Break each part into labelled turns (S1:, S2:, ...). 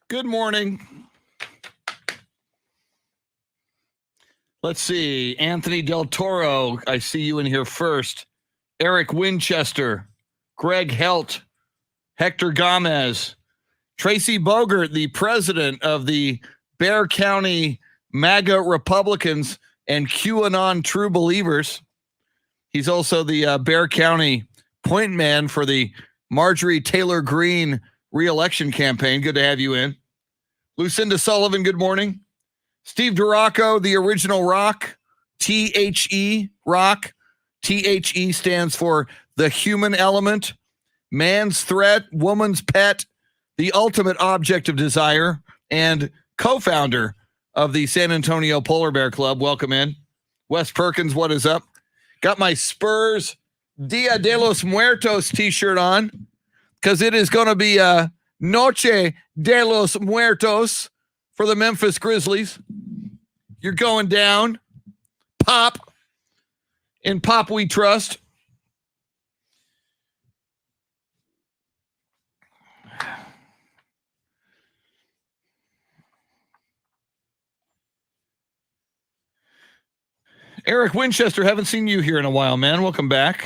S1: Good morning. Let's see. Anthony Del Toro, I see you in here first. Eric Winchester, Greg Helt, Hector Gomez, Tracy Bogert, the president of the Bexar County MAGA Republicans and QAnon True Believers. He's also the Bexar County point man for the Marjorie Taylor Greene re-election campaign. Good to have you in. Lucinda Sullivan, good morning. Steve Duraco, the original rock, THE, rock. THE stands for the human element, man's threat, woman's pet, the ultimate object of desire, and co-founder of the San Antonio Polar Bear Club. Welcome in. Wes Perkins, what is up? Got my Spurs Dia de los Muertos t-shirt on because it is going to be a Noche de los Muertos for the Memphis Grizzlies. You're going down. Pop. In Pop we trust. Eric Winchester, haven't seen you here in a while, man. Welcome back.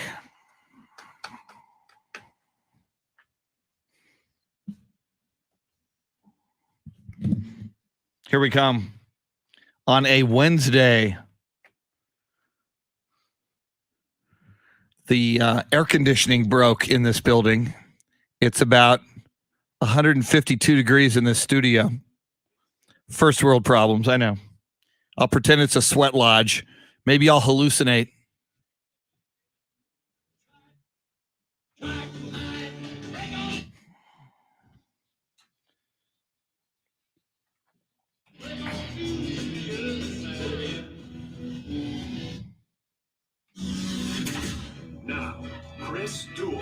S1: Here we come on a Wednesday. The air conditioning broke in this building. It's about 152 degrees in this studio. First world problems, I know. I'll pretend it's a sweat lodge. Maybe I'll hallucinate.
S2: Now, Chris Duel.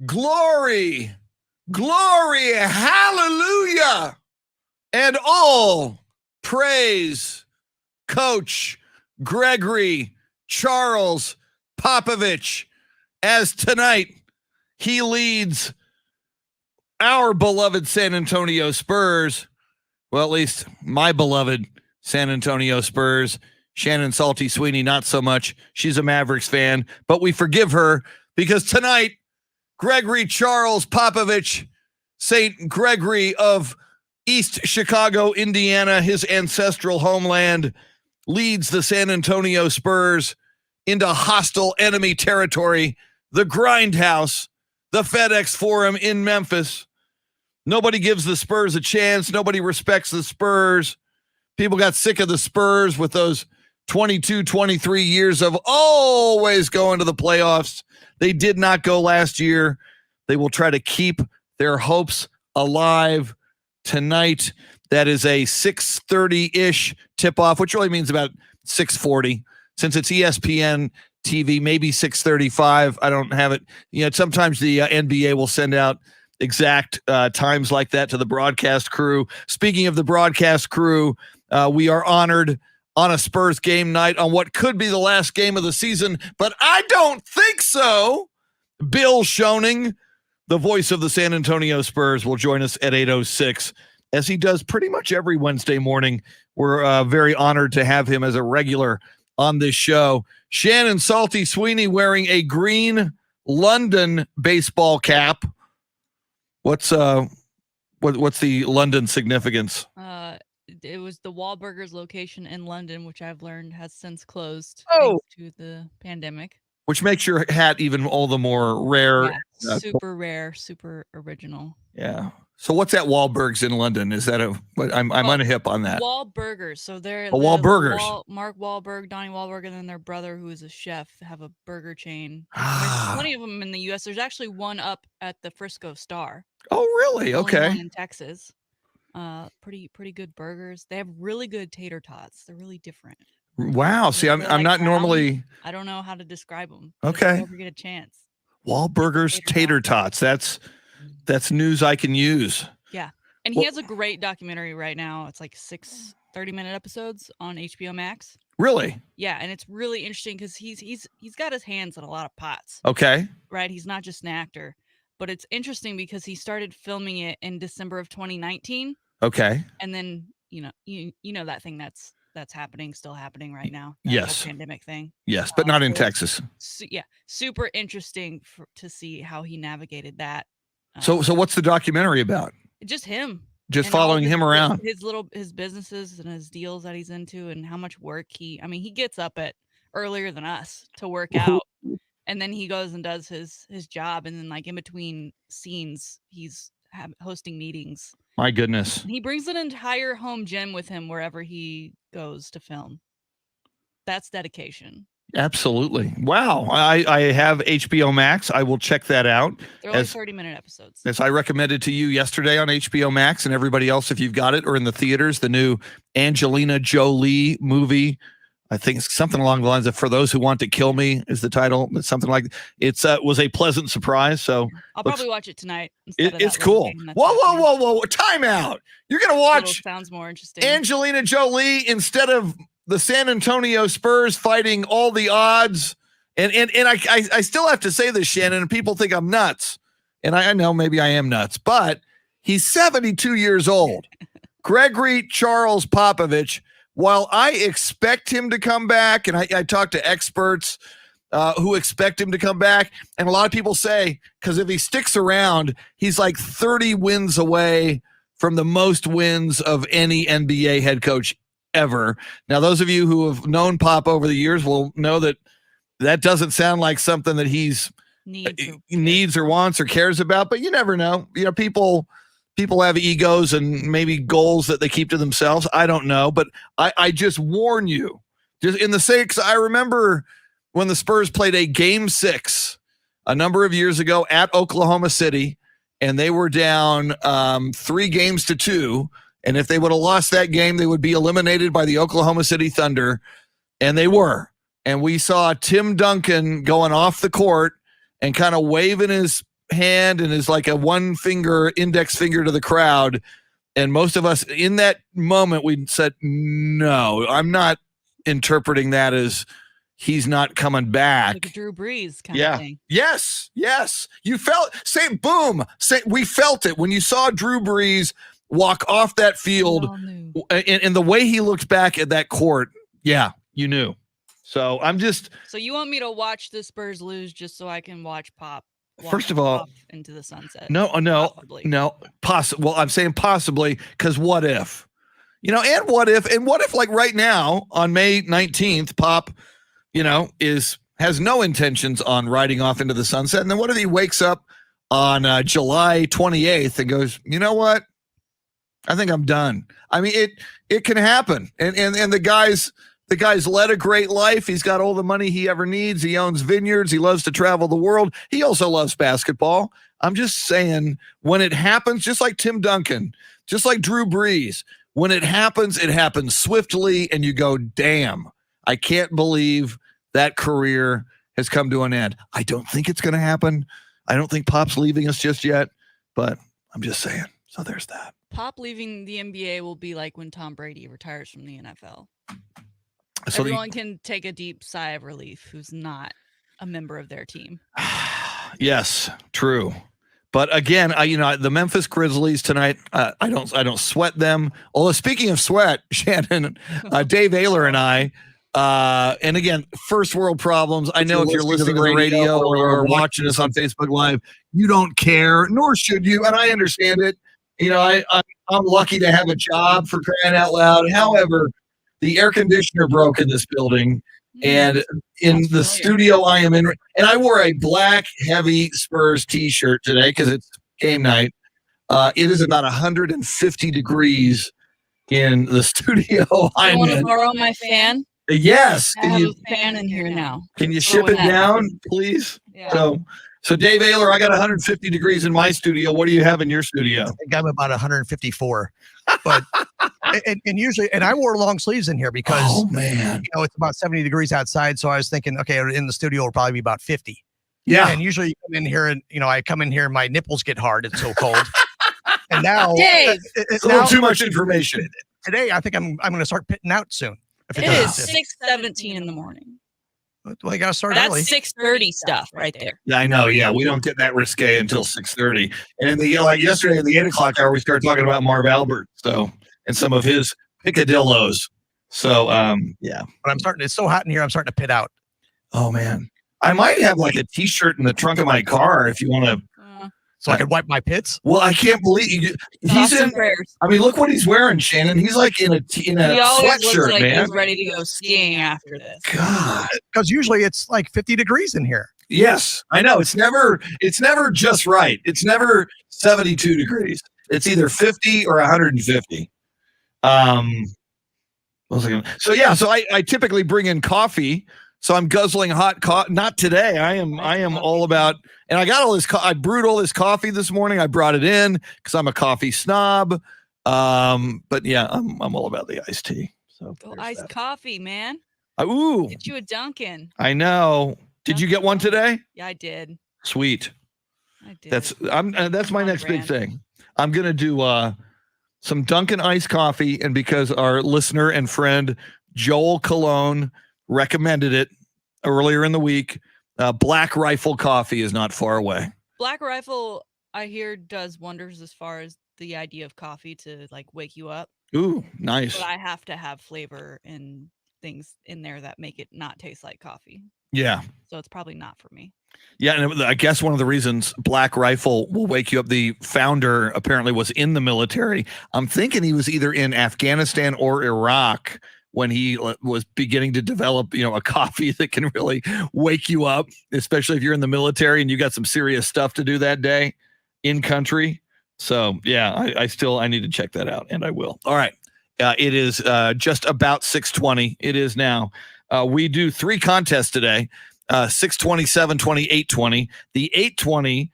S1: Glory, glory, hallelujah, and all praise Coach Gregory Charles Popovich, as tonight he leads our beloved San Antonio Spurs. Well, at least my beloved San Antonio Spurs. Shannon Salty Sweeney, not so much. She's a Mavericks fan, but we forgive her because tonight, Gregory Charles Popovich, St. Gregory of East Chicago, Indiana, his ancestral homeland, leads the San Antonio Spurs into hostile enemy territory, the Grindhouse, the FedEx Forum in Memphis. Nobody gives the Spurs a chance. Nobody respects the Spurs. People got sick of the Spurs with those 22, 23 years of always going to the playoffs. They did not go last year. They will try to keep their hopes alive tonight. That is a 6:30-ish tip-off, which really means about 6:40. Since it's ESPN TV, maybe 6:35. I don't have it. You know, sometimes the NBA will send out exact times like that to the broadcast crew. Speaking of the broadcast crew, we are honored on a Spurs game night on what could be the last game of the season, but I don't think so. Bill Schoening, the voice of the San Antonio Spurs, will join us at 8:06, as he does pretty much every Wednesday morning. We're very honored to have him as a regular on this show. Shannon Salty Sweeney wearing a green London baseball cap. What's the London significance?
S3: It was the Wahlburgers location in London, which I've learned has since closed thanks to the pandemic.
S1: Which makes your hat even all the more rare.
S3: Yeah, super rare, super original.
S1: Yeah. So what's at Wahlberg's in London? Is that I'm unhip on that.
S3: Wahlburgers. So they're
S1: Wahlburgers.
S3: Mark Wahlberg, Donnie Wahlberg, and then their brother, who is a chef, have a burger chain.
S1: Ah.
S3: There's plenty of them in the U.S. There's actually one up at the Frisco Star.
S1: Oh, really? Okay.
S3: One in Texas. Pretty good burgers. They have really good tater tots. They're really different.
S1: Wow. See, I'm
S3: like
S1: not
S3: brown.
S1: normally.
S3: I don't know how to describe them.
S1: Okay.
S3: If you ever get a chance.
S1: Wahlburgers tater tots. That's news I can use.
S3: Yeah. And he has a great documentary right now. It's like 6 30-minute episodes on HBO Max.
S1: Really?
S3: Yeah, and it's really interesting because he's got his hands in a lot of pots.
S1: Okay.
S3: Right? He's not just an actor. but it's interesting because he started filming it in December of 2019,
S1: Okay.
S3: and then you know that thing that's still happening right now. That
S1: Yes.
S3: whole pandemic thing.
S1: Yes, but not in
S3: So
S1: Texas.
S3: yeah, super interesting to see how he navigated that.
S1: So what's the documentary about?
S3: Just him.
S1: Just
S3: And all
S1: following him around.
S3: his businesses and his deals that he's into, and how much work he gets up at earlier than us to work out, and then he goes and does his job, and then like in between scenes he's hosting meetings.
S1: My goodness.
S3: And he brings an entire home gym with him wherever he goes to film. That's dedication.
S1: Absolutely. Wow. I have HBO Max. I will check that out.
S3: They're only 30-minute episodes.
S1: As I recommended to you yesterday on HBO Max, and everybody else, if you've got it or in the theaters, the new Angelina Jolie movie. I think it's something along the lines of "For Those Who Want to Kill Me" is the title. It's something like it's was a pleasant surprise. So
S3: I'll probably watch it tonight.
S1: It's cool. Whoa! Time out. You're gonna watch?
S3: Sounds more interesting.
S1: Angelina Jolie instead of the San Antonio Spurs fighting all the odds. And I still have to say this, Shannon, and people think I'm nuts. And I know maybe I am nuts, but he's 72 years old. Gregory Charles Popovich, while I expect him to come back, and I talk to experts who expect him to come back, and a lot of people say, because if he sticks around, he's like 30 wins away from the most wins of any NBA head coach ever. Now, those of you who have known Pop over the years will know that doesn't sound like something that he's needs or wants or cares about, but you never know. You know, people have egos and maybe goals that they keep to themselves. I don't know, but I just warn you, just in the sakes, I remember when the Spurs played a game 6 a number of years ago at Oklahoma City, and they were down 3-2. And if they would have lost that game, they would be eliminated by the Oklahoma City Thunder. And they were. And we saw Tim Duncan going off the court and kind of waving his hand and his like a index finger to the crowd. And most of us in that moment, we said, no, I'm not interpreting that as he's not coming back.
S3: Like a Drew Brees kind of thing.
S1: Yes. You felt, we felt it when you saw Drew Brees walk off that field, and the way he looked back at that court, yeah, you knew. So I'm just. So
S3: you want me to watch the Spurs lose just so I can watch Pop?
S1: First of all,
S3: into the sunset.
S1: No. Possibly. Well, I'm saying possibly because what if? And what if like right now on May 19th, Pop, has no intentions on riding off into the sunset, and then what if he wakes up on July 28th and goes, you know what? I think I'm done. I mean, it can happen. And the guy's led a great life. He's got all the money he ever needs. He owns vineyards. He loves to travel the world. He also loves basketball. I'm just saying, when it happens, just like Tim Duncan, just like Drew Brees, when it happens swiftly, and you go, damn, I can't believe that career has come to an end. I don't think it's going to happen. I don't think Pop's leaving us just yet, but I'm just saying. So there's that.
S3: Pop leaving the NBA will be like when Tom Brady retires from the NFL.
S1: So
S3: everyone can take a deep sigh of relief who's not a member of their team.
S1: Yes, true. But again, the Memphis Grizzlies tonight, I don't sweat them. Although speaking of sweat, Shannon, Dave Ayler and I, and again, first world problems. I know if you're listening to the radio or watching us on Facebook Live, you don't care, nor should you. And I understand it. I'm lucky to have a job, for crying out loud. However, the air conditioner broke in this building, and in the studio I am in, and I wore a black heavy Spurs t-shirt today because it's game night. It is about 150 degrees in the studio. I
S3: want to borrow my fan?
S1: Yes.
S3: I have a fan in here now.
S1: Can you ship it down, please? Yeah. So Dave Ayler, I got 150 degrees in my studio. What do you have in your studio?
S4: I think I'm about 154. But and usually, and I wore long sleeves in here because it's about 70 degrees outside. So I was thinking, okay, in the studio it'll probably be about 50.
S1: Yeah.
S4: And usually you come in here and I come in here and my nipples get hard. It's so cold. And now
S1: it's a little too much information.
S4: Today I think I'm going to start pitting out soon.
S3: It is 6:17 in the morning.
S4: Well, you got to start
S3: That's
S4: early.
S3: 6:30 stuff right there.
S1: Yeah, I know. Yeah, we don't get that risque until 6:30. And in the like yesterday in the 8 o'clock hour, we started talking about Marv Albert. So and some of his picadillos. So yeah.
S4: But I'm starting. It's so hot in here. I'm starting to pit out.
S1: Oh man, I might have like a T-shirt in the trunk of my car if you want to.
S4: So I can wipe my pits.
S1: Well, I can't believe he's in.
S3: Prayers.
S1: I mean, look what he's wearing, Shannon. He's like in a
S3: He always looks
S1: sweatshirt,
S3: like
S1: man.
S3: he's ready to go skiing after this.
S1: God.
S4: Because usually it's like 50 degrees in here.
S1: Yes, I know. It's never just right. It's never 72 degrees. It's either 50 or 150. What was I gonna- So yeah, so I typically bring in coffee. So I'm guzzling hot coffee. Not today. I am all about, and I got all this. I brewed all this coffee this morning. I brought it in because I'm a coffee snob. But yeah, I'm all about the iced tea. So
S3: Go iced coffee, man.
S1: Ooh,
S3: Get you a Dunkin'.
S1: I know. Did you get one today?
S3: Yeah, I did.
S1: Sweet.
S3: I did.
S1: That's my
S3: On
S1: next big
S3: brand.
S1: thing. I'm gonna do some Dunkin' iced coffee, and because our listener and friend Joel Cologne recommended it earlier in the week, Black Rifle Coffee is not far away.
S3: Black Rifle, I hear, does wonders as far as the idea of coffee to like wake you up.
S1: Ooh, nice.
S3: But I have to have flavor and things in there that make it not taste like coffee.
S1: Yeah.
S3: So it's probably not for me.
S1: Yeah, and I guess one of the reasons Black Rifle will wake you up, the founder apparently was in the military. I'm thinking he was either in Afghanistan or Iraq when he was beginning to develop, a coffee that can really wake you up, especially if you're in the military and you got some serious stuff to do that day in country. So yeah, I need to check that out, and I will. All right. It is just about 6:20. It is now. We do 3 contests today. 620, 720, 820. The 820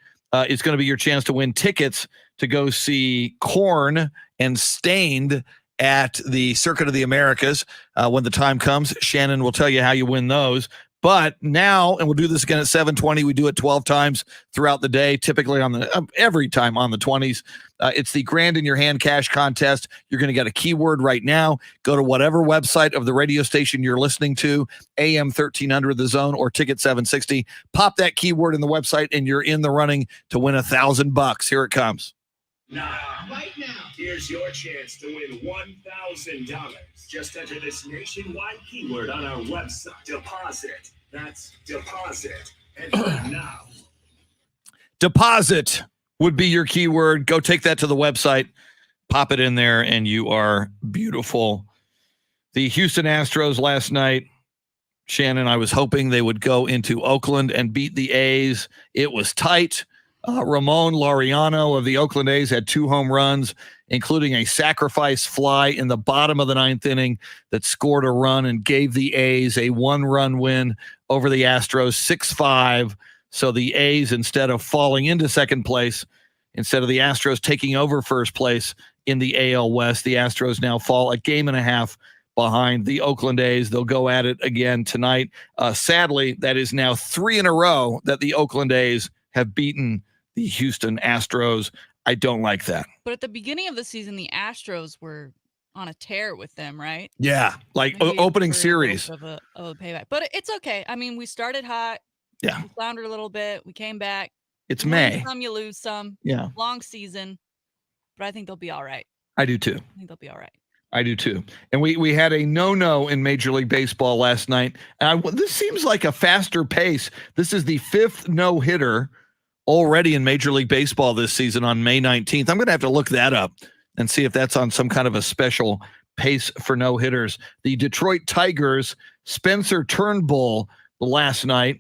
S1: is going to be your chance to win tickets to go see Korn and Stained at the Circuit of the Americas. When the time comes, Shannon will tell you how you win those. But now, and we'll do this again at 720. We do it 12 times throughout the day, typically on the every time on the 20s. It's the Grand in Your Hand Cash Contest. You're going to get a keyword right now. Go to whatever website of the radio station you're listening to, AM 1300 The Zone or Ticket 760. Pop that keyword in the website, and you're in the running to win $1,000. Here it comes.
S2: Now, right now, here's your chance to win $1,000. Just enter this nationwide keyword on our website. Deposit. That's deposit. Enter now.
S1: Deposit would be your keyword. Go take that to the website, pop it in there, and you are beautiful. The Houston Astros last night, Shannon, I was hoping they would go into Oakland and beat the A's. It was tight. Ramon Laureano of the Oakland A's had 2 home runs, including a sacrifice fly in the bottom of the 9th inning that scored a run and gave the A's a 1-run win over the Astros, 6-5. So the A's, instead of falling into second place, instead of the Astros taking over first place in the AL West, the Astros now fall a game and a half behind the Oakland A's. They'll go at it again tonight. Sadly, that is now 3 in a row that the Oakland A's have beaten the Houston Astros. I don't like that.
S3: But at the beginning of the season, the Astros were on a tear with them, right?
S1: Yeah, like
S3: Maybe
S1: opening
S3: for a
S1: series.
S3: little bit of a payback. But it's okay. I mean, we started hot.
S1: Yeah.
S3: We floundered a little bit. We came back.
S1: It's
S3: You
S1: May.
S3: win some, you lose some.
S1: Yeah,
S3: Long season. But I think they'll be all right.
S1: I do too.
S3: I think they'll be all right.
S1: I do too. And we had a no-no in Major League Baseball last night. This seems like a faster pace. This is the 5th no-hitter already in Major League Baseball this season on May 19th. I'm going to have to look that up and see if that's on some kind of a special pace for no-hitters. The Detroit Tigers, Spencer Turnbull last night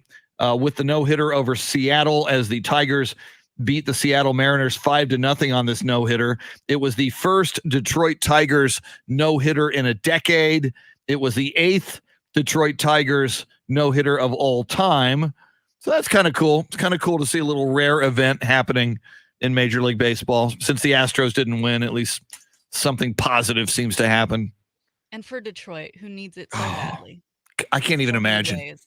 S1: with the no-hitter over Seattle as the Tigers beat the Seattle Mariners 5-0 on this no-hitter. It was the first Detroit Tigers no-hitter in a decade. It was the 8th Detroit Tigers no-hitter of all time. So that's kind of cool. It's kind of cool to see a little rare event happening in Major League Baseball. Since the Astros didn't win, at least something positive seems to happen.
S3: And for Detroit, who needs it so badly?
S1: I can't even
S3: So many
S1: imagine.
S3: ways.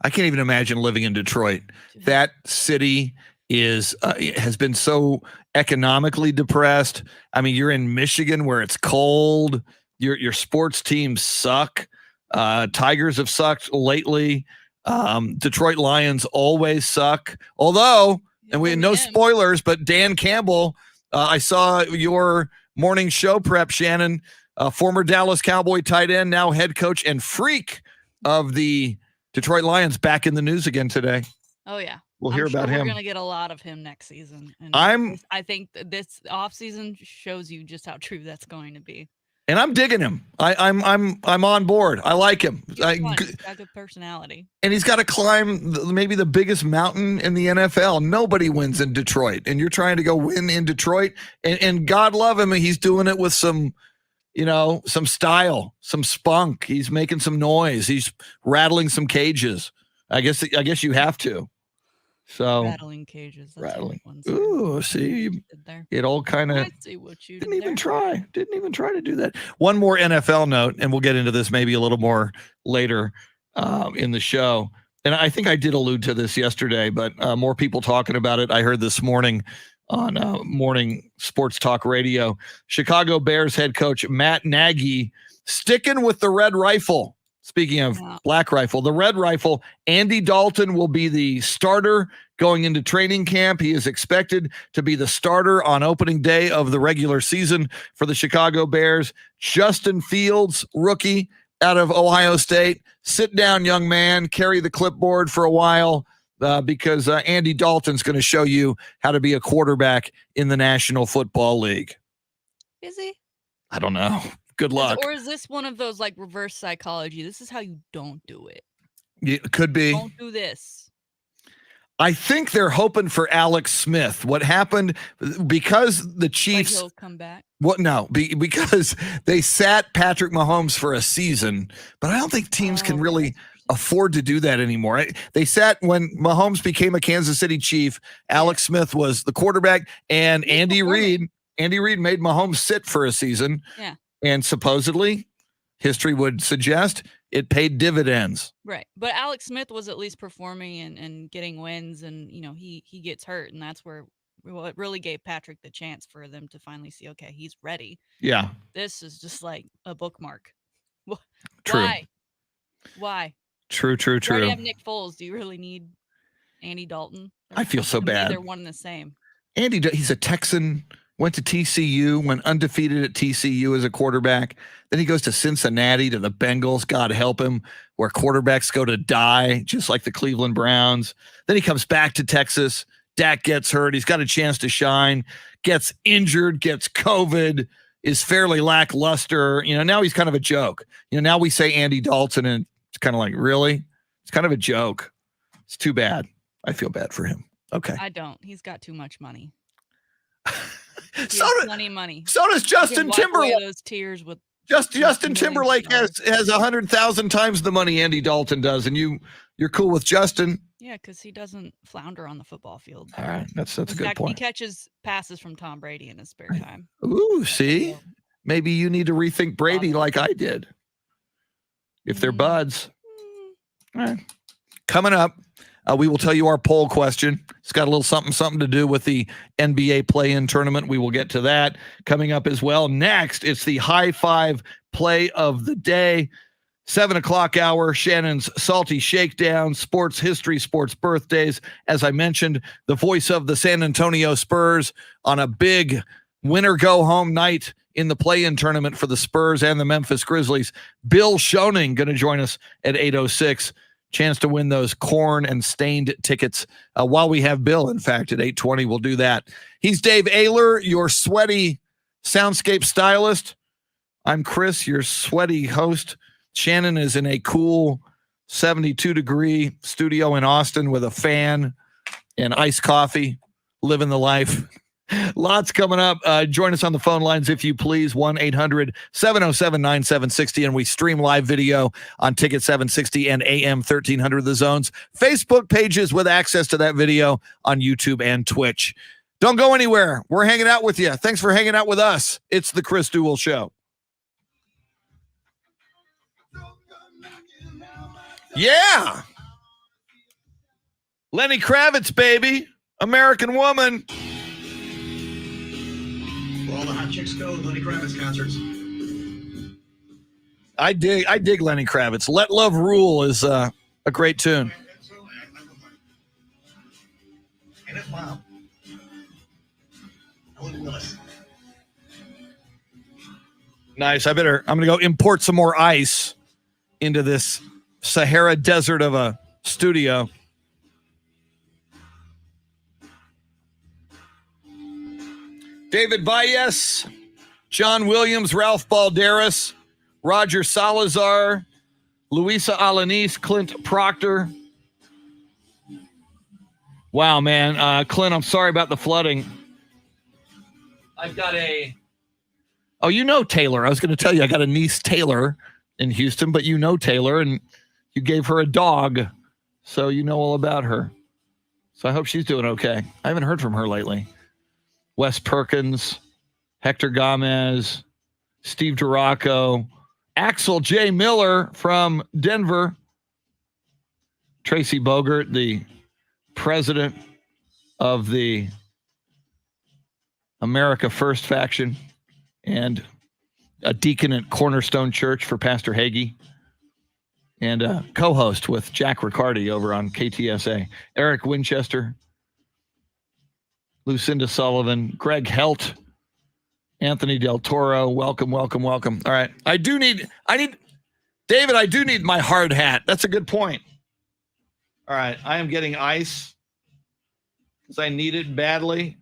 S1: I can't even imagine living in Detroit. That city has been so economically depressed. I mean, you're in Michigan where it's cold. Your sports teams suck. Tigers have sucked lately. Detroit Lions always suck. Although, and we no spoilers, but Dan Campbell, I saw your morning show prep, Shannon, former Dallas Cowboy tight end, now head coach and freak of the Detroit Lions, back in the news again today.
S3: Oh, yeah.
S1: We'll hear about him.
S3: We're going to get a lot of him next season. And I think this offseason shows you just how true that's going to be.
S1: And I'm digging him. I'm on board. I like him.
S3: He's got good personality. And
S1: he's got to climb maybe the biggest mountain in the NFL. Nobody wins in Detroit. And you're trying to go win in Detroit. And God love him. He's doing it with some style, some spunk. He's making some noise. He's rattling some cages. I guess you have to. So
S3: rattling cages.
S1: Rattling. Ooh, see, it all kind of didn't even try to do that. One more NFL note, and we'll get into this maybe a little more later in the show. And I think I did allude to this yesterday, but more people talking about it. I heard this morning on morning sports talk radio. Chicago Bears head coach Matt Nagy sticking with the red rifle. Speaking of black rifle, the red rifle, Andy Dalton will be the starter going into training camp. He is expected to be the starter on opening day of the regular season for the Chicago Bears. Justin Fields, rookie out of Ohio State. Sit down, young man. Carry the clipboard for a while because Andy Dalton's going to show you how to be a quarterback in the National Football League.
S3: Is he?
S1: I don't know. Good luck.
S3: Or is this one of those like reverse psychology? This is how you don't do it.
S1: It could be.
S3: Don't do this.
S1: I think they're hoping for Alex Smith. What happened because the Chiefs
S3: he'll come back?
S1: What? No, because they sat Patrick Mahomes for a season, but I don't think teams can really afford to do that anymore. They sat when Mahomes became a Kansas City Chief. Alex Smith was the quarterback, and Andy Reid made Mahomes sit for a season.
S3: Yeah.
S1: And supposedly, history would suggest it paid dividends.
S3: Right. But Alex Smith was at least performing and getting wins, and he gets hurt, and that's where it really gave Patrick the chance for them to finally see, okay, he's ready.
S1: Yeah.
S3: This is just like a bookmark.
S1: True.
S3: Why?
S1: True.
S3: You already have Nick Foles. Do you really need Andy Dalton?
S1: I feel so bad.
S3: They're one and the same.
S1: He's a Texan. Went to TCU, went undefeated at TCU as a quarterback. Then he goes to Cincinnati, to the Bengals, God help him, where quarterbacks go to die, just like the Cleveland Browns. Then he comes back to Texas. Dak gets hurt. He's got a chance to shine, gets injured, gets COVID, is fairly lackluster. Now he's kind of a joke. Now we say Andy Dalton, and it's kind of like, really? It's kind of a joke. It's too bad. I feel bad for him. Okay.
S3: I don't. He's got too much money.
S1: Plenty
S3: of money.
S1: So does Justin Timberlake.
S3: Those tears with
S1: Justin Timberlake has 100,000 times the money Andy Dalton does, and you're cool with Justin.
S3: Yeah, because he doesn't flounder on the football field.
S1: All right, that's a good point.
S3: He catches passes from Tom Brady in his spare time.
S1: Ooh, see, maybe you need to rethink Brady like I did. If they're buds. All right. Coming up. We will tell you our poll question. It's got a little something to do with the NBA play-in tournament. We will get to that coming up as well. Next, it's the high five play of the day. 7:00 hour, Shannon's Salty Shakedown, sports history, sports birthdays. As I mentioned, the voice of the San Antonio Spurs on a big winner go-home night in the play-in tournament for the Spurs and the Memphis Grizzlies. Bill Schoening going to join us at 8:06. Chance to win those corn and stained tickets while we have Bill. In fact, at 8:20, we'll do that. He's Dave Ayler, your sweaty soundscape stylist. I'm Chris, your sweaty host. Shannon is in a cool 72-degree studio in Austin with a fan and iced coffee, living the life. Lots coming up. Join us on the phone lines, if you please, 1-800-707-9760. And we stream live video on Ticket 760 and AM 1300 The Zone's Facebook pages with access to that video on YouTube and Twitch. Don't go anywhere. We're hanging out with you. Thanks for hanging out with us. It's the Chris Duel Show. Yeah. Lenny Kravitz, baby. American Woman.
S5: All the hot chicks go to Lenny Kravitz concerts.
S1: I dig Lenny Kravitz. Let Love Rule is A great tune.
S5: And his mom. Ellen Willis.
S1: Nice. I'm going to go import some more ice into this Sahara desert of a studio. David Valles, John Williams, Ralph Balderas, Roger Salazar, Luisa Alanis, Clint Proctor. Wow, man. Clint, I'm sorry about the flooding. I've got oh, you know Taylor. I was going to tell you I got a niece, Taylor, in Houston, but you know Taylor, and you gave her a dog, so you know all about her. So I hope she's doing okay. I haven't heard from her lately. Wes Perkins, Hector Gomez, Steve Duraco, Axel J. Miller from Denver, Tracy Bogert, the president of the America First faction and a deacon at Cornerstone Church for Pastor Hagee, and a co-host with Jack Riccardi over on KTSA. Eric Winchester, Lucinda Sullivan, Greg Helt, Anthony Del Toro. Welcome. All right. I need, David, I do need my hard hat. That's a good point. All right. I am getting ice because I need it badly.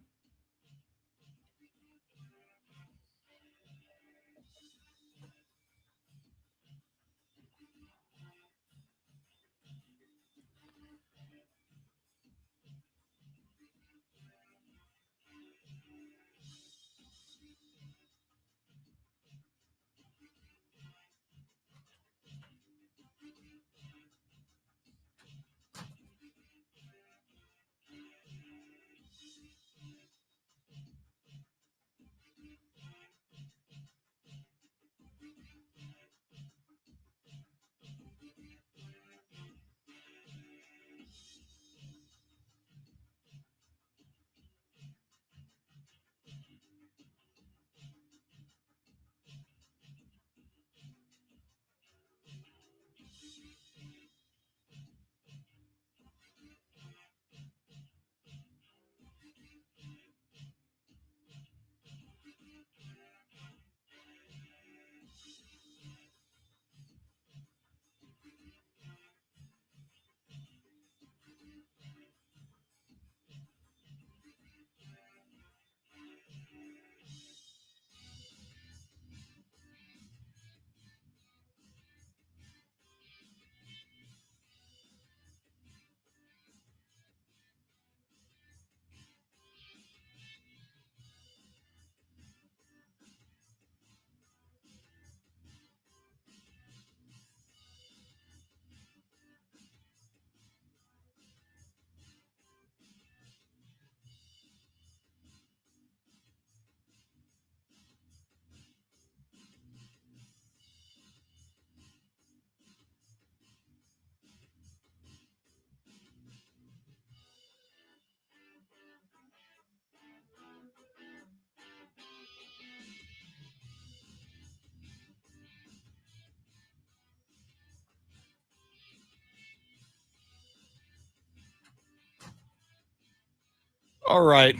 S1: All right.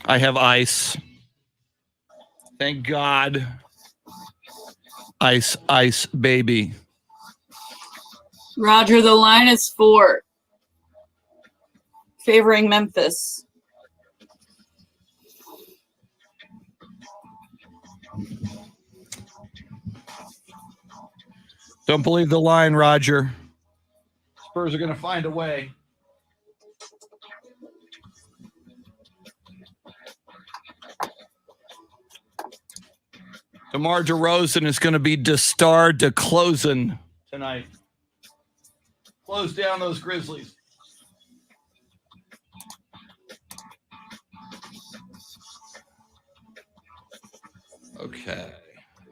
S1: I have ice. Thank God. Ice, baby.
S6: Roger, the line is 4. Favoring Memphis.
S1: Don't believe the line, Roger. Spurs are going to find a way. DeMar DeRozan is going to be de-starred to closing tonight. Close down those Grizzlies. Okay.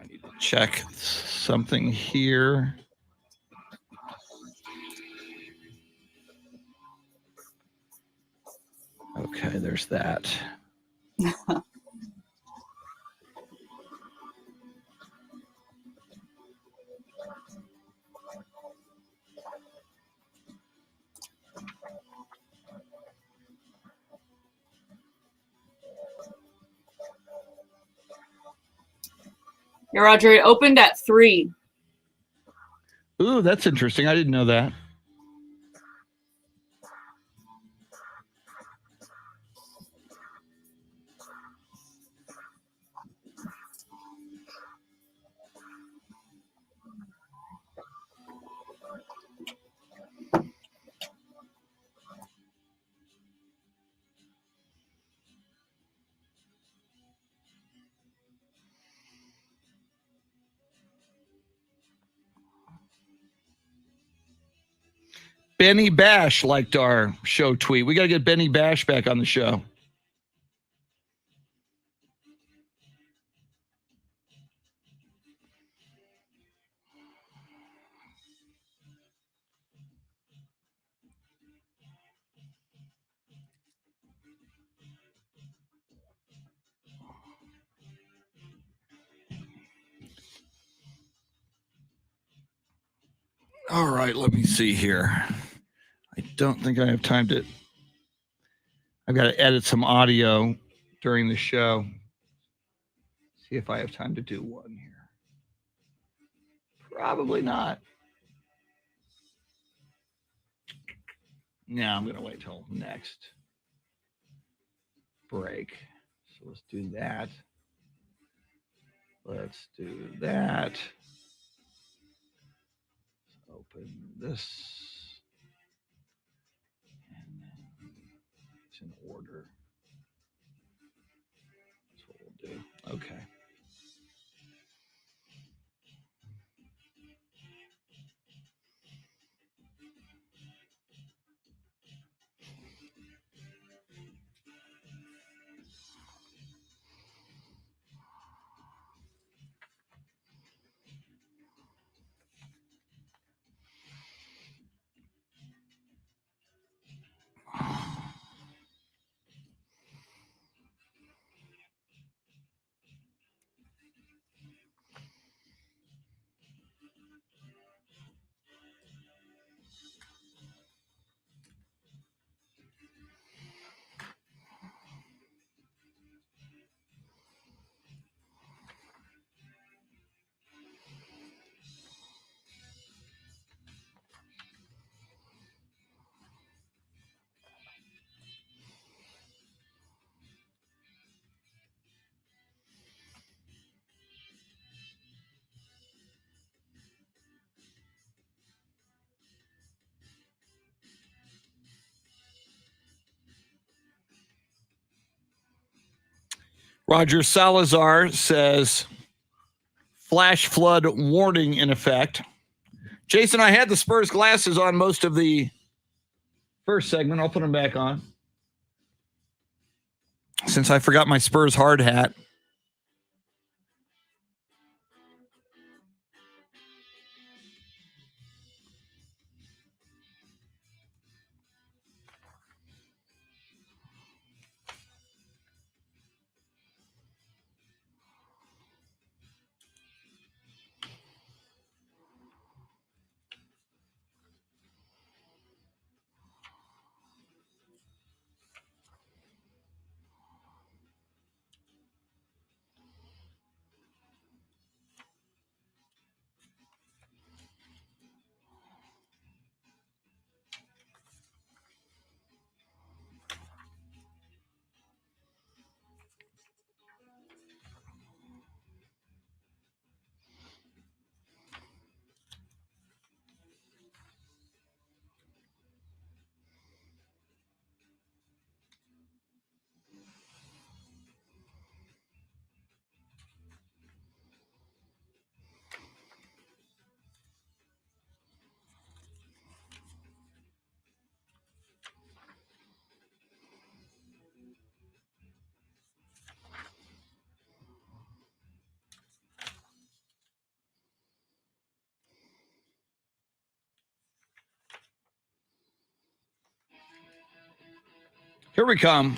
S1: I need to check something here. Okay, there's that.
S6: Yeah, Roger, it opened at 3.
S1: Ooh, that's interesting. I didn't know that. Benny Bash liked our show tweet. We got to get Benny Bash back on the show. All right, let me see here. I don't think I have time to. I've got to edit some audio during the show. See if I have time to do one here. Probably not. No, I'm going to wait till next break. So let's do that. Let's do that. Let's open this. And then it's in order. That's what we'll do. Okay. Roger Salazar says, flash flood warning in effect. Jason, I had the Spurs glasses on most of the first segment. I'll put them back on. Since I forgot my Spurs hard hat. Here we come.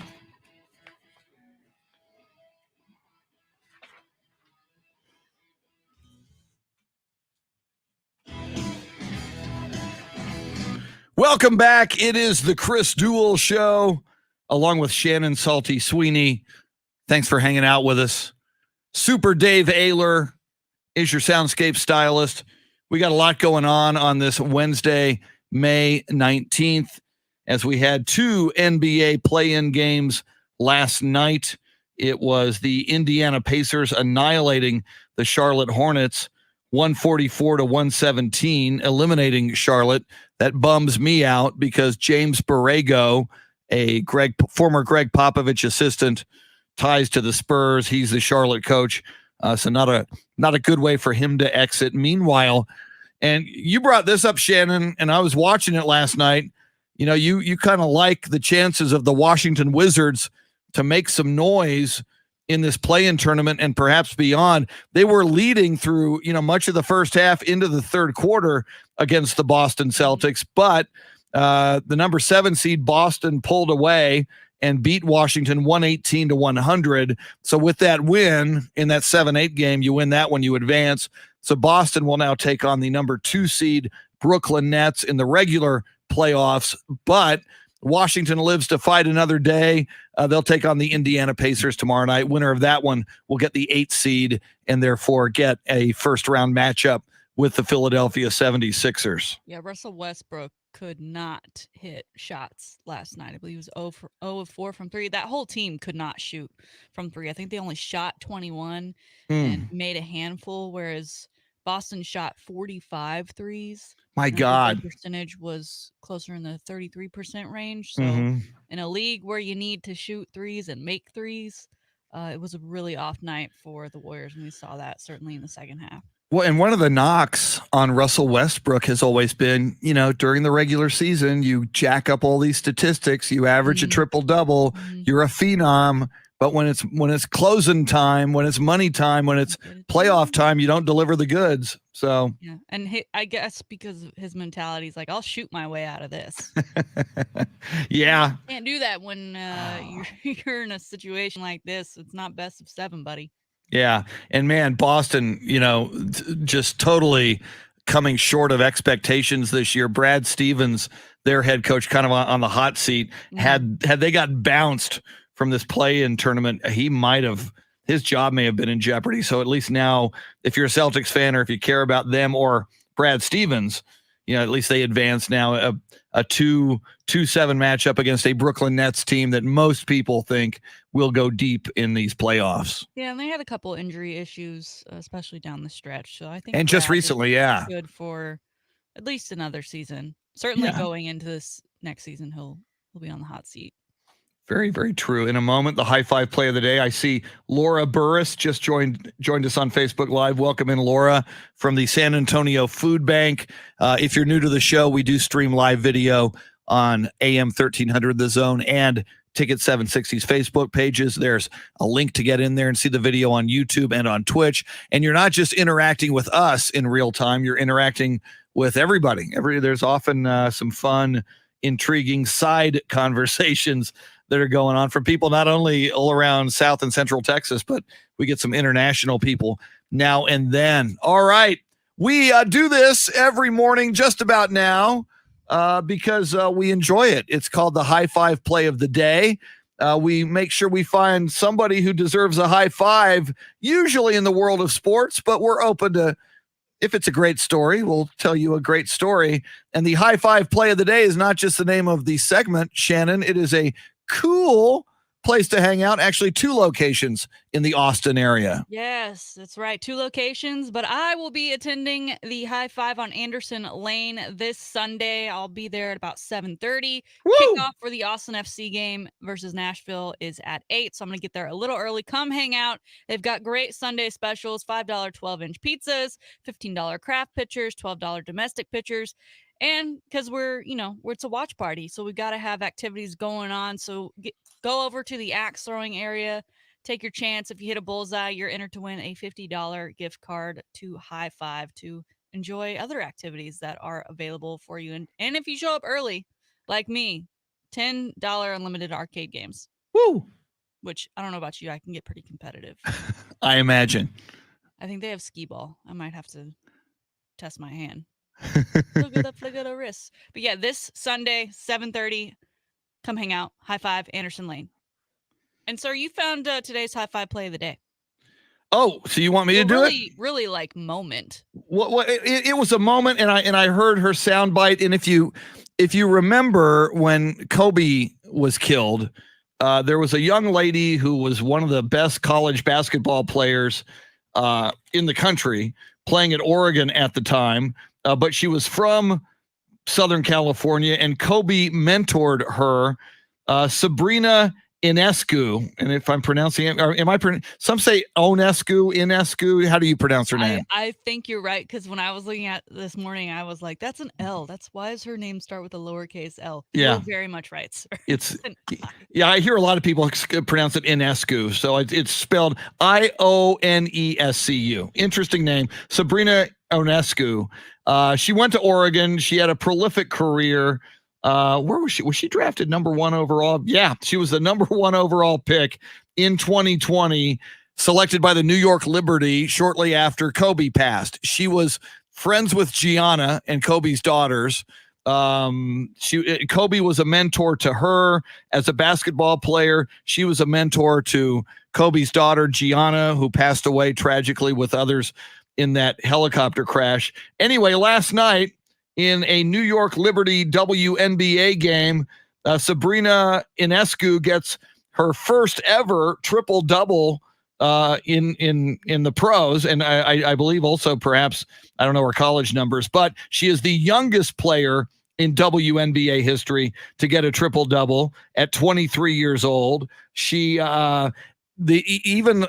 S1: Welcome back. It is the Chris Duel Show, along with Shannon Salty Sweeney. Thanks for hanging out with us. Super Dave Ayler is your soundscape stylist. We got a lot going on this Wednesday, May 19th, as we had 2 NBA play-in games last night. It was the Indiana Pacers annihilating the Charlotte Hornets 144-117, eliminating Charlotte. That bums me out because James Borrego, a former Greg Popovich assistant, ties to the Spurs. He's the Charlotte coach. So not a good way for him to exit. Meanwhile, and you brought this up, Shannon, and I was watching it last night. You know, you kind of like the chances of the Washington Wizards to make some noise in this play-in tournament and perhaps beyond. They were leading through, much of the first half into the third quarter against the Boston Celtics, but the number 7 seed Boston pulled away and beat Washington 118-100. So with that win in that 7-8 game, you win that one, you advance. So Boston will now take on the number 2 seed Brooklyn Nets in the regular playoffs, but Washington lives to fight another day. They'll take on the Indiana Pacers tomorrow night. Winner of that one will get the 8th seed and therefore get a first-round matchup with the Philadelphia 76ers.
S3: Yeah, Russell Westbrook could not hit shots last night. I believe he was 0 of 4 from 3. That whole team could not shoot from 3. I think they only shot 21 and made a handful, whereas Boston shot 45 threes.
S1: My God.
S3: The percentage was closer in the 33% range. So in a league where you need to shoot threes and make threes, it was a really off night for the Warriors, and we saw that certainly in the second half.
S1: Well, and one of the knocks on Russell Westbrook has always been, during the regular season, you jack up all these statistics, you average a triple-double, you're a phenom, but when it's closing time, when it's money time, when it's playoff time, you don't deliver the goods. So
S3: yeah, and I guess because of his mentality is like, I'll shoot my way out of this.
S1: Yeah.
S3: You can't do that when you're in a situation like this. It's not best of 7, buddy.
S1: Yeah. And man, Boston, just totally coming short of expectations this year. Brad Stevens, their head coach, kind of on the hot seat. Had they got bounced from this play-in tournament, his job may have been in jeopardy. So at least now, if you're a Celtics fan or if you care about them or Brad Stevens, at least they advance now a 2-7 matchup against a Brooklyn Nets team that most people think will go deep in these playoffs.
S3: Yeah, and they had a couple injury issues, especially down the stretch. So I think,
S1: and just recently,
S3: good for at least another season. Certainly going into this next season, he'll be on the hot seat.
S1: Very, very true. In a moment, the high five play of the day. I see Laura Burris just joined us on Facebook Live. Welcome in, Laura, from the San Antonio Food Bank. If you're new to the show, we do stream live video on AM 1300 The Zone and Ticket 760's Facebook pages. There's a link to get in there and see the video on YouTube and on Twitch. And you're not just interacting with us in real time, you're interacting with everybody. There's often some fun, intriguing side conversations that are going on from people not only all around South and Central Texas, but we get some international people now and then. All right. We do this every morning just about now because we enjoy it. It's called the high five play of the day. We make sure we find somebody who deserves a high five, usually in the world of sports, but we're open to, if it's a great story, we'll tell you a great story. And the high five play of the day is not just the name of the segment, Shannon. It is a cool place to hang out. Actually, 2 locations in the Austin area.
S3: Yes, that's right. 2 locations, but I will be attending the high five on Anderson Lane this Sunday. I'll be there at about 7:30. Kickoff for the Austin FC game versus Nashville is at 8. So I'm going to get there a little early. Come hang out. They've got great Sunday specials, $5 12-inch pizzas, $15 craft pitchers, $12 domestic pitchers. And because it's a watch party, so we've got to have activities going on. So go over to the axe throwing area, take your chance. If you hit a bullseye, you're entered to win a $50 gift card to High Five to enjoy other activities that are available for you. And if you show up early, like me, $10 unlimited arcade games.
S1: Woo! Which,
S3: I don't know about you, I can get pretty competitive.
S1: I imagine.
S3: I think they have skee ball. I might have to test my hand. Look at the wrists. But yeah, this Sunday, 7:30, come hang out. High five, Anderson Lane. And sir, you found today's high five play of the day.
S1: Oh, so you want me to do
S3: really,
S1: it?
S3: really like moment.
S1: It was a moment, and I heard her soundbite. And if you remember when Kobe was killed, there was a young lady who was one of the best college basketball players in the country, playing at Oregon at the time, but she was from Southern California, and Kobe mentored her, Sabrina Ionescu. And if I'm pronouncing it, or some say Ionescu. How do you pronounce her name?
S3: I think you're right, because when I was looking at this morning, I was like, that's an L. Why does her name start with a lowercase L?
S1: Yeah.
S3: You're very much right, sir.
S1: It's
S3: an I.
S1: Yeah, I hear a lot of people pronounce it Ionescu. So it's spelled Ionescu. Interesting name. Sabrina Ionescu. She went to Oregon. She had a prolific career. Where was she? Was she drafted number 1 overall? Yeah, she was the number 1 overall pick in 2020, selected by the New York Liberty shortly after Kobe passed. She was friends with Gianna and Kobe's daughters. Kobe was a mentor to her as a basketball player. She was a mentor to Kobe's daughter, Gianna, who passed away tragically with others in that helicopter crash. Anyway, last night in a New York Liberty WNBA game, Sabrina Ionescu gets her first ever triple-double in the pros, and I believe also perhaps, I don't know her college numbers, but she is the youngest player in WNBA history to get a triple-double at 23 years old. She even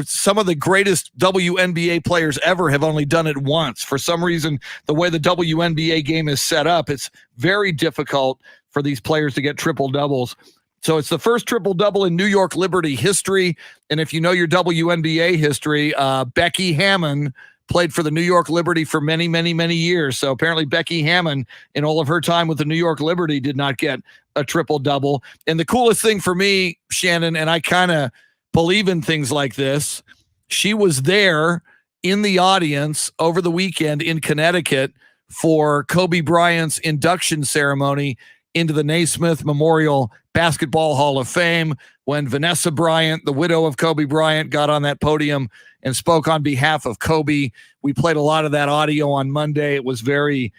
S1: some of the greatest WNBA players ever have only done it once. For some reason, the way the WNBA game is set up, it's very difficult for these players to get triple-doubles. So it's the first triple-double in New York Liberty history. And if you know your WNBA history, Becky Hammon played for the New York Liberty for many, many, many years. So apparently Becky Hammon, in all of her time with the New York Liberty, did not get a triple-double. And the coolest thing for me, Shannon, and I kind of believe in things like this, she was there in the audience over the weekend in Connecticut for Kobe Bryant's induction ceremony into the Naismith Memorial Basketball Hall of Fame, when Vanessa Bryant, the widow of Kobe Bryant, got on that podium and spoke on behalf of Kobe. We played a lot of that audio on Monday. It was very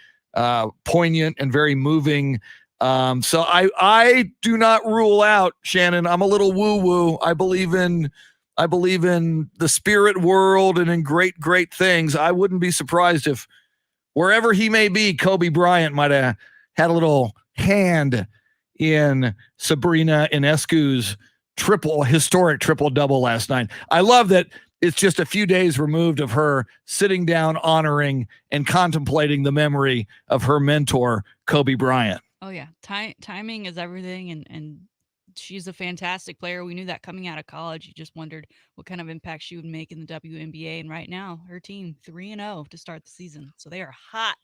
S1: poignant and very moving. So I do not rule out, Shannon. I'm a little woo-woo. I believe in the spirit world and in great, great things. I wouldn't be surprised if wherever he may be, Kobe Bryant might have had a little hand in Sabrina Ionescu's historic triple-double last night. I love that it's just a few days removed of her sitting down, honoring and contemplating the memory of her mentor, Kobe Bryant.
S3: Oh yeah, timing is everything, and she's a fantastic player. We knew that coming out of college. You just wondered what kind of impact she would make in the WNBA. And right now, her team 3-0 to start the season, so they are hot.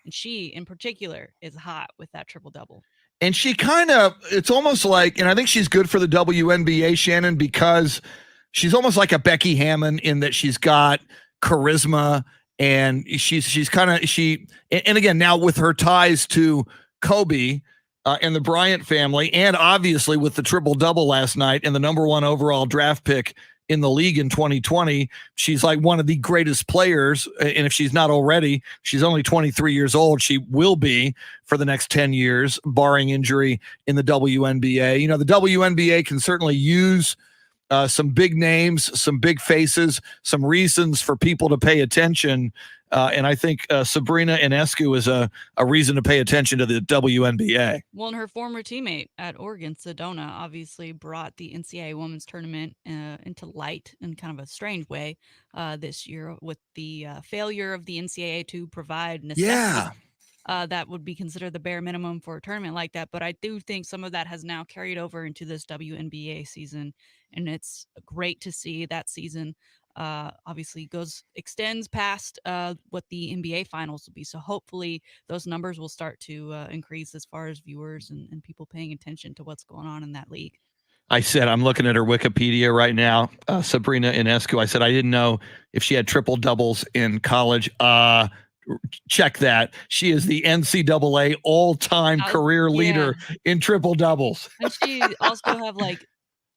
S3: And she, in particular, is hot with that triple-double.
S1: And she it's almost like, and I think she's good for the WNBA, Shannon, because she's almost like a Becky Hammon in that she's got charisma, and and again, now with her ties to Kobe and the Bryant family, and obviously with the triple-double last night and the number 1 overall draft pick in the league in 2020, she's like one of the greatest players. And if she's not already, she's only 23 years old. She will be for the next 10 years, barring injury, in the WNBA. You know, the WNBA can certainly use some big names, some big faces, some reasons for people to pay attention. And I think Sabrina Ionescu is a reason to pay attention to the WNBA.
S3: Well, and her former teammate at Oregon, Sedona, obviously brought the NCAA women's tournament into light in kind of a strange way this year with the failure of the NCAA to provide necessities. That would be considered the bare minimum for a tournament like that. But I do think some of that has now carried over into this WNBA season, and it's great to see that season obviously extends past what the NBA finals will be. So hopefully those numbers will start to increase as far as viewers and people paying attention to what's going on in that league.
S1: I said, I'm looking at her Wikipedia right now, Sabrina Ionescu. I said, I didn't know if she had triple doubles in college. Check that. She is the NCAA all-time career leader in triple doubles.
S3: And she also have like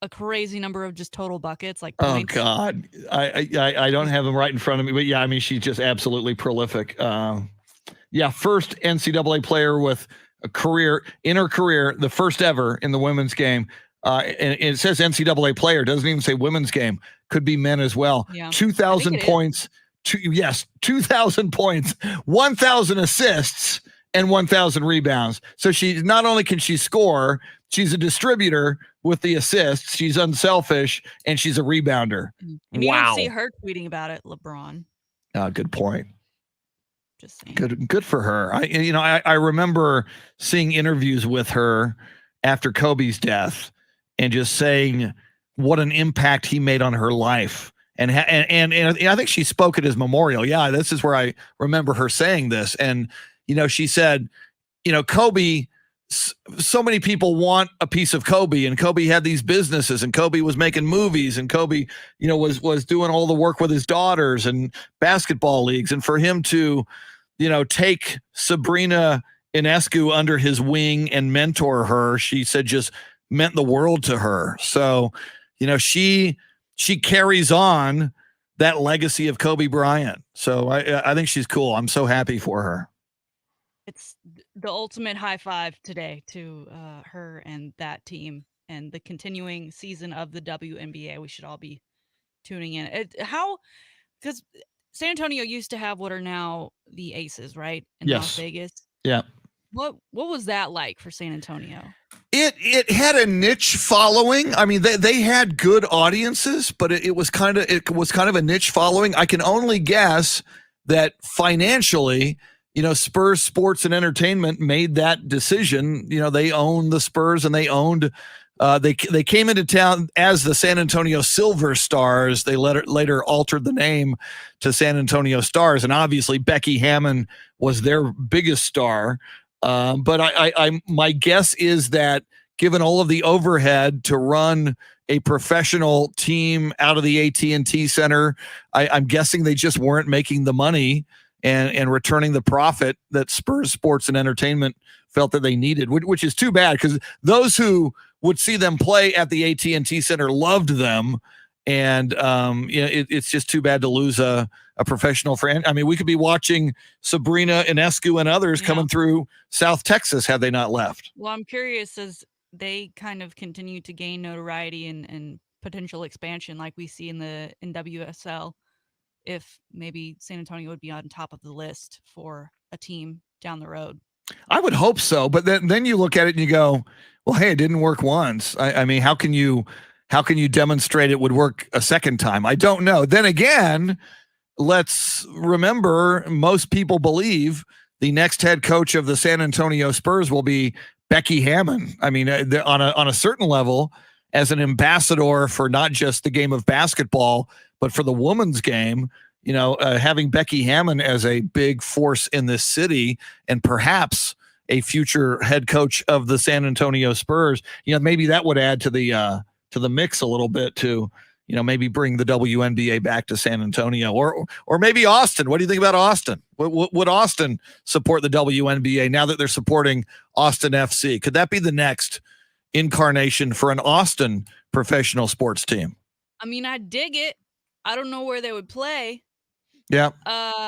S3: a crazy number of just total buckets, like
S1: Oh
S3: points.
S1: God, I don't have them right in front of me, but yeah, I mean she's just absolutely prolific. Yeah, first NCAA player with a career in her career, the first ever in the women's game. And it says NCAA player, doesn't even say women's game. Could be men as well.
S3: Yeah,
S1: 2,000 points. 2,000 points, 1,000 assists, and 1,000 rebounds. So she not only can she score, she's a distributor with the assists. She's unselfish, and she's a rebounder.
S3: And you don't see her tweeting about it, LeBron.
S1: Good point.
S3: Just saying.
S1: Good for her. I remember seeing interviews with her after Kobe's death and just saying what an impact he made on her life. And I think she spoke at his memorial. Yeah, this is where I remember her saying this. And, she said, Kobe, so many people want a piece of Kobe, and Kobe had these businesses, and Kobe was making movies, and Kobe, was doing all the work with his daughters and basketball leagues. And for him to, take Sabrina Ionescu under his wing and mentor her, she said just meant the world to her. So, she carries on that legacy of Kobe Bryant. So I think she's cool. I'm so happy for her.
S3: It's the ultimate high five today to her and that team and the continuing season of the WNBA. We should all be tuning in. Because San Antonio used to have what are now the Aces, right? In Las Vegas.
S1: Yeah.
S3: What was that like for San Antonio?
S1: It had a niche following. I mean, they had good audiences, but it was kind of a niche following. I can only guess that financially, Spurs Sports and Entertainment made that decision. They owned the Spurs, and they owned. They came into town as the San Antonio Silver Stars. They later altered the name to San Antonio Stars, and obviously Becky Hammon was their biggest star. But my guess is that given all of the overhead to run a professional team out of the AT&T Center, I'm guessing they just weren't making the money and returning the profit that Spurs Sports and Entertainment felt that they needed, which is too bad because those who would see them play at the AT&T Center loved them. And it's just too bad to lose a professional friend. I mean, we could be watching Sabrina Ionescu and others coming through South Texas had they not left.
S3: Well, I'm curious as they kind of continue to gain notoriety and potential expansion like we see in the WSL, if maybe San Antonio would be on top of the list for a team down the road.
S1: I would hope so. But then you look at it and you go, well, hey, it didn't work once. I mean, how can you demonstrate it would work a second time? I don't know. Then again, let's remember most people believe the next head coach of the San Antonio Spurs will be Becky Hammon. I mean, on a certain level, as an ambassador for not just the game of basketball, but for the women's game, having Becky Hammon as a big force in this city and perhaps a future head coach of the San Antonio Spurs, maybe that would add to the mix a little bit to, maybe bring the WNBA back to San Antonio or maybe Austin. What do you think about Austin? Would Austin support the WNBA now that they're supporting Austin FC? Could that be the next incarnation for an Austin professional sports team?
S3: I mean, I dig it. I don't know where they would play.
S1: Yeah.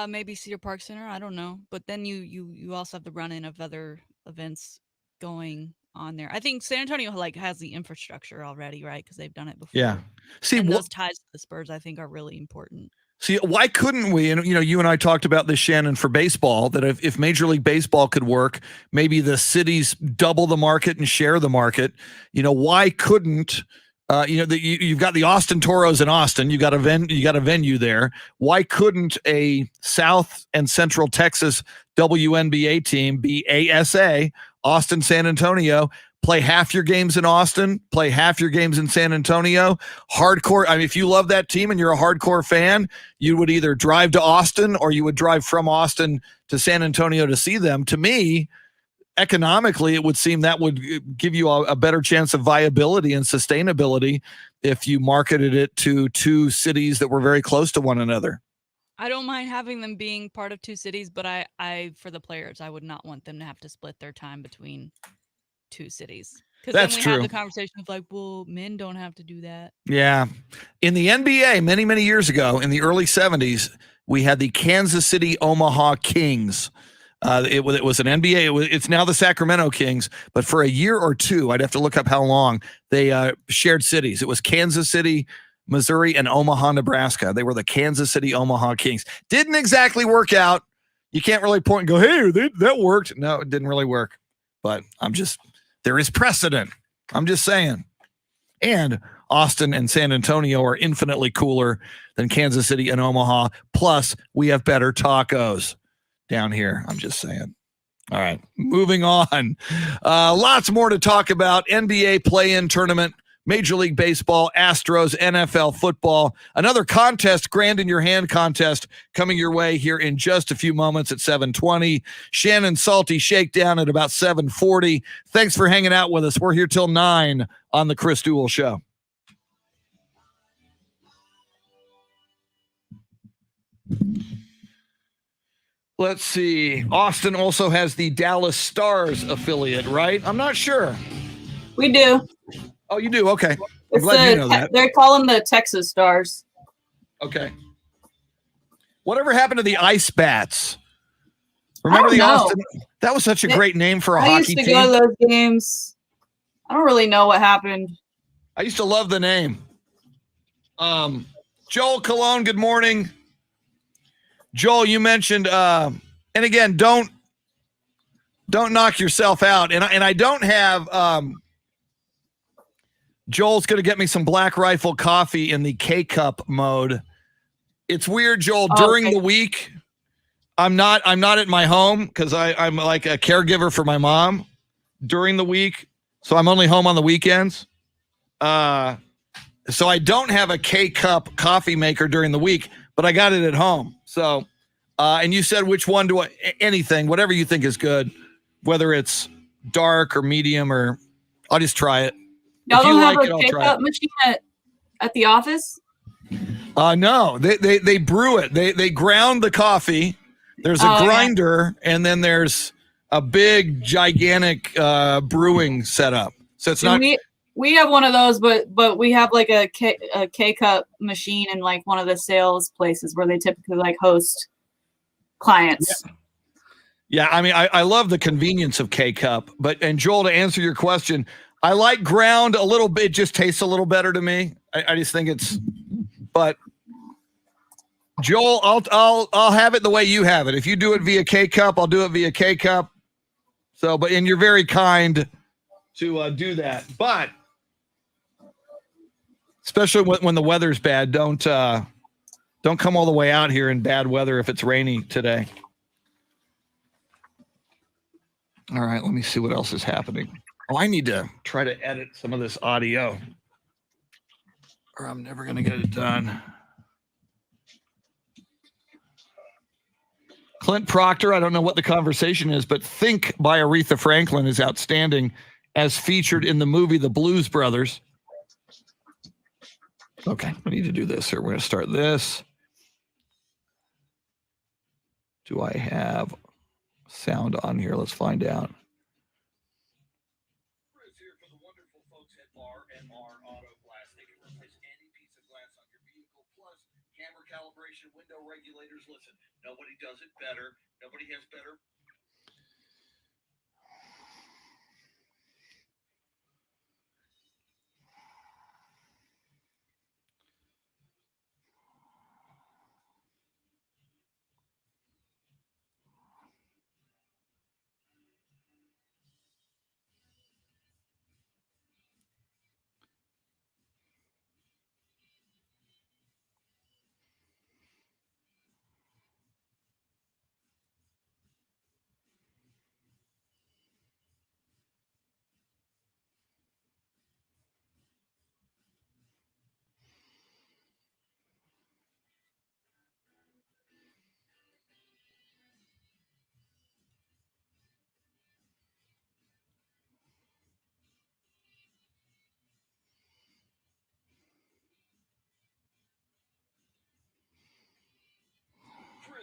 S3: Maybe Cedar Park Center. I don't know. But then you also have the run in of other events going on there. I think San Antonio has the infrastructure already, right? Because they've done it before.
S1: Yeah. See,
S3: and those ties to the Spurs, I think, are really important.
S1: See, why couldn't we? And you and I talked about this, Shannon, for baseball. That if Major League Baseball could work, maybe the cities double the market and share the market. Why couldn't? You've got the Austin Toros in Austin. You got a venue there. Why couldn't a South and Central Texas WNBA team be ASA, Austin, San Antonio? Play half your games in Austin, play half your games in San Antonio. Hardcore. I mean, if you love that team and you're a hardcore fan, you would either drive to Austin or you would drive from Austin to San Antonio to see them. To me, economically, it would seem that would give you a better chance of viability and sustainability if you marketed it to two cities that were very close to one another.
S3: I don't mind having them being part of two cities, but I for the players, I would not want them to have to split their time between two cities. Because
S1: That's
S3: then we had
S1: true.
S3: the conversation of like, well, men don't have to do that.
S1: Yeah. In the NBA, many, many years ago, in the early 70s, we had the Kansas City Omaha Kings. It was an NBA. It's now the Sacramento Kings, but for a year or two, I'd have to look up how long, they shared cities. It was Kansas City, Missouri, and Omaha, Nebraska. They were the Kansas City Omaha Kings. Didn't exactly work out. You can't really point and go, hey, that worked. No, it didn't really work. But there is precedent. I'm just saying. And Austin and San Antonio are infinitely cooler than Kansas City and Omaha. Plus, we have better tacos down here. I'm just saying. All right, moving on. Lots more to talk about. NBA play-in tournament, Major League Baseball, Astros, NFL football. Another contest, Grand in Your Hand contest, coming your way here in just a few moments at 7:20. Shannon Salty Shakedown at about 7:40. Thanks for hanging out with us. We're here till 9 on the Chris Duel Show. Let's see. Austin also has the Dallas Stars affiliate, right? I'm not sure.
S6: We do.
S1: Oh, you do? Okay. I'm
S6: It's
S1: glad you know that.
S6: They call them the Texas Stars.
S1: Okay. Whatever happened to the Ice Bats? Remember
S6: I don't
S1: the
S6: know.
S1: Austin? That was such a great name for a
S6: I
S1: hockey
S6: used to
S1: team.
S6: go to those games. I don't really know what happened.
S1: I used to love the name. Joel Cologne, good morning. Joel, you mentioned, and again, don't knock yourself out. And I don't have. Joel's going to get me some Black Rifle coffee in the K-cup mode. It's weird, Joel. During the week, I'm not at my home because I'm like a caregiver for my mom during the week, so I'm only home on the weekends. So I don't have a K-cup coffee maker during the week, but I got it at home. So, and you said which one do I? Anything, whatever you think is good, whether it's dark or medium, or I'll just try it.
S6: Y'all
S1: If you
S6: don't have
S1: like
S6: a
S1: it, I'll try
S6: K-cup
S1: it.
S6: machine at the office?
S1: No, they brew it. They ground the coffee. There's a grinder, and then there's a big, gigantic brewing setup. So it's not.
S6: We have one of those, but we have like a K-cup machine in like one of the sales places where they typically like host clients.
S1: Yeah, I mean, I love the convenience of K-cup, and Joel, to answer your question, I like ground a little bit. It just tastes a little better to me. I just think it's. But Joel, I'll have it the way you have it. If you do it via K-cup, I'll do it via K-cup. So, and you're very kind to do that. But especially when the weather's bad, don't come all the way out here in bad weather if it's rainy today. All right, let me see what else is happening. Oh, I need to try to edit some of this audio, or I'm never going to get it done. Clint Proctor, I don't know what the conversation is, but Think by Aretha Franklin is outstanding as featured in the movie The Blues Brothers. Okay, I need to do this here. We're going to start this. Do I have sound on here? Let's find out. Chris here for the wonderful folks at R&R Auto Glass. They can replace any piece of glass on your vehicle, plus camera calibration, window regulators. Listen, nobody does it better. Nobody has better.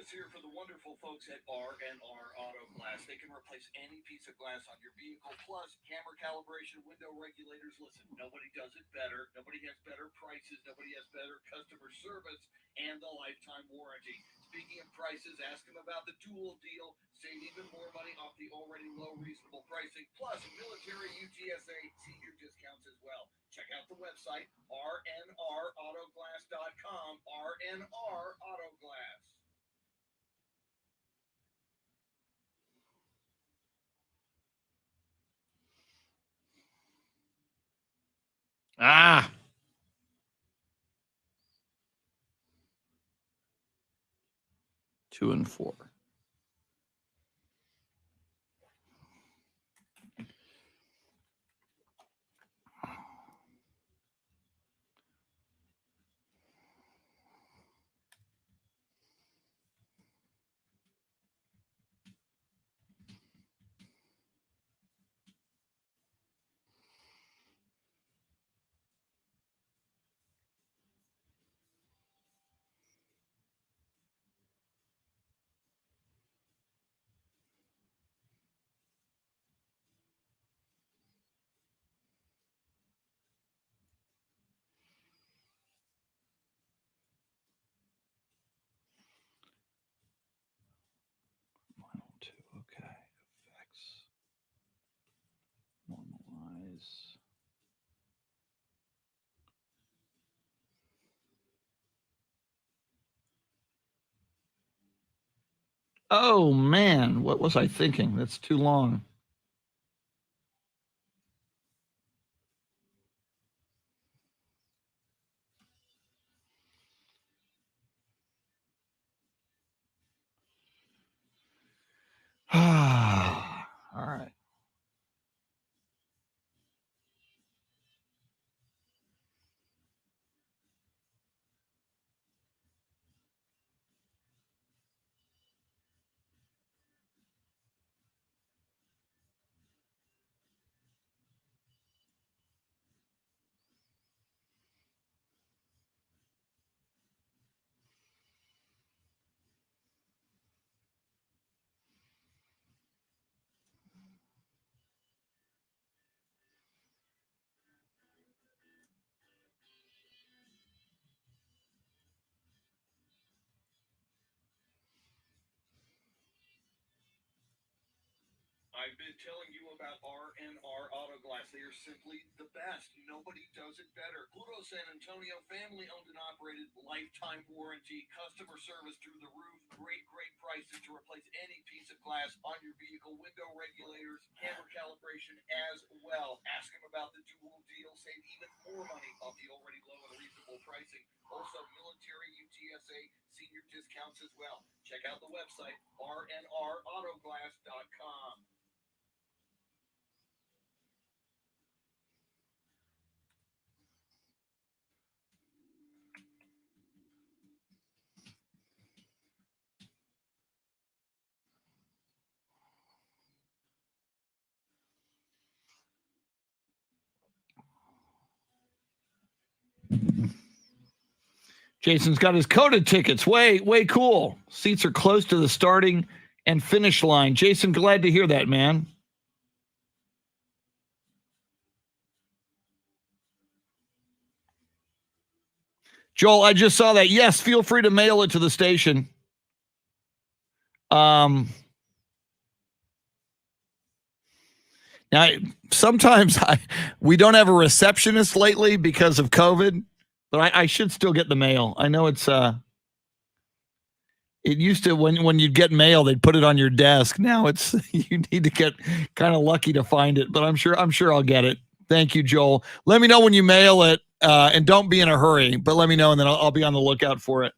S1: Chris here for the wonderful folks at R&R Auto Glass. They can replace any piece of glass on your vehicle, plus camera calibration, window regulators. Listen, nobody does it better. Nobody has better prices. Nobody has better customer service and the lifetime warranty. Speaking of prices, ask them about the Duel deal. Save even more money off the already low, reasonable pricing, plus military UTSA senior discounts as well. Check out the website, rnrautoglass.com, RNR Auto Glass. Ah. Two and four. Okay. Effects. Normalize. Oh man, what was I thinking? That's too long. All right. I've been telling you about R&R Auto Glass. They are simply the best. Nobody does it better. Pluto San Antonio, family owned and operated, lifetime warranty, customer service through the roof, great prices to replace any piece of glass on your vehicle, window regulators, camera calibration as well. Ask them about the Duel deal. Save even more money off the already low and reasonable pricing. Also, military UTSA senior discounts as well. Check out the website, rnrautoglass.com. Jason's got his coded tickets. Way cool. Seats are close to the starting and finish line. Jason, glad to hear that, man. Joel, I just saw that. Yes, feel free to mail it to the station. Now, sometimes we don't have a receptionist lately because of COVID, but I should still get the mail. I know it's it used to when you'd get mail, they'd put it on your desk. Now it's you need to get kind of lucky to find it, but I'm sure I'll get it. Thank you, Joel. Let me know when you mail it, and don't be in a hurry. But let me know, and then I'll be on the lookout for it.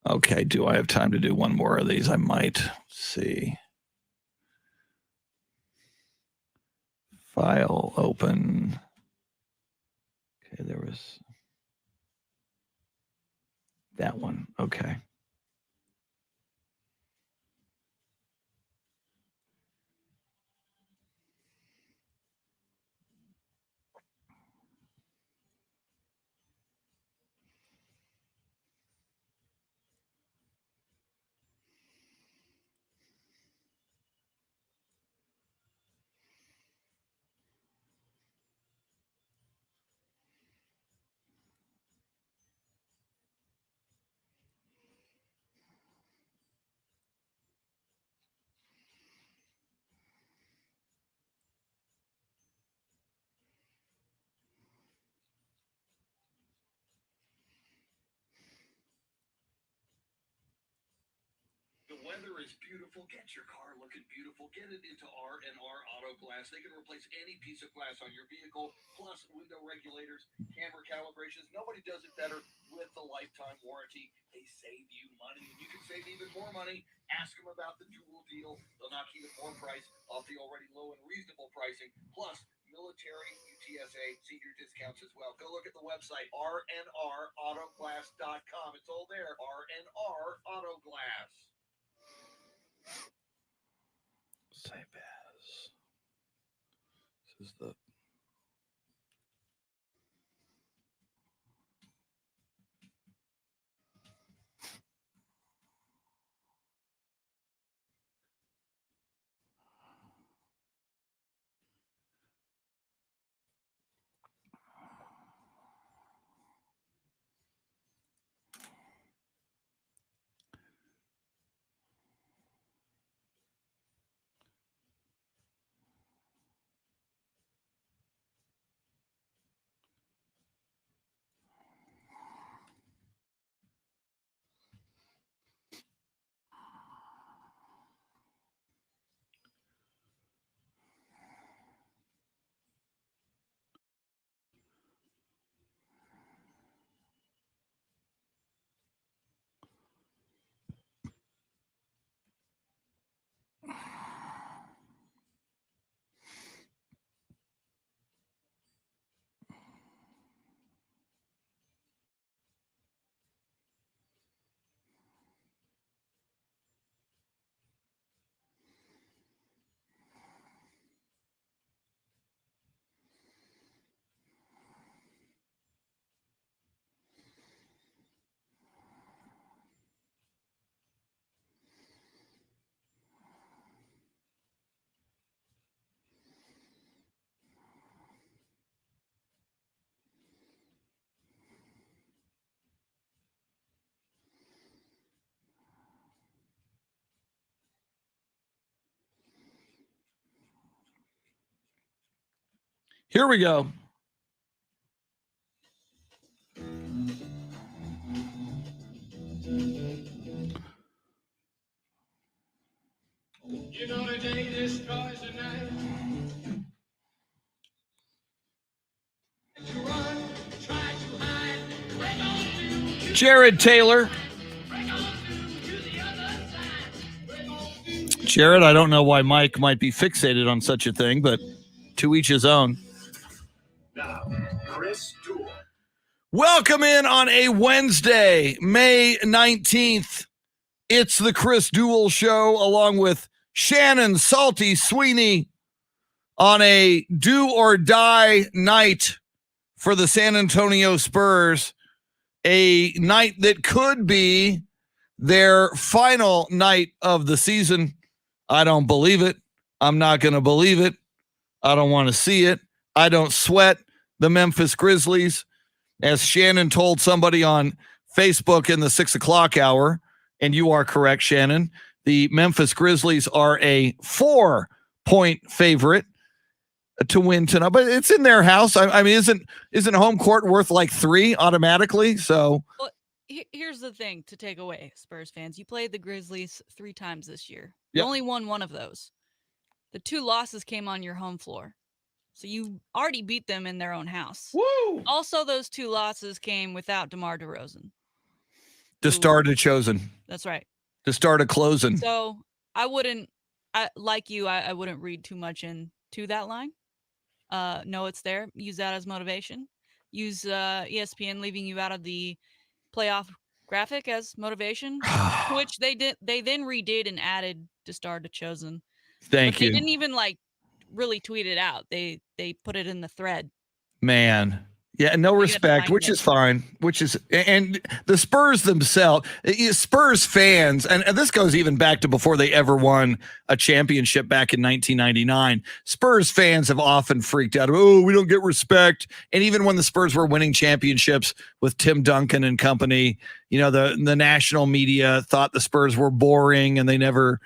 S1: Okay. Do I have time to do one more of these? I might. Let's see. File open. Okay, there was that one. Okay. weather is beautiful. Get your car looking beautiful. Get it into R&R Auto Glass. They can replace any piece of glass on your vehicle, plus window regulators, camera calibrations. Nobody does it better with the lifetime warranty. They save you money, and you can save even more money. Ask them about the Duel deal. They'll knock even more price off the already low and reasonable pricing, plus military, UTSA, senior discounts as well. Go look at the website, rnrautoglass.com. It's all there, R&R Auto Glass. Save as. This is the Here we go.
S2: You know the day destroys the night. To run, try to hide, break on through.
S1: Jared Taylor. Jared, I don't know why Mike might be fixated on such a thing, but to each his own.
S2: Now, Chris Duel.
S1: Welcome in on a Wednesday, May 19th. It's the Chris Duel Show along with Shannon Salty Sweeney on a do or die night for the San Antonio Spurs. A night that could be their final night of the season. I don't believe it. I'm not going to believe it. I don't want to see it. I don't sweat the Memphis Grizzlies. As Shannon told somebody on Facebook in the 6 o'clock hour, and you are correct, Shannon, the Memphis Grizzlies are a 4-point favorite to win tonight, but it's in their house. I mean, isn't home court worth like 3 automatically? So
S3: Well, here's the thing to take away, Spurs fans. You played the Grizzlies 3 times this year. You
S1: Yep.
S3: only won one of those. The 2 losses came on your home floor. So you already beat them in their own house.
S1: woo,
S3: Also, those 2 losses came without DeMar DeRozan.
S1: to start a chosen,
S3: That's right.
S1: to start a closing.
S3: So I wouldn't read too much into that line. No, it's there. Use that as motivation. Use ESPN leaving you out of the playoff graphic as motivation, which they did. They then redid and added to start a chosen.
S1: Thank
S3: But they
S1: you,
S3: didn't even like really tweet it out. They put it in the thread.
S1: man. Yeah, no respect, which is fine, and the Spurs themselves, Spurs fans, and this goes even back to before they ever won a championship back in 1999. Spurs fans have often freaked out. Oh, we don't get respect. And even when the Spurs were winning championships with Tim Duncan and company, you know, the national media thought the Spurs were boring and they never.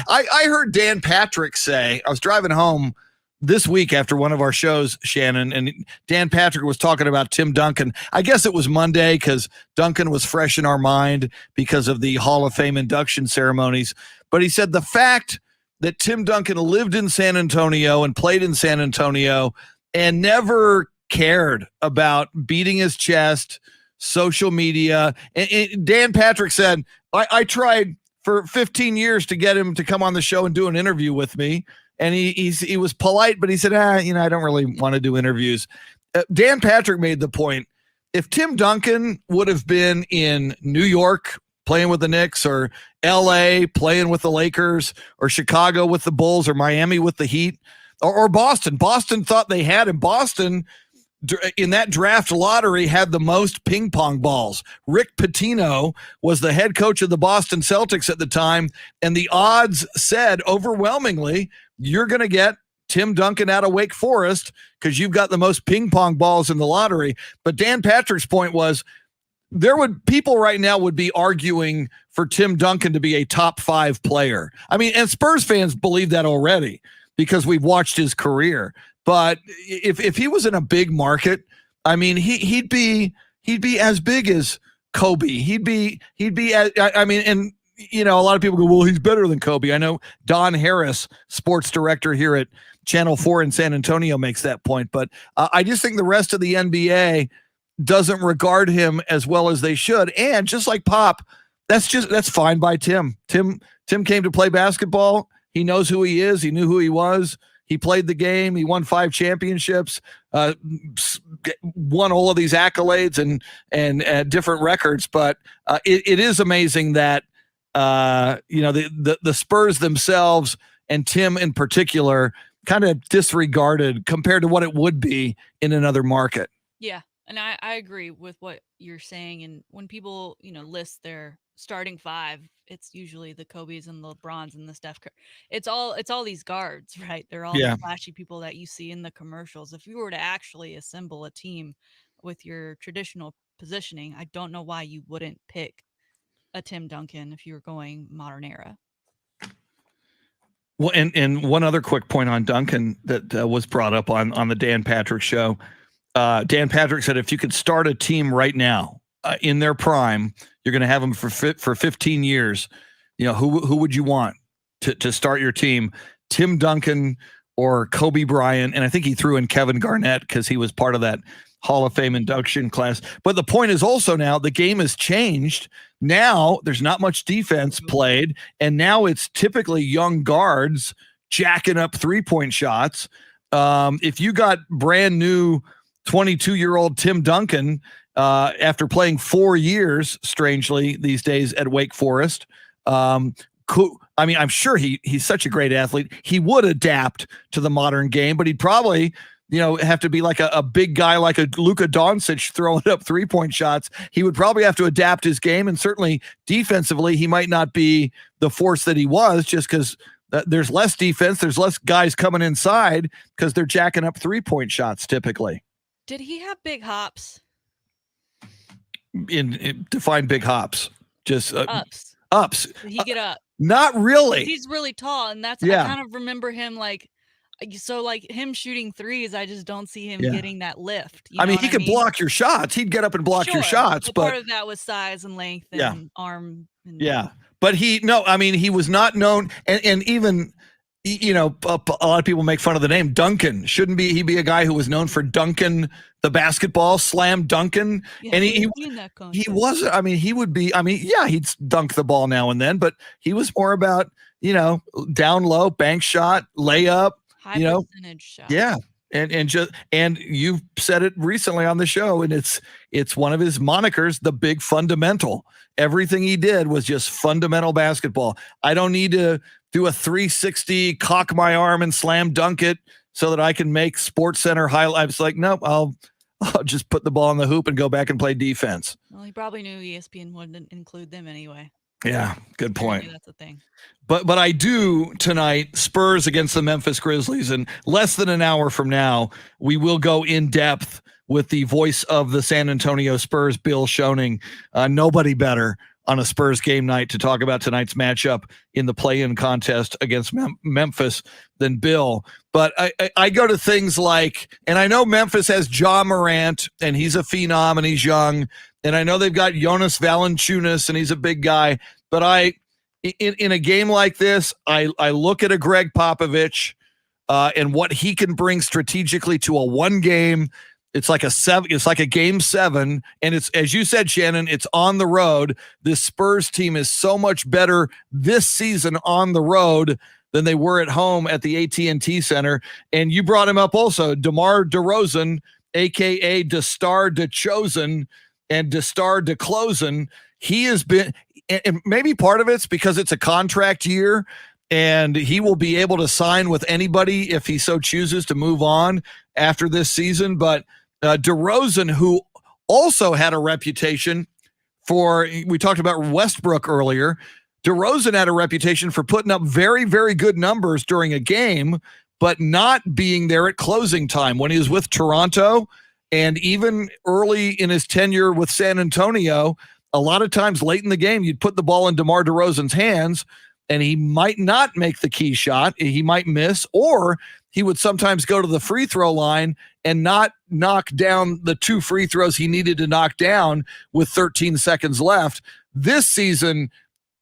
S1: I heard Dan Patrick say, I was driving home this week after one of our shows, Shannon, and Dan Patrick was talking about Tim Duncan. I guess it was Monday because Duncan was fresh in our mind because of the Hall of Fame induction ceremonies. But he said the fact that Tim Duncan lived in San Antonio and played in San Antonio and never cared about beating his chest, social media. And Dan Patrick said, I tried for 15 years to get him to come on the show and do an interview with me. And he was polite, but he said, I don't really want to do interviews. Dan Patrick made the point, if Tim Duncan would have been in New York playing with the Knicks, or LA playing with the Lakers, or Chicago with the Bulls, or Miami with the Heat, or Boston thought they had him. Boston in that draft lottery had the most ping pong balls. Rick Pitino was the head coach of the Boston Celtics at the time, and the odds said overwhelmingly, you're going to get Tim Duncan out of Wake Forest because you've got the most ping pong balls in the lottery. But Dan Patrick's point was, people right now would be arguing for Tim Duncan to be a top 5 player. I mean, and Spurs fans believe that already because we've watched his career. But if he was in a big market, I mean, he'd be as big as Kobe. He'd be and a lot of people go, well, he's better than Kobe. I know Don Harris, sports director here at Channel 4 in San Antonio, makes that point. But I just think the rest of the NBA doesn't regard him as well as they should. And just like Pop, that's fine by Tim. Tim came to play basketball. He knows who he is. He knew who he was. He played the game. He won 5 championships, won all of these accolades and different records. But it is amazing that the Spurs themselves and Tim in particular kind of disregarded compared to what it would be in another market.
S3: Yeah. And I agree with what you're saying. And when people, list their starting 5, it's usually the Kobe's and the LeBrons and the Steph Curry. It's all these guards, right? They're all the flashy people that you see in the commercials. If you were to actually assemble a team with your traditional positioning, I don't know why you wouldn't pick a Tim Duncan if you were going modern era.
S1: Well, and one other quick point on Duncan that was brought up on the Dan Patrick show. Dan Patrick said, if you could start a team right now in their prime, you're going to have them for 15 years. Who would you want to start your team? Tim Duncan or Kobe Bryant? And I think he threw in Kevin Garnett because he was part of that Hall of Fame induction class. But the point is also now the game has changed. Now there's not much defense played, and now it's typically young guards jacking up 3-point shots. If you got brand new 22-year-old Tim Duncan after playing 4 years, strangely these days at Wake Forest, I'm sure he's such a great athlete. He would adapt to the modern game, but he'd probably have to be like a big guy like a Luka Doncic throwing up 3-point shots. He would probably have to adapt his game, and certainly defensively, he might not be the force that he was just because there's less defense. There's less guys coming inside because they're jacking up 3-point shots typically.
S3: Did he have big hops?
S1: Define big hops. Just ups.
S3: Did he get up?
S1: Not really.
S3: He's really tall, and I kind of remember him like him shooting threes. I just don't see him getting that lift.
S1: He could block your shots. He'd get up and block your shots, but
S3: part of that was size and length and arm.
S1: But he was not known, and even. A lot of people make fun of the name Duncan. Shouldn't he be a guy who was known for dunking the basketball, slam dunking?
S3: Yeah,
S1: and he wasn't. He would be. He'd dunk the ball now and then, but he was more about down low, bank shot, layup,
S3: high percentage shot.
S1: Yeah, and you've said it recently on the show, and it's one of his monikers, the big fundamental. Everything he did was just fundamental basketball. I don't need to do a 360, cock my arm and slam dunk it so that I can make Sports Center highlights. Like, nope, I'll just put the ball in the hoop and go back and play defense.
S3: Well, he probably knew ESPN wouldn't include them anyway.
S1: Yeah, good point.
S3: That's the thing.
S1: But I do tonight, Spurs against the Memphis Grizzlies, and less than an hour from now, we will go in depth with the voice of the San Antonio Spurs, Bill Schoening. Nobody better on a Spurs game night to talk about tonight's matchup in the play-in contest against Memphis than Bill. But I go to things like, and I know Memphis has Ja Morant, and he's a phenom, and he's young, and I know they've got Jonas Valanciunas, and he's a big guy. But in a game like this, I look at a Greg Popovich and what he can bring strategically to a one game. It's like a game 7, and it's, as you said, Shannon, it's on the road. This Spurs team is so much better this season on the road than they were at home at the AT&T Center. And you brought him up also, DeMar DeRozan, aka DeStar DeChosen and DeStar DeClosen. He has been, and maybe part of it's because it's a contract year, and he will be able to sign with anybody if he so chooses to move on after this season. But DeRozan, who also had a reputation for, we talked about Westbrook earlier, DeRozan had a reputation for putting up very, very good numbers during a game, but not being there at closing time when he was with Toronto. And even early in his tenure with San Antonio, a lot of times late in the game, you'd put the ball in DeMar DeRozan's hands, and he might not make the key shot. He might miss, or he would sometimes go to the free throw line and not knock down the 2 free throws he needed to knock down with 13 seconds left. This season,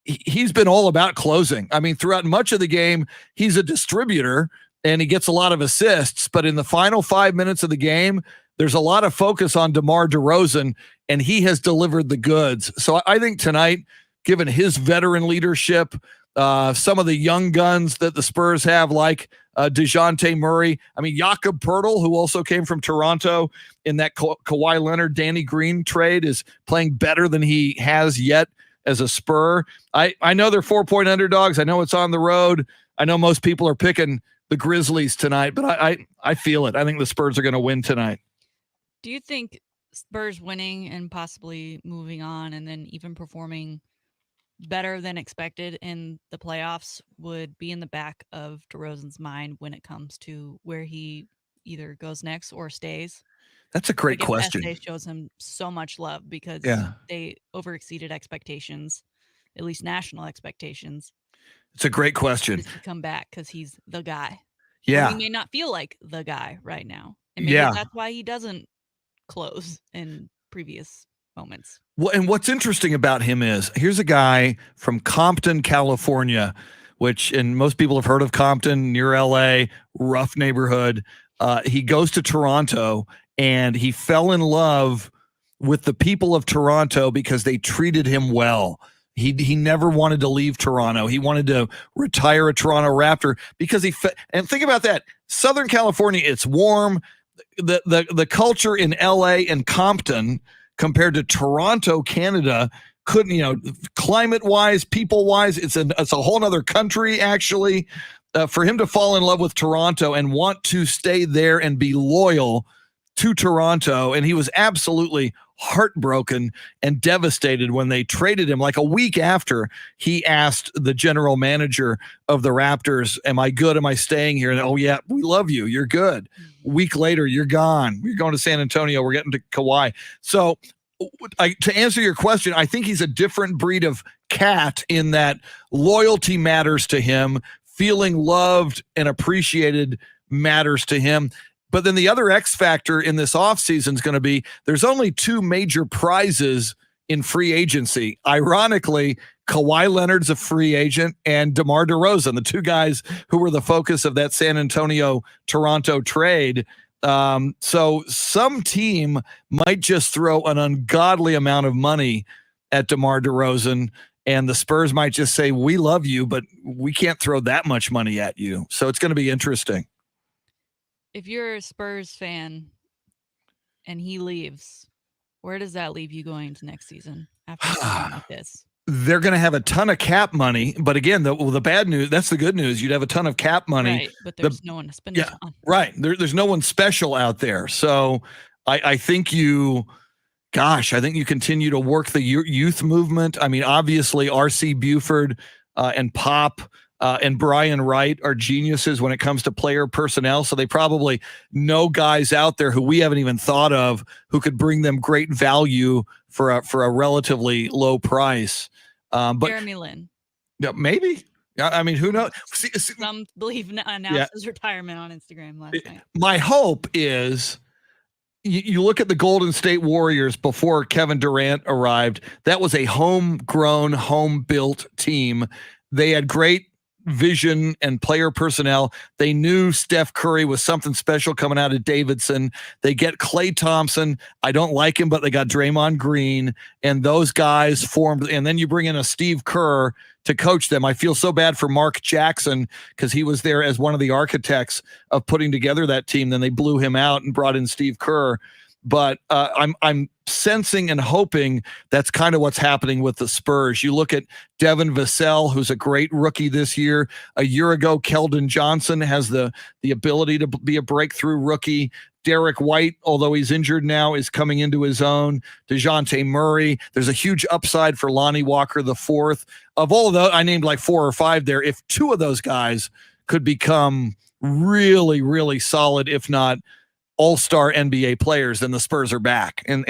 S1: he's been all about closing. I mean, throughout much of the game, he's a distributor and he gets a lot of assists, but in the final 5 minutes of the game, there's a lot of focus on DeMar DeRozan, and he has delivered the goods. So I think tonight, given his veteran leadership, some of the young guns that the Spurs have, like DeJounte Murray. I mean, Jakob Poeltl, who also came from Toronto in that Kawhi Leonard, Danny Green trade, is playing better than he has yet as a Spur. I know they're 4-point underdogs. I know it's on the road. I know most people are picking the Grizzlies tonight, but I feel it. I think the Spurs are going to win tonight.
S3: Do you think Spurs winning and possibly moving on and then even performing better than expected in the playoffs would be in the back of DeRozan's mind when it comes to where he either goes next or stays?
S1: That's a great question.
S3: SA shows him so much love because they overexceeded expectations, at least national expectations.
S1: It's a great question.
S3: To come back because he's the guy.
S1: Yeah.
S3: He may not feel like the guy right now. And maybe that's why he doesn't close in previous moments.
S1: Well, and what's interesting about him is, here's a guy from Compton, California, which, and most people have heard of Compton, near LA, rough neighborhood. He goes to Toronto, and he fell in love with the people of Toronto because they treated him well. He never wanted to leave Toronto. He wanted to retire a Toronto Raptor because and think about that. Southern California, it's warm. The culture in LA and Compton compared to Toronto, Canada, climate wise, people wise, it's a whole nother country actually. For him to fall in love with Toronto and want to stay there and be loyal to Toronto, and he was absolutely heartbroken and devastated when they traded him. Like a week after, he asked the general manager of the Raptors, am I good? Am I staying here? And, oh yeah, we love you. You're good. A week later, you're gone. You're going to San Antonio. We're getting to Kawhi. So to answer your question, I think he's a different breed of cat in that loyalty matters to him. Feeling loved and appreciated matters to him. But then the other X factor in this offseason is going to be, there's only 2 major prizes in free agency. Ironically, Kawhi Leonard's a free agent and DeMar DeRozan, the 2 guys who were the focus of that San Antonio-Toronto trade. So some team might just throw an ungodly amount of money at DeMar DeRozan, and the Spurs might just say, we love you, but we can't throw that much money at you. So it's going to be interesting.
S3: If you're a Spurs fan and he leaves, where does that leave you going to next season after something like this?
S1: They're going to have a ton of cap money, but again, the bad news, that's the good news. You'd have a ton of cap money.
S3: Right, but there's no one to spend it on.
S1: Right. There's no one special out there. So I think you continue to work the youth movement. I mean, obviously R.C. Buford and Pop and Brian Wright are geniuses when it comes to player personnel. So they probably know guys out there who we haven't even thought of who could bring them great value for a relatively low price. But
S3: Jeremy Lin.
S1: yeah, maybe. I mean, who knows?
S3: Some believe announced his retirement on Instagram last night.
S1: My hope is you look at the Golden State Warriors before Kevin Durant arrived. That was a homegrown, home-built team. They had great vision and player personnel. They knew Steph Curry was something special coming out of Davidson. They get Klay Thompson. I don't like him, but they got Draymond Green, and those guys formed. And then you bring in a Steve Kerr to coach them. I feel so bad for Mark Jackson because he was there as one of the architects of putting together that team. Then they blew him out and brought in Steve Kerr. But I'm sensing and hoping that's kind of what's happening with the Spurs. You look at Devin Vassell, who's a great rookie this year. A year ago, Keldon Johnson has the ability to be a breakthrough rookie. Derek White, although he's injured now, is coming into his own. DeJounte Murray. There's a huge upside for Lonnie Walker the fourth. Of all of those, I named like 4 or 5 there. If 2 of those guys could become really, really solid, if not all-star NBA players, then the Spurs are back. And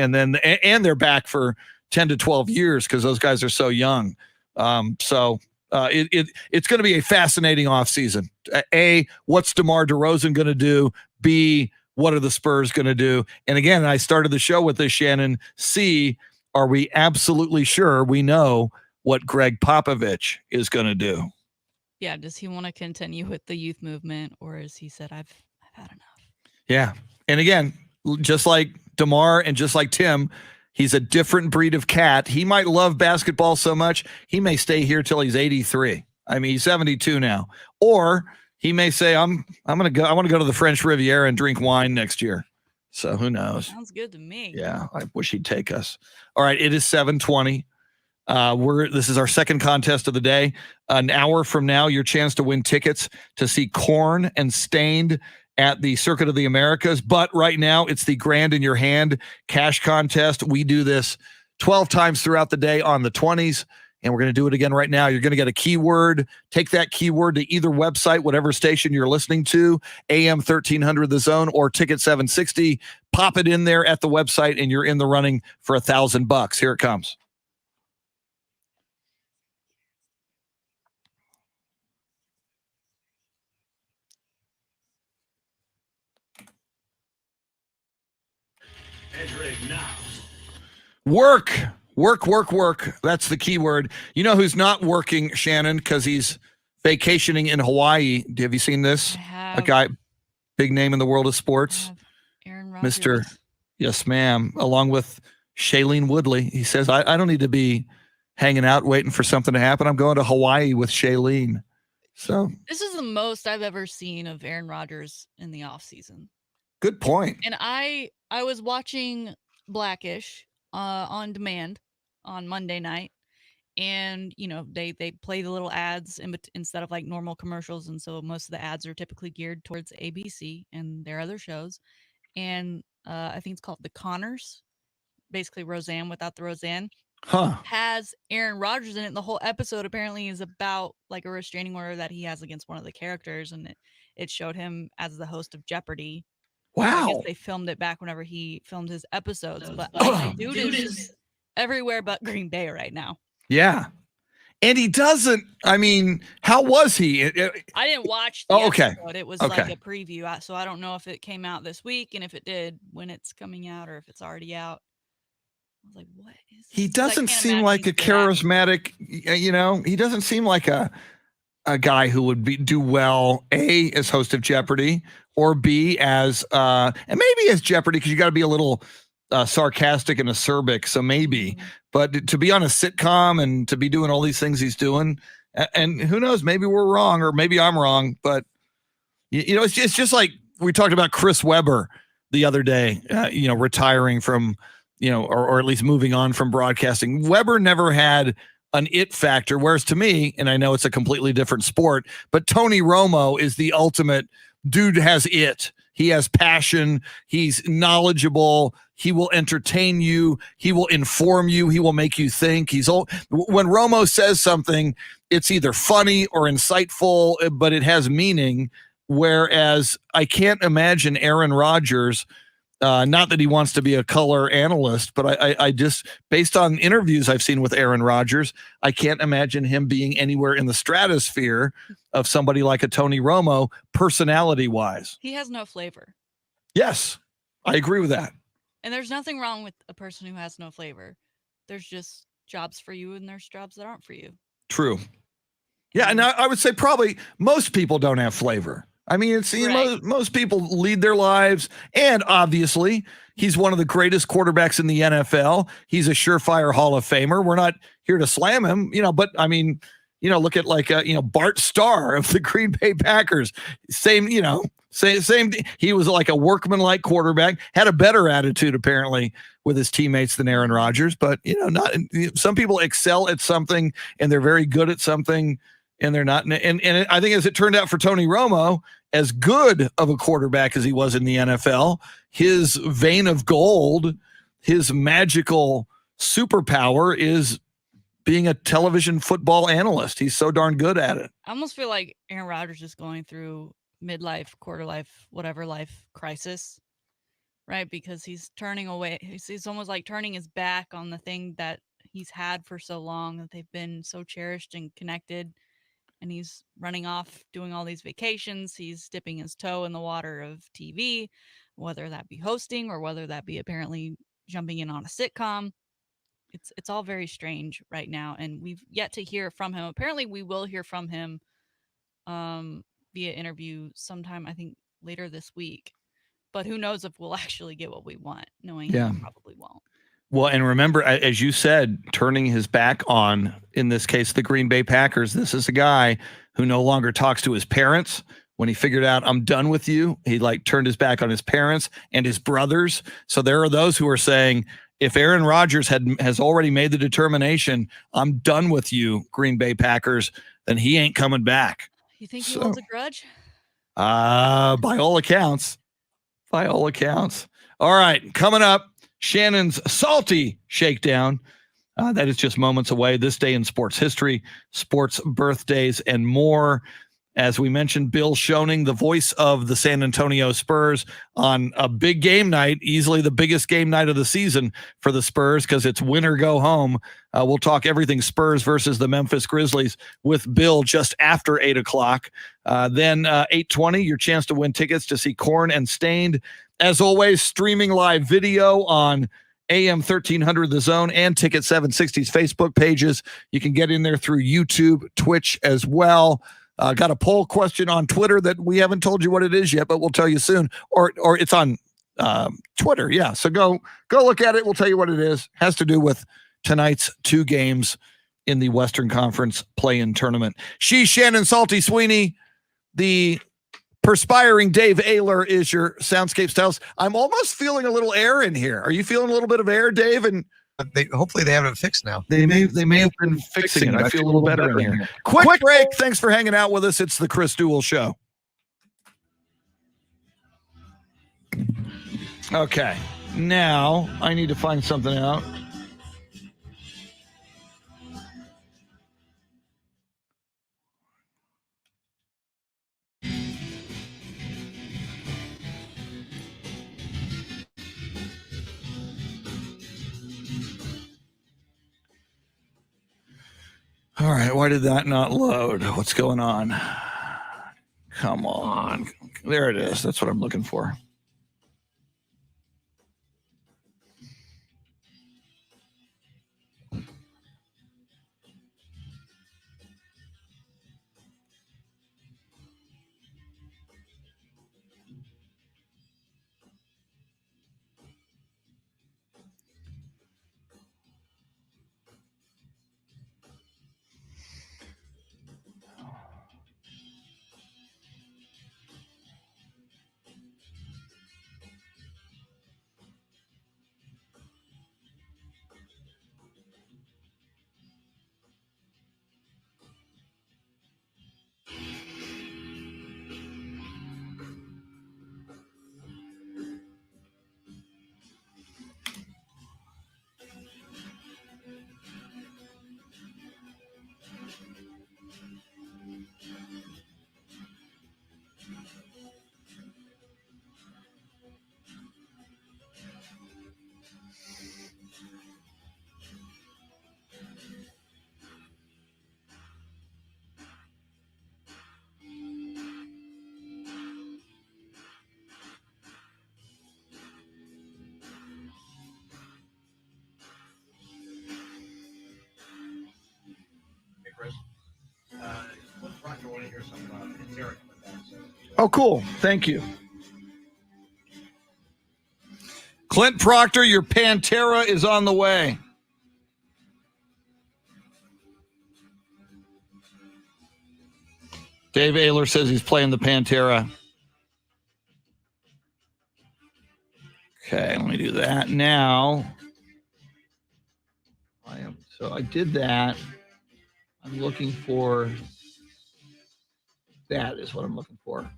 S1: they're back for 10 to 12 years because those guys are so young. It's going to be a fascinating offseason. A, what's DeMar DeRozan going to do? B, what are the Spurs going to do? And again, I started the show with this, Shannon. C, are we absolutely sure we know what Greg Popovich is going to do?
S3: Yeah, does he want to continue with the youth movement, or has he said, I've had enough?
S1: Yeah. And again, just like DeMar and just like Tim, he's a different breed of cat. He might love basketball so much, he may stay here till he's 83. I mean, he's 72 now. Or he may say, I want to go to the French Riviera and drink wine next year. So who knows?
S3: Sounds good to me.
S1: Yeah, I wish he'd take us. All right, it is 7:20. This is our second contest of the day. An hour from now, your chance to win tickets to see Korn and Stained at the Circuit of the Americas. But right now, it's the Grand in Your Hand cash contest. We do this 12 times throughout the day on the 20s, and we're going to do it again right now. You're going to get a keyword. Take that keyword to either website, whatever station you're listening to, AM 1300 The Zone or Ticket 760. Pop it in there at the website, and you're in the running for $1,000. Here it comes.
S2: Entering now.
S1: Work. That's the key word. You know who's not working, Shannon, because he's vacationing in Hawaii. Have you seen this? A guy, big name in the world of sports.
S3: Aaron Rodgers.
S1: Mr. Yes, ma'am. Along with Shailene Woodley. He says, I don't need to be hanging out waiting for something to happen. I'm going to Hawaii with Shailene. So
S3: this is the most I've ever seen of Aaron Rodgers in the offseason.
S1: Good point.
S3: And I was watching Blackish on demand on Monday night, and they play the little ads instead of like normal commercials, and so most of the ads are typically geared towards ABC and their other shows. And I think it's called The Connors, basically Roseanne without the Roseanne. Has Aaron Rodgers in it. And the whole episode apparently is about like a restraining order that he has against one of the characters, and it showed him as the host of Jeopardy.
S1: Wow.
S3: I guess they filmed it back whenever he filmed his episodes, but dude is everywhere but Green Bay right now.
S1: Yeah. And he doesn't, I mean, how was he?
S3: I didn't watch the episode. It was like a preview. So I don't know if it came out this week, and if it did, when it's coming out, or if it's already out. I was like, what is this?
S1: He doesn't seem like a charismatic, he doesn't seem like a guy who would do well, A, as host of Jeopardy, or B, as, and maybe as Jeopardy, because you got to be a little sarcastic and acerbic. So maybe, but to be on a sitcom and to be doing all these things he's doing, and who knows, maybe we're wrong, or maybe I'm wrong, but it's just like we talked about Chris Webber the other day, retiring from, or at least moving on from broadcasting. Webber never had an it factor, whereas to me, and I know it's a completely different sport, but Tony Romo is the ultimate dude. Has it. He has passion. He's knowledgeable. He will entertain you. He will inform you. He will make you think. When Romo says something, it's either funny or insightful, but it has meaning. Whereas I can't imagine Aaron Rodgers Not that he wants to be a color analyst, but I just, based on interviews I've seen with Aaron Rodgers, I can't imagine him being anywhere in the stratosphere of somebody like a Tony Romo, personality-wise.
S3: He has no flavor.
S1: Yes, I agree with that.
S3: And there's nothing wrong with a person who has no flavor. There's just jobs for you and there's jobs that aren't for you.
S1: True. Yeah, and I would say probably most people don't have flavor. I mean, it's
S3: Right.
S1: most people lead their lives, and obviously he's one of the greatest quarterbacks in the NFL. He's a surefire Hall of Famer. We're not here to slam him, but I mean, look at like Bart Starr of the Green Bay Packers. Same. He was like a workmanlike quarterback, had a better attitude apparently with his teammates than Aaron Rodgers, but not. Some people excel at something and they're very good at something, and they're not. And I think as it turned out for Tony Romo, as good of a quarterback as he was in the NFL, his vein of gold, his magical superpower is being a television football analyst. He's so darn good at it.
S3: I almost feel like Aaron Rodgers is going through midlife, quarter life, whatever life crisis, right? Because he's turning away. He's almost like turning his back on the thing that he's had for so long, that they've been so cherished and connected. And he's running off doing all these vacations. He's dipping his toe in the water of TV, whether that be hosting or whether that be apparently jumping in on a sitcom. It's all very strange right now, and we've yet to hear from him. Apparently, we will hear from him via interview sometime, I think, later this week. But who knows if we'll actually get what we want, knowing he probably won't.
S1: Well, and remember, as you said, turning his back on, in this case, the Green Bay Packers. This is a guy who no longer talks to his parents. When he figured out, I'm done with you, he turned his back on his parents and his brothers. So there are those who are saying, if Aaron Rodgers has already made the determination, I'm done with you, Green Bay Packers, then he ain't coming back.
S3: You think he holds a grudge?
S1: By all accounts. By all accounts. All right, coming up, Shannon's Salty Shakedown. That is just moments away. This day in sports history, sports birthdays, and more. As we mentioned, Bill Schoening, the voice of the San Antonio Spurs, on a big game night, easily the biggest game night of the season for the Spurs because it's win or go home. We'll talk everything Spurs versus the Memphis Grizzlies with Bill just after 8 o'clock. Then 8:20, your chance to win tickets to see Korn and Stained. As always, streaming live video on AM 1300 The Zone and Ticket 760's Facebook pages. You can get in there through YouTube, Twitch as well. Got a poll question on Twitter that we haven't told you what it is yet, but we'll tell you soon. Or it's on Twitter. Yeah. So go look at it. We'll tell you what it is. Has to do with tonight's 2 games in the Western Conference play-in tournament. She's Shannon Salty Sweeney. The perspiring Dave Ayler is your Soundscape Styles. I'm almost feeling a little air in here. Are you feeling a little bit of air, Dave? And
S4: hopefully they have it fixed now.
S1: They may have been fixing it. I feel a little better in here. Quick break. Thanks for hanging out with us. It's the Chris Duel Show. Okay. Now I need to find something out. All right, why did that not load? What's going on? Come on. There it is. That's what I'm looking for. Oh, cool. Thank you. Clint Proctor, your Pantera is on the way. Dave Ayler says he's playing the Pantera. Okay, let me do that now. So I did that. I'm looking for, that is what I'm looking for.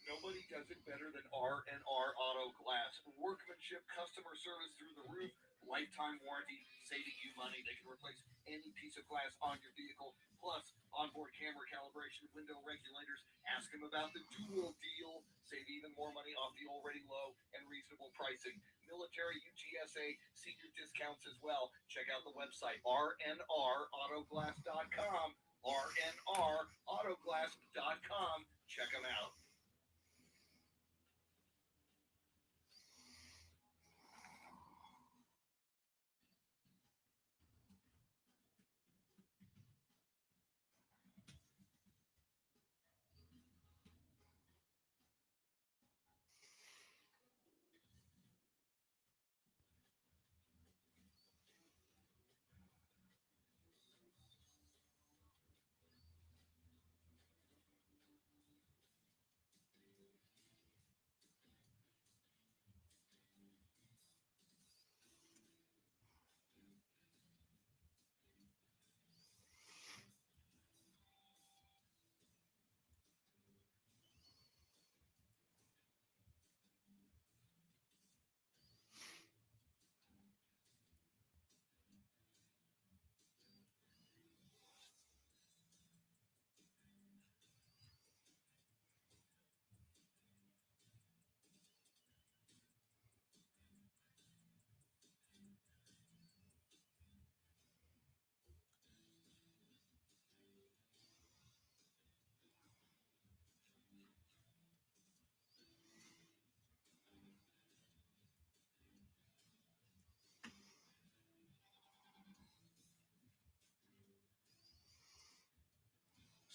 S1: Nobody does it better than R&R Auto Glass. Workmanship, customer service through the roof, lifetime warranty, saving you money. They can replace any piece of glass on your vehicle, plus onboard camera calibration, window regulators. Ask them about the Duel deal. Save even more money off the already low and reasonable pricing. Military, UTSA, senior discounts as well. Check out the website, rnrautoglass.com. rnrautoglass.com. Check them out.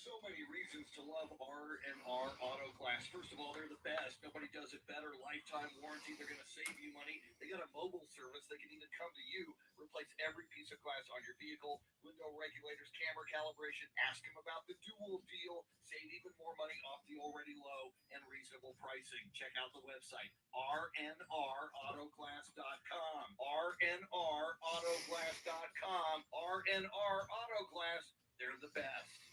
S1: So many reasons to love R&R Auto Glass. First of all, they're the best. Nobody does it better. Lifetime warranty. They're going to save you money. They got a mobile service. They can even come to you, replace every piece of glass on your vehicle, window regulators, camera calibration. Ask them about the Duel deal. Save even more money off the already low and reasonable pricing. Check out the website, rnrautoglass.com. rnrautoglass.com. R&R Auto Glass. They're the best.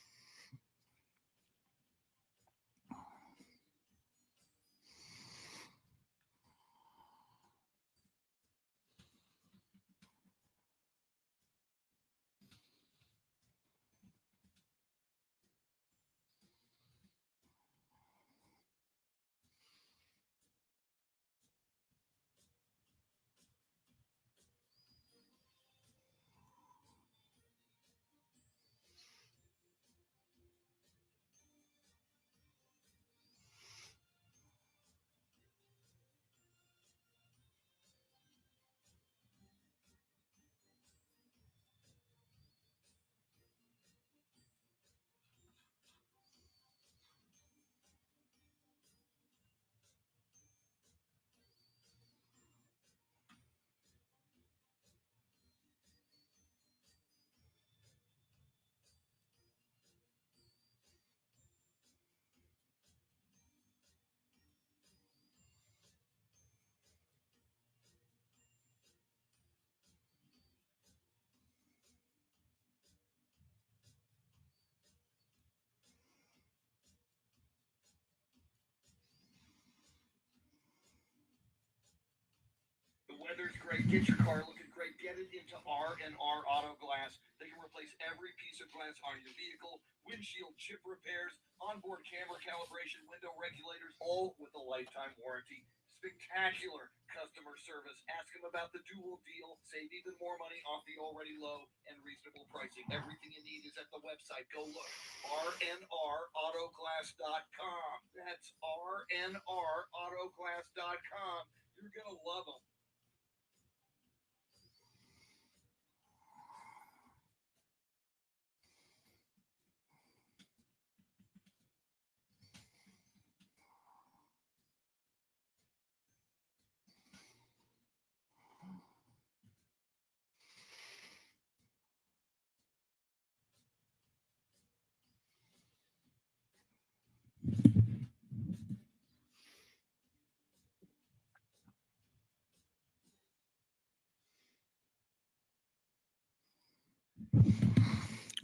S1: weather's great, get your car looking great, get it into R&R Auto Glass. They can replace every piece of glass on your vehicle, windshield chip repairs, onboard camera calibration, window regulators, all with a lifetime warranty. Spectacular customer service. Ask them about the Duel deal. Save even more money off the already low and reasonable pricing. Everything you need is at the website. Go look. rnrautoglass.com. That's rnrautoglass.com. You're going to love them.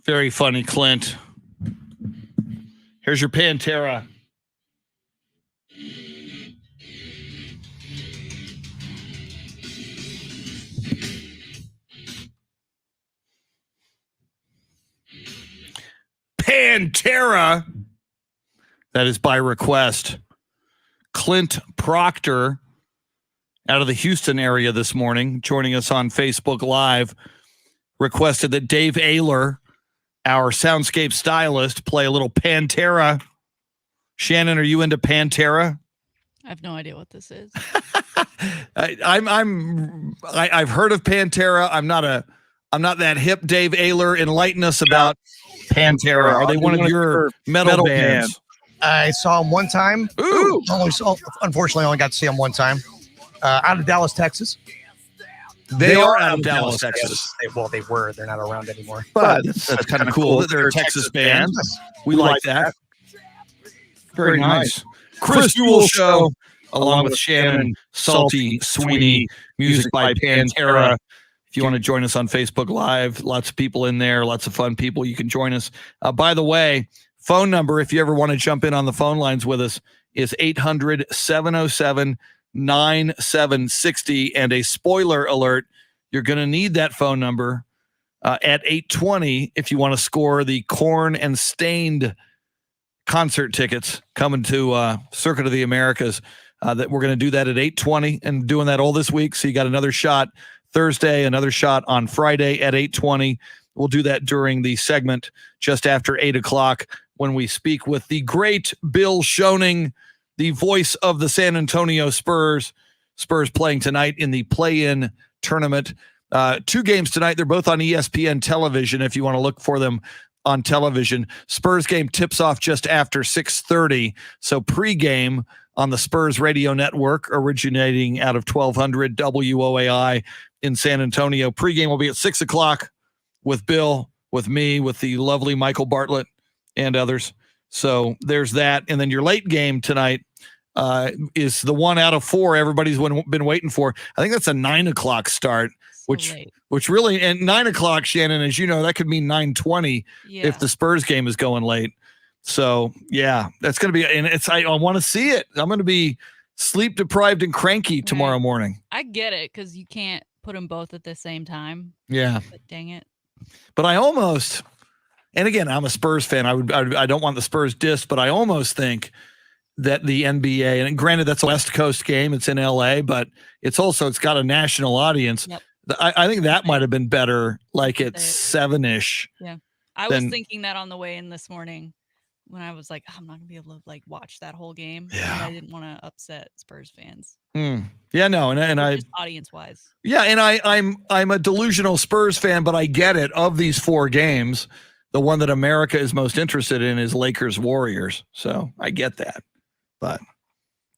S1: Very funny, Clint. Here's your Pantera. Pantera. That is by request. Clint Proctor out of the Houston area this morning, joining us on Facebook Live, requested that Dave Ayler, our soundscape stylist, play a little Pantera. Shannon, are you into Pantera?
S3: I have no idea what this is.
S1: I've heard of Pantera. I'm not that hip. Dave Ayler, enlighten us about Pantera. Are they one of your metal bands?
S4: I saw him one time.
S1: Ooh.
S4: Unfortunately, only got to see him one time. Out of Dallas, Texas.
S1: They are out of Dallas, Texas.
S4: They were. They're not around anymore.
S1: But that's kind of cool that they're a Texas band. We like that. Very nice. Chris Duel Show, along with Shannon, Salty, Sweeney, music by Pantera. If you want to join us on Facebook Live, lots of people in there, lots of fun people. You can join us. By the way, phone number, if you ever want to jump in on the phone lines with us, is 800-707-9760. And a spoiler alert, you're going to need that phone number at 8:20 if you want to score the Korn and Stained concert tickets coming to Circuit of the Americas. That we're going to do that at 8:20 and doing that all this week. So you got another shot Thursday, another shot on Friday at 8:20. We'll do that during the segment just after 8 o'clock when we speak with the great Bill Schoening, the voice of the San Antonio Spurs. Spurs playing tonight in the play-in tournament. 2 games tonight. They're both on ESPN television if you want to look for them on television. Spurs game tips off just after 6:30. So pregame on the Spurs radio network originating out of 1200 WOAI in San Antonio. Pregame will be at 6 o'clock with Bill, with me, with the lovely Michael Bartlett and others. So there's that. And then your late game tonight is the 1 out of 4 everybody's been waiting for. I think that's a 9 o'clock start, which really, and 9 o'clock, Shannon, as you know, that could mean 9:20 if the Spurs game is going late. So yeah, that's going to be, and I want to see it. I'm going to be sleep deprived and cranky tomorrow morning.
S3: I get it, because you can't put them both at the same time.
S1: Yeah.
S3: But dang it.
S1: But I almost, and again, I'm a Spurs fan. I don't want the Spurs dissed, but I almost think that the NBA, and granted that's a West Coast game, it's in LA, but it's got a national audience.
S3: Yep.
S1: I think that might have been better, like at 7-ish.
S3: Yeah. I was thinking that on the way in this morning when I was like, I'm not gonna be able to watch that whole game.
S1: Yeah.
S3: And I didn't want to upset Spurs fans.
S1: Yeah, no, and I
S3: just audience wise.
S1: Yeah, and I'm a delusional Spurs fan, but I get it. Of these 4 games, the one that America is most interested in is Lakers Warriors. So I get that. But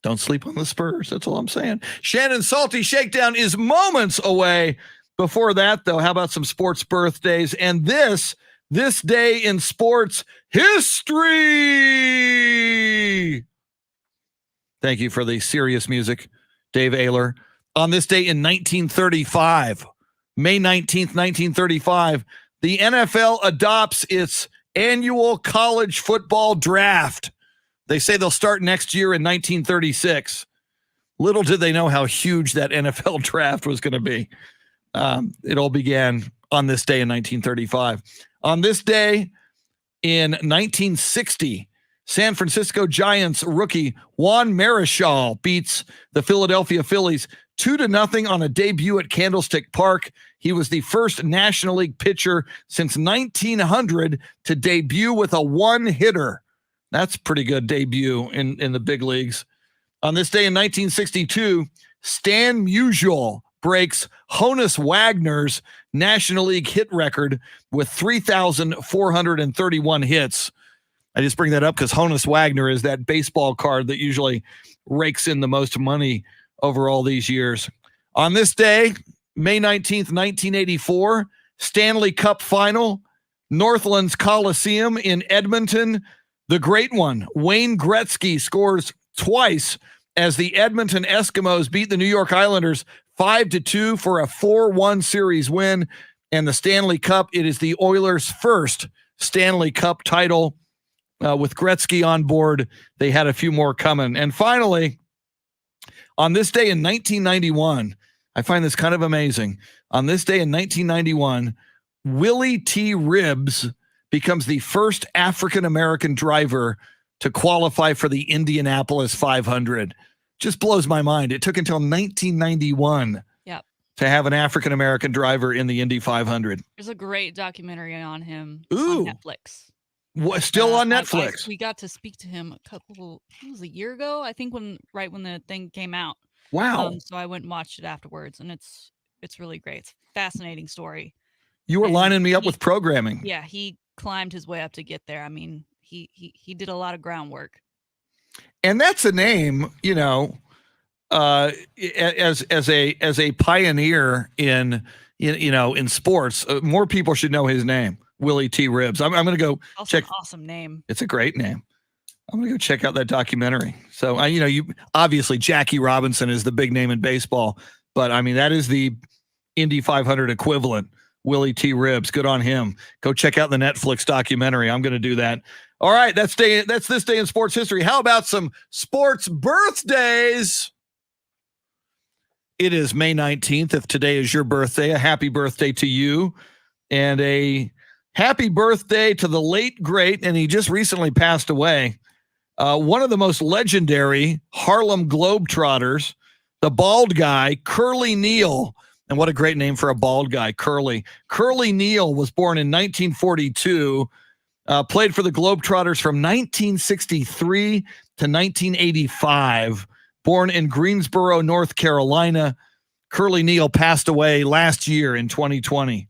S1: don't sleep on the Spurs. That's all I'm saying. Shannon Salty Shakedown is moments away. Before that, though, how about some sports birthdays? And this day in sports history. Thank you for the serious music, Dave Ayler. On this day in 1935, May 19th, 1935, the NFL adopts its annual college football draft. They say they'll start next year in 1936. Little did they know how huge that NFL draft was going to be. It all began on this day in 1935. On this day in 1960, San Francisco Giants rookie Juan Marichal beats the Philadelphia Phillies 2-0 on a debut at Candlestick Park. He was the first National League pitcher since 1900 to debut with a one-hitter. That's a pretty good debut in the big leagues. On this day in 1962, Stan Musial breaks Honus Wagner's National League hit record with 3,431 hits. I just bring that up because Honus Wagner is that baseball card that usually rakes in the most money over all these years. On this day, May 19th, 1984, Stanley Cup Final, Northlands Coliseum in Edmonton. The great one, Wayne Gretzky, scores twice as the Edmonton Eskimos beat the New York Islanders 5-2 for a 4-1 series win. And the Stanley Cup, it is the Oilers' first Stanley Cup title. With Gretzky on board, they had a few more coming. And finally, on this day in 1991, I find this kind of amazing. On this day in 1991, Willie T. Ribbs becomes the first African-American driver to qualify for the Indianapolis 500. Just blows my mind. It took until 1991 to have an African-American driver in the Indy 500.
S3: There's a great documentary on him
S1: Ooh.
S3: on Netflix.
S1: What, still on Netflix?
S3: We got to speak to him it was a year ago, I think, when the thing came out.
S1: Wow.
S3: So I went and watched it afterwards, and it's really great. It's a fascinating story.
S1: You were lining me up with programming.
S3: Yeah, he climbed his way up to get there. I mean, he did a lot of groundwork.
S1: And that's a name, you know, as a pioneer in sports. More people should know his name, Willie T. Ribbs. I'm going to go check.
S3: An awesome name.
S1: It's a great name. I'm going to go check out that documentary. So you obviously Jackie Robinson is the big name in baseball, but I mean that is the Indy 500 equivalent. Willie T. Ribbs, good on him. Go check out the Netflix documentary. I'm going to do that. All right, that's this day in sports history. How about some sports birthdays? It is May 19th. If today is your birthday, a happy birthday to you. And a happy birthday to the late, great, and he just recently passed away, one of the most legendary Harlem Globetrotters, the bald guy, Curly Neal. And what a great name for a bald guy, Curly. Curly Neal was born in 1942, played for the Globetrotters from 1963 to 1985. Born in Greensboro, North Carolina, Curly Neal passed away last year in 2020.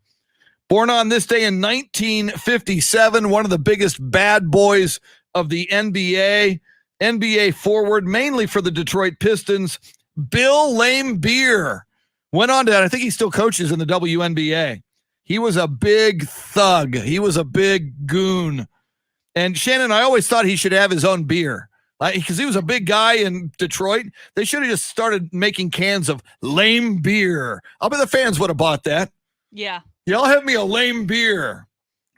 S1: Born on this day in 1957, one of the biggest bad boys of the NBA forward, mainly for the Detroit Pistons, Bill Laimbeer. Went on to, I think he still coaches in the WNBA. He was a big thug. He was a big goon. And Shannon, I always thought he should have his own beer. Because he was a big guy in Detroit. They should have just started making cans of lame beer. I'll bet the fans would have bought that.
S3: Yeah.
S1: Y'all have me a lame beer.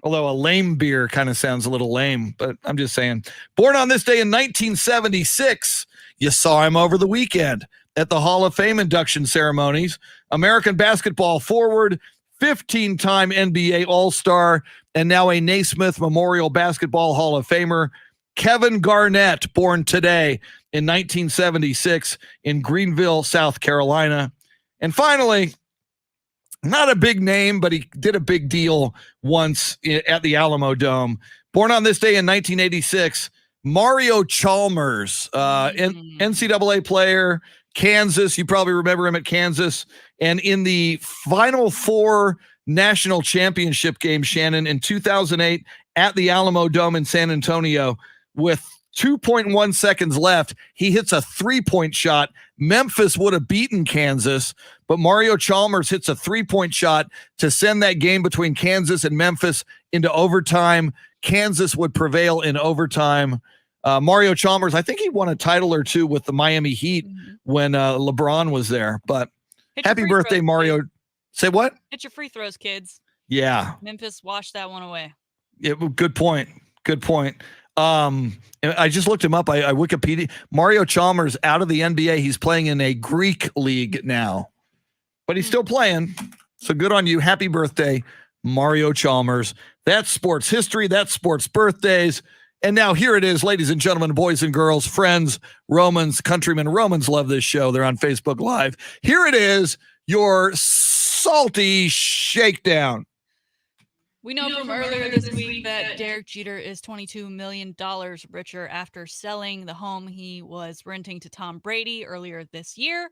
S1: Although a lame beer kind of sounds a little lame, but I'm just saying. Born on this day in 1976, you saw him over the weekend at the Hall of Fame induction ceremonies. American basketball forward, 15-time NBA All-Star, and now a Naismith Memorial Basketball Hall of Famer, Kevin Garnett, born today in 1976 in Greenville, South Carolina. And finally, not a big name, but he did a big deal once at the Alamo Dome. Born on this day in 1986, Mario Chalmers, NCAA player, Kansas. You probably remember him at Kansas. And in the Final Four national championship game, Shannon, in 2008 at the Alamo Dome in San Antonio, with 2.1 seconds left, he hits a three-point shot. Memphis would have beaten Kansas, but Mario Chalmers hits a three-point shot to send that game between Kansas and Memphis into overtime. Kansas would prevail in overtime. Mario Chalmers, I think he won a title or two with the Miami Heat when LeBron was there. But happy birthday, Mario.
S3: Kids.
S1: Say what?
S3: Hit your free throws, kids.
S1: Yeah.
S3: Memphis washed that one away.
S1: Yeah, good point. Good point. I just looked him up. I Wikipedia. Mario Chalmers out of the NBA. He's playing in a Greek league now, but he's still playing. So good on you. Happy birthday, Mario Chalmers. That's sports history. That's sports birthdays. And now here it is, ladies and gentlemen, boys and girls, friends, Romans, countrymen. Romans love this show. They're on Facebook Live. Here it is, your salty shakedown.
S3: We know from earlier this week that Derek Jeter is $22 million richer after selling the home he was renting to Tom Brady earlier this year.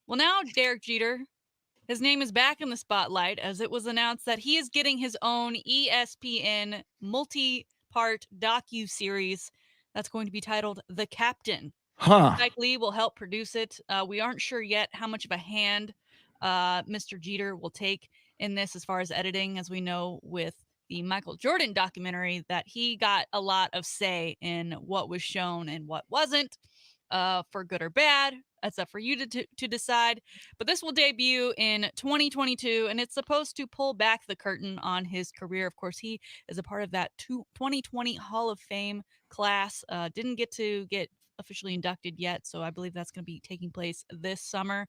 S3: Well, now Derek Jeter, his name is back in the spotlight as it was announced that he is getting his own ESPN multi-part docu-series that's going to be titled The Captain. Spike Lee will help produce it. We aren't sure yet how much of a hand Mr. Jeter will take in this as far as editing, as we know with the Michael Jordan documentary that he got a lot of say in what was shown and what wasn't, for good or bad. That's up for you to decide. But this will debut in 2022, and it's supposed to pull back the curtain on his career. Of course, he is a part of that 2020 Hall of Fame class. Didn't get officially inducted yet, so I believe that's going to be taking place this summer.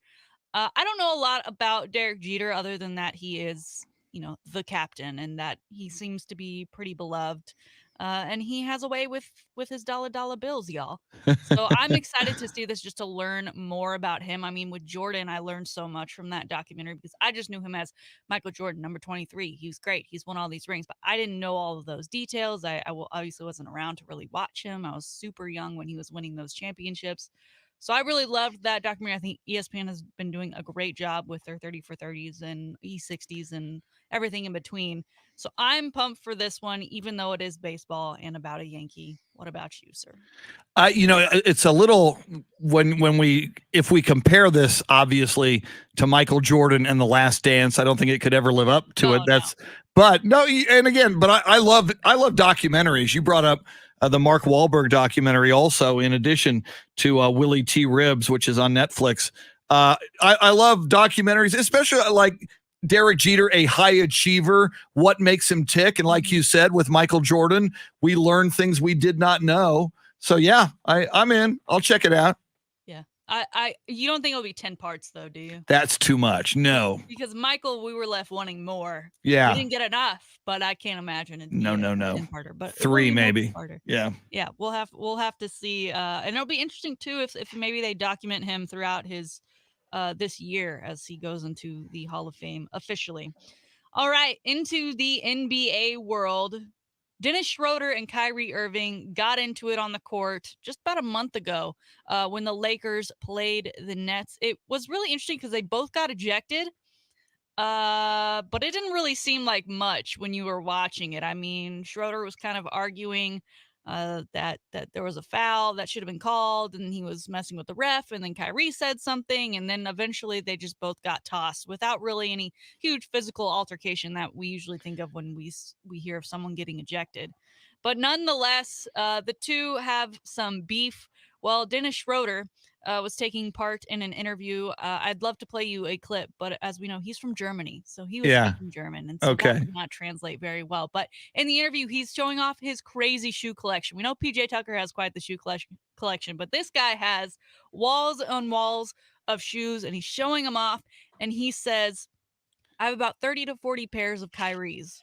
S3: I don't know a lot about Derek Jeter other than that he is, the captain and that he seems to be pretty beloved. And he has a way with his dollar bills, y'all. So I'm excited to see this just to learn more about him. I mean, with Jordan, I learned so much from that documentary because I just knew him as Michael Jordan, number 23. He was great. He's won all these rings, but I didn't know all of those details. I obviously wasn't around to really watch him. I was super young when he was winning those championships. So I really loved that documentary. I think ESPN has been doing a great job with their 30 for 30s and E60s and everything in between. So I'm pumped for this one, even though it is baseball and about a Yankee. What about you, sir?
S1: It's a little if we compare this obviously to Michael Jordan and The Last Dance, I don't think it could ever live up to it. But I love documentaries. You brought up the Mark Wahlberg documentary also, in addition to Willie T. Ribs, which is on Netflix. I love documentaries, especially like Derek Jeter, a high achiever, what makes him tick. And like you said, with Michael Jordan, we learned things we did not know. So yeah, I'm in. I'll check it out.
S3: Yeah. You don't think it'll be 10 parts though, do you?
S1: That's too much. No.
S3: Because Michael, we were left wanting more.
S1: Yeah.
S3: We didn't get enough, but I can't imagine it.
S1: No.
S3: 10-parter, but
S1: 3 maybe. Yeah.
S3: Yeah. We'll have to see. And it'll be interesting too if maybe they document him throughout his this year as he goes into the Hall of Fame officially. All right, into the NBA world. Dennis Schroeder and Kyrie Irving got into it on the court just about a month ago when the Lakers played the Nets. It was really interesting because they both got ejected, but it didn't really seem like much when you were watching it. I mean, Schroeder was kind of arguing that there was a foul that should have been called, and he was messing with the ref, and then Kyrie said something, and then eventually they just both got tossed without really any huge physical altercation that we usually think of when we hear of someone getting ejected. But nonetheless, the two have some beef. Well, Dennis Schroeder was taking part in an interview. I'd love to play you a clip, but as we know, he's from Germany, so he was speaking German, and so that did not translate very well. But in the interview, he's showing off his crazy shoe collection. We know PJ Tucker has quite the shoe collection, but this guy has walls on walls of shoes, and he's showing them off, and he says, I have about 30 to 40 pairs of Kyries,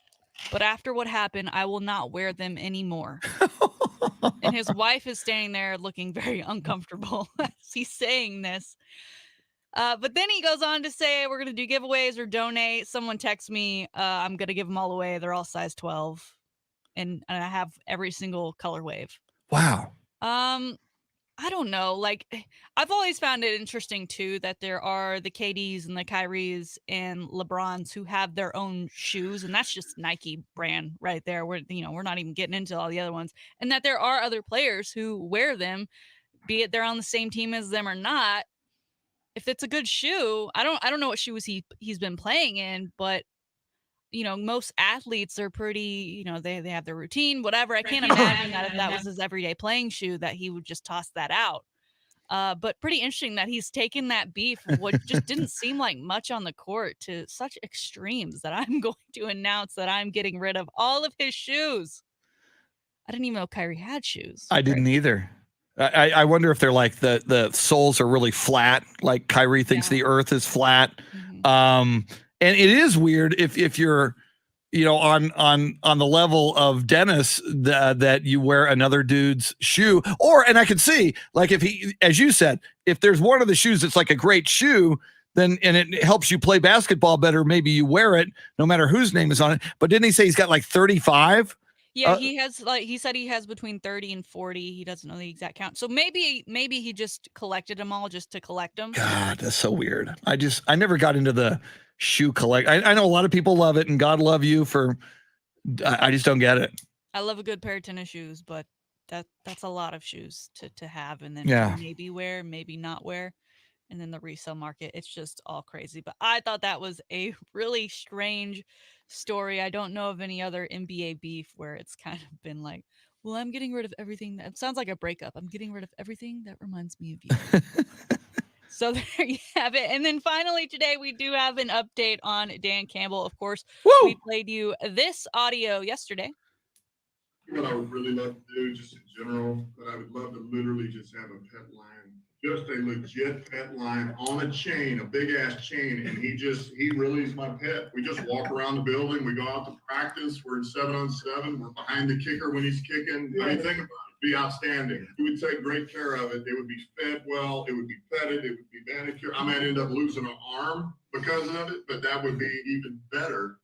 S3: but after what happened, I will not wear them anymore. And his wife is standing there looking very uncomfortable as he's saying this. But then he goes on to say, we're going to do giveaways or donate. Someone texts me, I'm going to give them all away. They're all size 12. And I have every single color wave.
S1: Wow.
S3: I don't know. Like, I've always found it interesting too that there are the KDs and the Kyries and LeBrons who have their own shoes, and that's just Nike brand right there. We're not even getting into all the other ones, and that there are other players who wear them, be it they're on the same team as them or not. If it's a good shoe, I don't know what shoes he's been playing in, but most athletes are pretty, they have their routine, whatever. I can't imagine that if that was his everyday playing shoe that he would just toss that out. But pretty interesting that he's taken that beef, what just didn't seem like much on the court, to such extremes that I'm going to announce that I'm getting rid of all of his shoes. I didn't even know Kyrie had shoes.
S1: I didn't either. I wonder if they're like the soles are really flat, like Kyrie thinks the earth is flat.
S3: Mhm.
S1: And it is weird if you're, on the level of Dennis, that you wear another dude's shoe, and I could see, like, if he, as you said, if there's one of the shoes that's like a great shoe, then, and it helps you play basketball better, maybe you wear it no matter whose name is on it. But didn't he say he's got like 35?
S3: Yeah, he has, like, he said he has between 30 and 40. He doesn't know the exact count. So maybe he just collected them all just to collect them.
S1: God, that's so weird. I never got into the shoe collect. I know a lot of people love it, and God love you for. I just don't get it.
S3: I love a good pair of tennis shoes, but that's a lot of shoes to have, and then maybe wear, maybe not wear, and then the resale market. It's just all crazy. But I thought that was a really strange story. I don't know of any other NBA beef where it's kind of been like, well, I'm getting rid of everything. That sounds like a breakup. I'm getting rid of everything that reminds me of you. So there you have it. And then finally today, we do have an update on Dan Campbell. Of course, we played you this audio yesterday.
S7: What I would really love to do, just in general, but I would love to literally just have a pet lion, just a legit pet lion on a chain, a big ass chain, and he really is my pet. We just walk around the building, we go out to practice, we're in 7-on-7, we're behind the kicker when he's kicking. I mean, think about it. Be outstanding. We would take great care of it. It would be fed well. It would be petted. It would be manicured. I might end up losing an arm because of it, but that would be even better.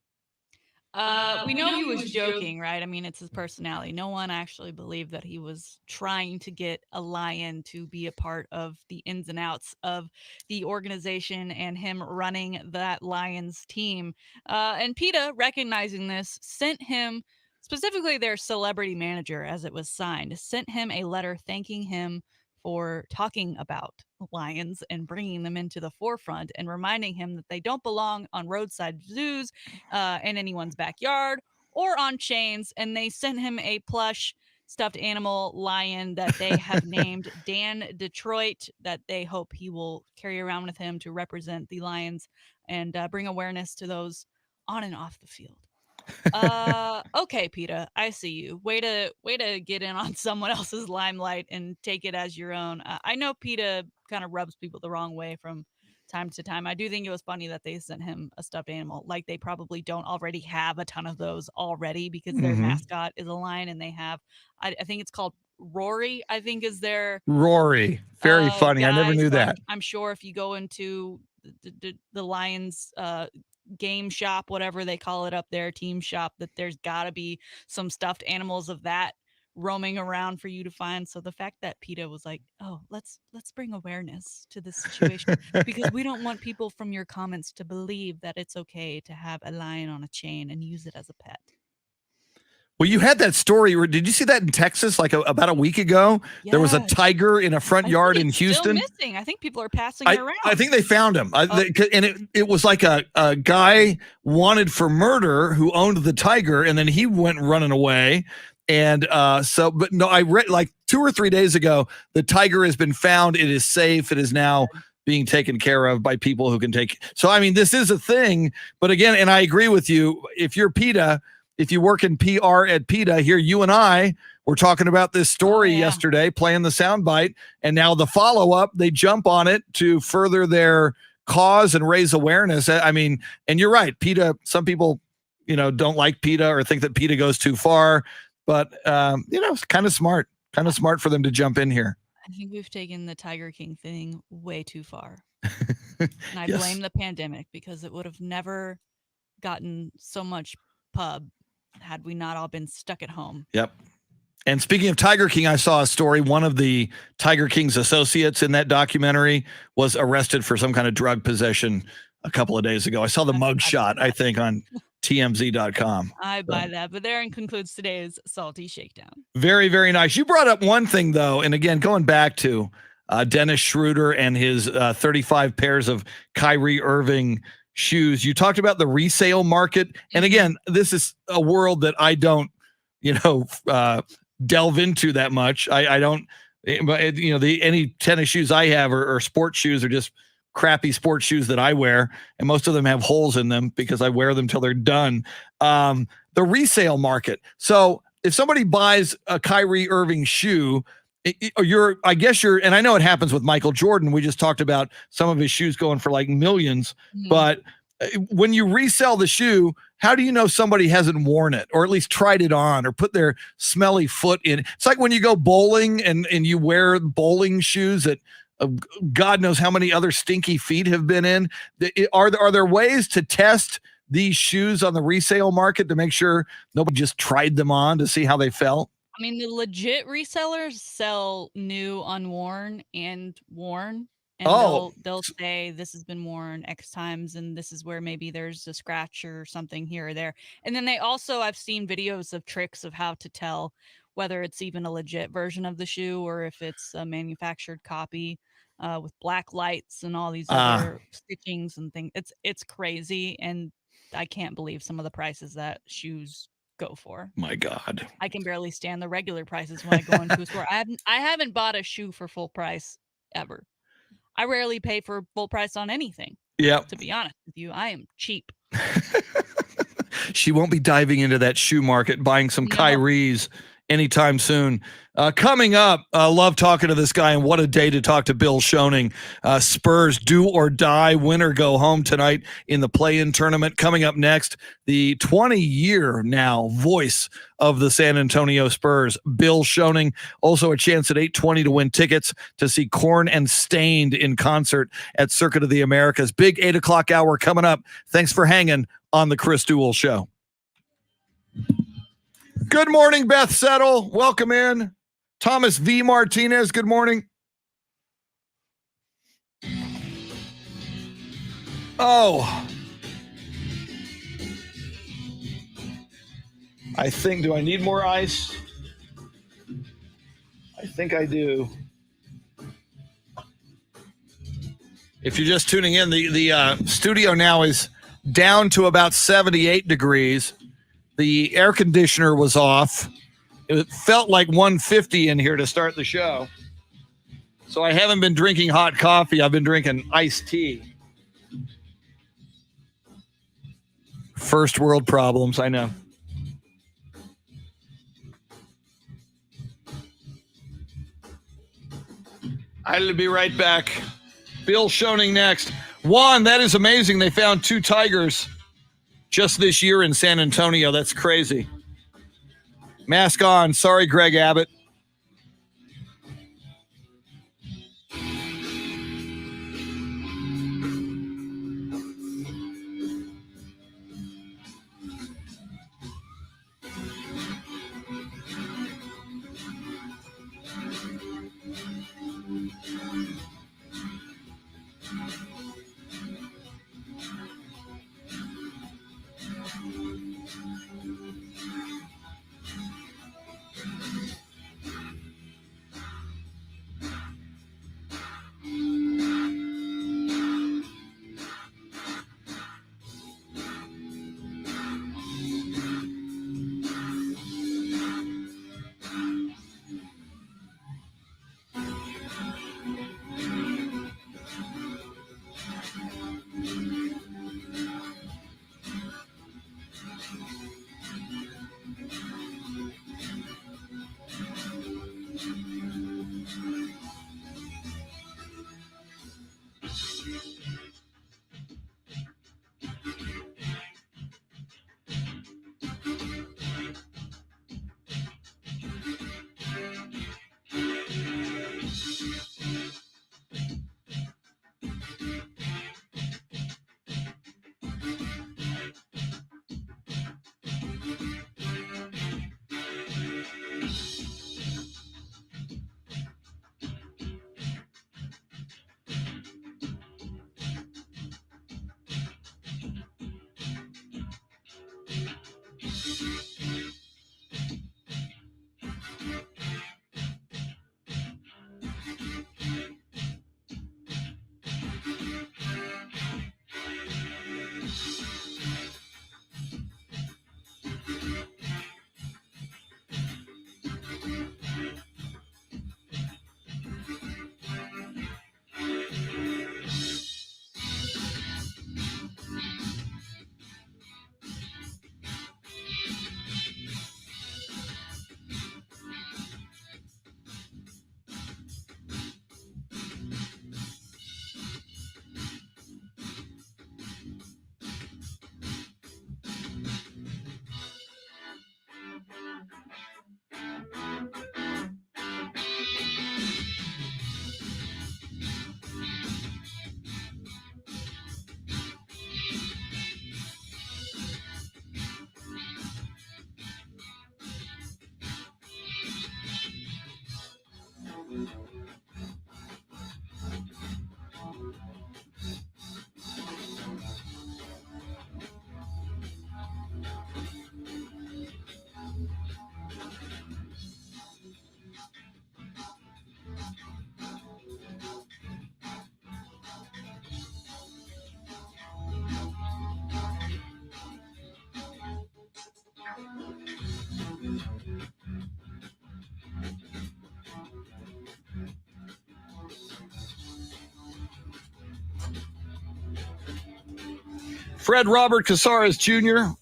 S3: We know he was joking, right? I mean, it's his personality. No one actually believed that he was trying to get a lion to be a part of the ins and outs of the organization and him running that Lions team. And PETA, recognizing this, sent him, specifically their celebrity manager, as it was signed, sent him a letter thanking him for talking about lions and bringing them into the forefront and reminding him that they don't belong on roadside zoos, in anyone's backyard or on chains. And they sent him a plush stuffed animal lion that they have named Dan Detroit, that they hope he will carry around with him to represent the Lions and bring awareness to those on and off the field. Okay, PETA, I see you. Way to get in on someone else's limelight and take it as your own. I know PETA kind of rubs people the wrong way from time to time. I do think it was funny that they sent him a stuffed animal. Like, they probably don't already have a ton of those already, because their mascot is a lion, and they have, I think it's called Rory, I think is their
S1: Rory. Very funny. I never knew that.
S3: I'm sure if you go into the Lions game shop, whatever they call it up there, team shop, that there's got to be some stuffed animals of that roaming around for you to find. So the fact that PETA was like, oh, let's bring awareness to this situation, because we don't want people from your comments to believe that it's okay to have a lion on a chain and use it as a pet.
S1: Well, you had that story. Did you see that in Texas, like about a week ago?
S3: Yes.
S1: There was a tiger in a front yard in Houston.
S3: Still missing. I think people are passing it around.
S1: I think they found him. And it was like a guy wanted for murder who owned the tiger, and then he went running away. And but no, I read like 2 or 3 days ago, the tiger has been found. It is safe. It is now being taken care of by people who can take. So, I mean, this is a thing. But again, and I agree with you, if you're PETA, if you work in PR at PETA, here, you and I were talking about this story yesterday, playing the soundbite, and now the follow-up, they jump on it to further their cause and raise awareness. I mean, and you're right, PETA, some people, don't like PETA or think that PETA goes too far, but, it's kind of smart for them to jump in here.
S3: I think we've taken the Tiger King thing way too far. And I blame the pandemic, because it would have never gotten so much pub had we not all been stuck at home.
S1: Yep. And speaking of Tiger King, I saw a story. One of the Tiger King's associates in that documentary was arrested for some kind of drug possession a couple of days ago. I saw the mugshot, I think, on TMZ.com.
S3: I buy that. But therein concludes today's Salty Shakedown.
S1: Very, very nice. You brought up one thing, though, and again, going back to Dennis Schroeder and his 35 pairs of Kyrie Irving shoes. You talked about the resale market. And again, this is a world that I don't, delve into that much. I don't, any tennis shoes I have or sports shoes are just crappy sports shoes that I wear. And most of them have holes in them because I wear them till they're done. The resale market. So if somebody buys a Kyrie Irving shoe, and I know it happens with Michael Jordan. We just talked about some of his shoes going for like millions, but when you resell the shoe, how do you know somebody hasn't worn it or at least tried it on or put their smelly foot in? It's like when you go bowling and you wear bowling shoes that God knows how many other stinky feet have been in. Are there ways to test these shoes on the resale market to make sure nobody just tried them on to see how they felt?
S3: I mean, the legit resellers sell new, unworn, and worn, and they'll say this has been worn X times, and this is where maybe there's a scratch or something here or there. And then I've seen videos of tricks of how to tell whether it's even a legit version of the shoe or if it's a manufactured copy with black lights and all these other stitchings and things. It's crazy, and I can't believe some of the prices that shoes go for.
S1: My God.
S3: I can barely stand the regular prices when I go into a store. I haven't bought a shoe for full price ever. I rarely pay for full price on anything.
S1: Yeah.
S3: To be honest with you, I am cheap.
S1: She won't be diving into that shoe market, buying some Kyries anytime soon. Coming up, love talking to this guy, and what a day to talk to Bill Schoening. Spurs do or die, win or go home tonight in the play-in tournament. Coming up next, the 20-year now voice of the San Antonio Spurs, Bill Schoening. Also a chance at 820 to win tickets to see Korn and Stained in concert at Circuit of the Americas. Big 8 o'clock hour coming up. Thanks for hanging on the Chris Duel Show. Good morning, Beth Settle. Welcome in. Thomas V. Martinez, good morning. Oh. Do I need more ice? I think I do. If you're just tuning in, the studio now is down to about 78 degrees. The air conditioner was off. It felt like 150 in here to start the show. So I haven't been drinking hot coffee. I've been drinking iced tea. First world problems, I know. I'll be right back. Bill Schoening next. Juan, that is amazing. They found 2 tigers just this year in San Antonio. That's crazy. Mask on. Sorry, Greg Abbott. Fred Robert Casares Jr.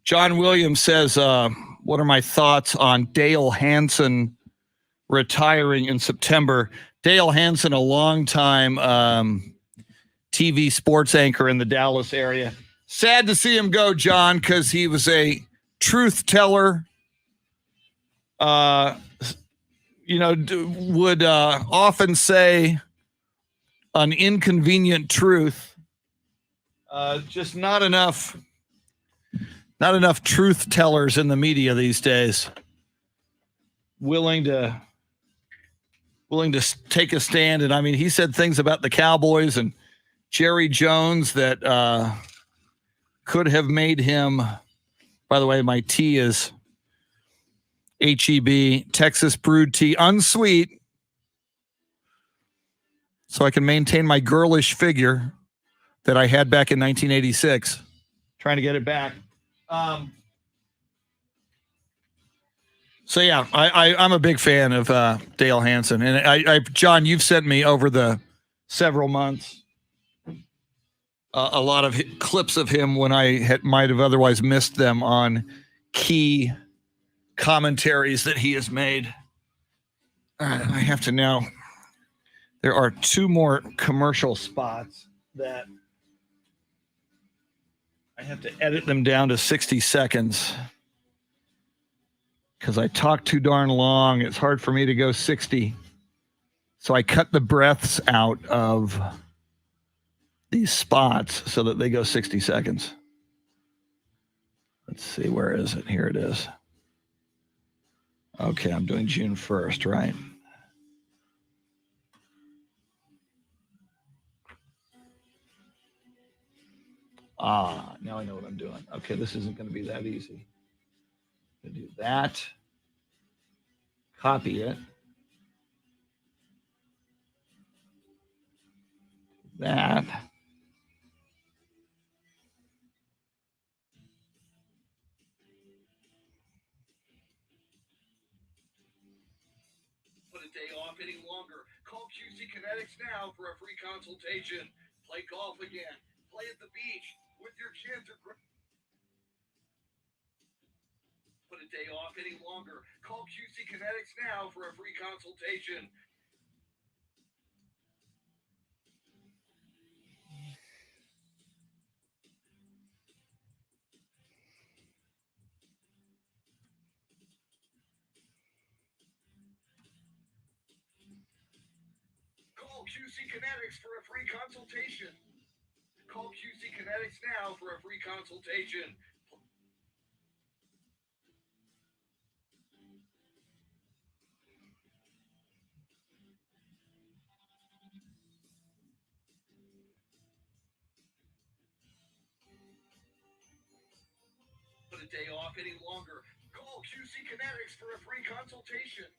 S1: John Williams says, what are my thoughts on Dale Hansen retiring in September? Dale Hansen, a longtime TV sports anchor in the Dallas area. Sad to see him go, John, because he was a truth teller. Would often say an inconvenient truth. Just not enough truth tellers in the media these days. Willing to take a stand. And I mean, he said things about the Cowboys and Jerry Jones that could have made him. By the way, my tea is HEB, Texas brewed tea, unsweet, so I can maintain my girlish figure that I had back in 1986. Trying to get it back. So yeah, I'm a big fan of Dale Hansen, and John, you've sent me over the several months a lot of clips of him when I might have otherwise missed them on key commentaries that he has made. All right, I have to now. There are two more commercial spots that I have to edit them down to 60 seconds because I talk too darn long. It's hard for me to go 60. So I cut the breaths out of these spots so that they go 60 seconds. Let's see, where is it? Here it is. Okay, I'm doing June 1st, right? Now I know what I'm doing. Okay, this isn't going to be that easy. I'm going to do that. Copy it. That. Put a day off any longer. Call QC Kinetics now for a free consultation. Play golf again. Play at the beach with your kids or put a day off any longer. Call QC Kinetics now for a free consultation. Call QC Kinetics for a free consultation. Call QC Kinetics now for a free consultation. Put a day off any longer. Call QC Kinetics for a free consultation.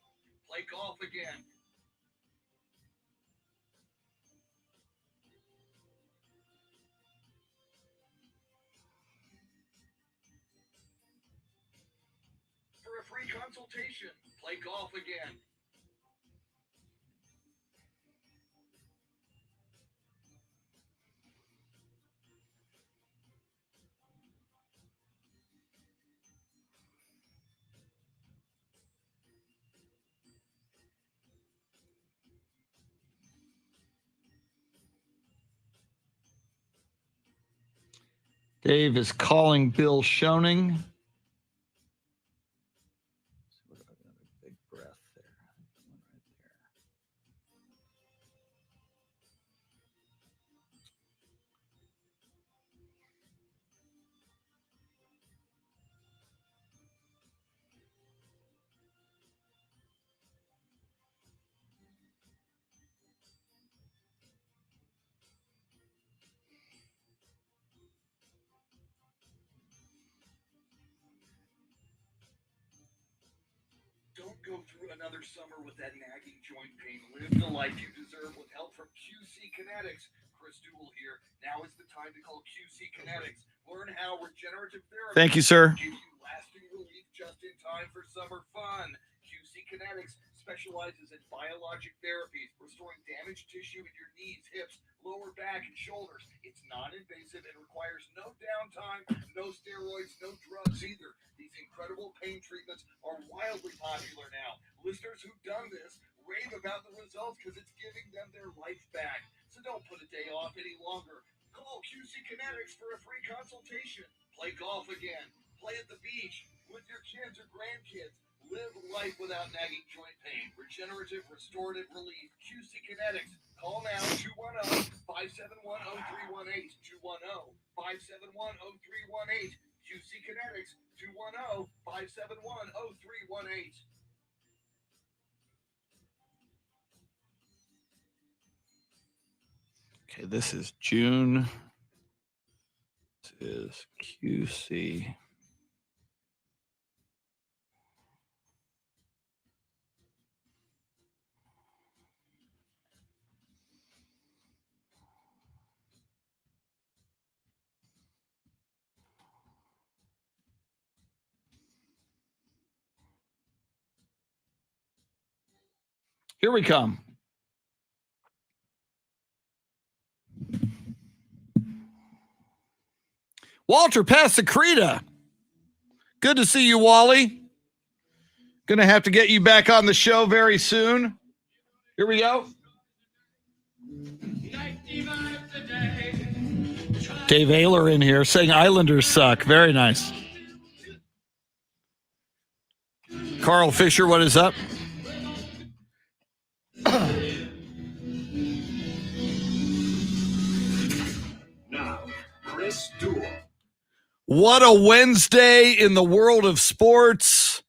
S1: Play golf again. For a free consultation. Play golf again. Dave is calling Bill Schoening. Big breath there. Don't go through another summer with that nagging joint pain. Live the life you deserve with help from QC Kinetics. Chris Duel here. Now is the time to call QC Kinetics. Learn how regenerative therapy. Thank you, sir. Give you lasting relief just in time for summer fun. QC Kinetics
S8: specializes in biologic therapies, restoring damaged tissue in your knees, hips, lower back, and shoulders. It's non-invasive and requires no downtime, no steroids, no drugs either. These incredible pain treatments are wildly popular now. Listeners who've done this rave about the results because it's giving them their life back. So don't put a day off any longer. Call QC Kinetics for a free consultation. Play golf again. Play at the beach with your kids or grandkids. Live life without nagging joint pain. Regenerative restorative relief. QC Kinetics. Call now 210-571-0318. 210-571-0318. QC Kinetics 210-571-0318.
S1: Okay, this is June. This is QC. Here we come. Walter Pasacreta. Good to see you, Wally. Gonna have to get you back on the show very soon. Here we go. Dave Ayler in here saying Islanders suck. Very nice. Carl Fisher, what is up?
S2: Now, Chris Duel.
S1: What a Wednesday in the world of sports.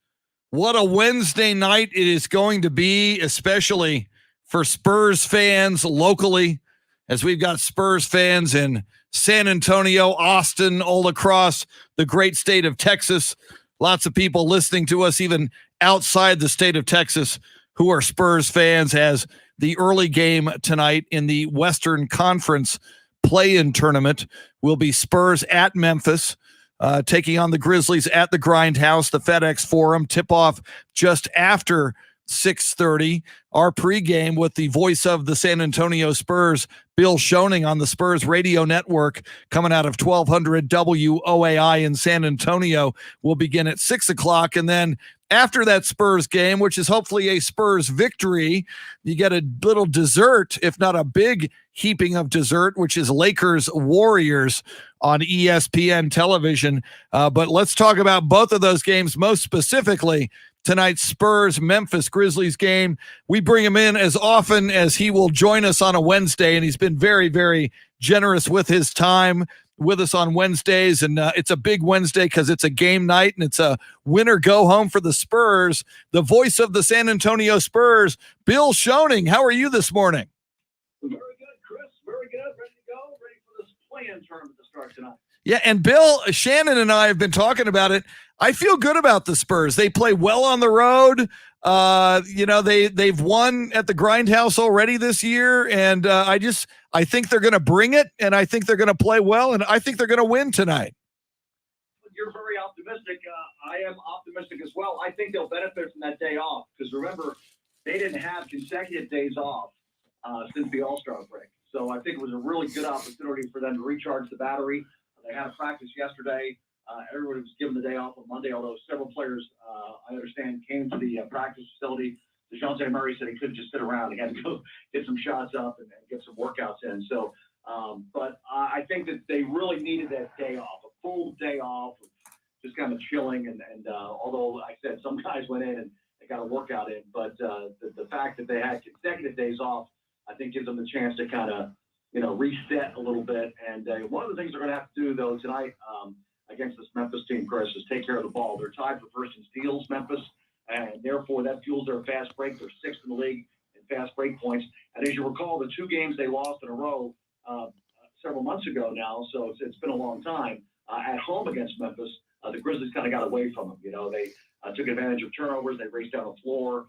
S1: What a Wednesday night it is going to be, especially for Spurs fans locally, as we've got Spurs fans in San Antonio, Austin, all across the great state of Texas. Lots of people listening to us even outside the state of Texas who are Spurs fans, as the early game tonight in the Western Conference play-in tournament will be Spurs at Memphis, taking on the Grizzlies at the Grindhouse, the FedEx Forum. Tip-off just after 6:30. Our pregame with the voice of the San Antonio Spurs, Bill Schoening, on the Spurs radio network, coming out of 1200 WOAI in San Antonio, will begin at 6 o'clock. And then after that Spurs game, which is hopefully a Spurs victory, you get a little dessert, if not a big heaping of dessert, which is Lakers Warriors on ESPN television. But let's talk about both of those games, most specifically tonight's Spurs Memphis Grizzlies game. We bring him in as often as he will join us on a Wednesday, and he's been very, very generous with his time with us on Wednesdays. And it's a big Wednesday because it's a game night and it's a winner go home for the Spurs. The voice of the San Antonio Spurs, Bill Schoening. How are you this morning?
S9: Very good, Chris. Very good. Ready to go. Ready for this play-in tournament to start tonight.
S1: Yeah, and Bill, Shannon and I have been talking about it. I feel good about the Spurs. They play well on the road. They've won at the Grindhouse already this year, and I think they're going to bring it, and I think they're going to play well, and I think they're going to win tonight.
S9: You're very optimistic. I am optimistic as well. I think they'll benefit from that day off because remember, they didn't have consecutive days off since the All-Star break. So I think it was a really good opportunity for them to recharge the battery. They had a practice yesterday. Everybody was given the day off on Monday, although several players, I understand, came to the practice facility. DeJounte Murray said he couldn't just sit around. He had to go get some shots up and get some workouts in. So, but I think that they really needed that day off, a full day off, just kind of chilling. And although I said some guys went in and they got a workout in, but the fact that they had consecutive days off, I think gives them the chance to kind of, reset a little bit. And one of the things they're going to have to do, though, tonight against this Memphis team, Chris, is take care of the ball. They're tied for first in steals, Memphis, and therefore that fuels their fast break. They're sixth in the league in fast break points. And as you recall, the two games they lost in a row several months ago now, so it's been a long time, at home against Memphis, the Grizzlies kind of got away from them. They took advantage of turnovers. They raced down the floor.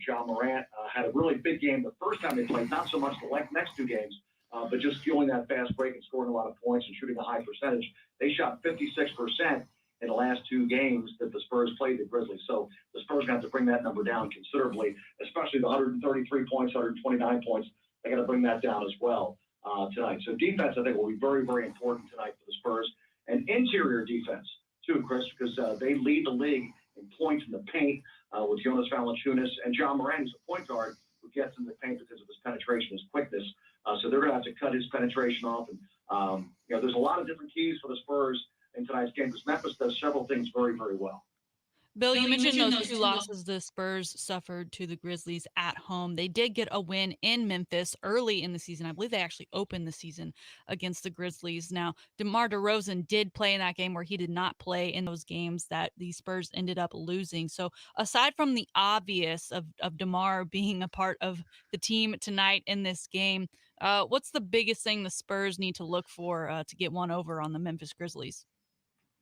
S9: John Morant had a really big game the first time they played, not so much the next two games, but just fueling that fast break and scoring a lot of points and shooting a high percentage. They shot 56% in the last 2 games that the Spurs played the Grizzlies. So the Spurs have to bring that number down considerably, especially the 133 points, 129 points. They got to bring that down as well tonight. So defense, I think, will be very, very important tonight for the Spurs. And interior defense, too, Chris, because they lead the league in points in the paint with Jonas Valanciunas and John Moran, who's a point guard who gets in the paint because of his penetration, his quickness. So they're going to have to cut his penetration off. And, there's a lot of different keys for the Spurs in tonight's game because Memphis does several things very, very well.
S3: Bill, you mentioned those 2 losses the Spurs suffered to the Grizzlies at home. They did get a win in Memphis early in the season. I believe they actually opened the season against the Grizzlies. Now, DeMar DeRozan did play in that game where he did not play in those games that the Spurs ended up losing. So aside from the obvious of DeMar being a part of the team tonight in this game, what's the biggest thing the Spurs need to look for to get one over on the Memphis Grizzlies?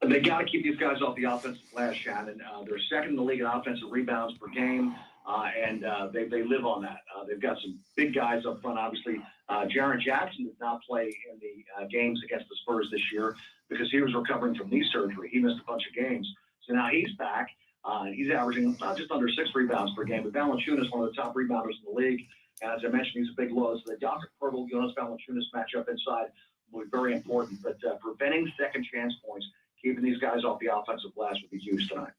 S9: They got to keep these guys off the offensive glass, Shannon. They're second in the league in offensive rebounds per game, and they live on that. They've got some big guys up front, obviously. Jaren Jackson did not play in the games against the Spurs this year because he was recovering from knee surgery. He missed a bunch of games. So now he's back, and he's averaging just under 6 rebounds per game. But Valanciunas is one of the top rebounders in the league. And as I mentioned, he's a big low. So the Dr. Purtle, Jonas Valanciunas matchup inside will be very important. But preventing second chance points, keeping these guys off the offensive glass would be huge tonight.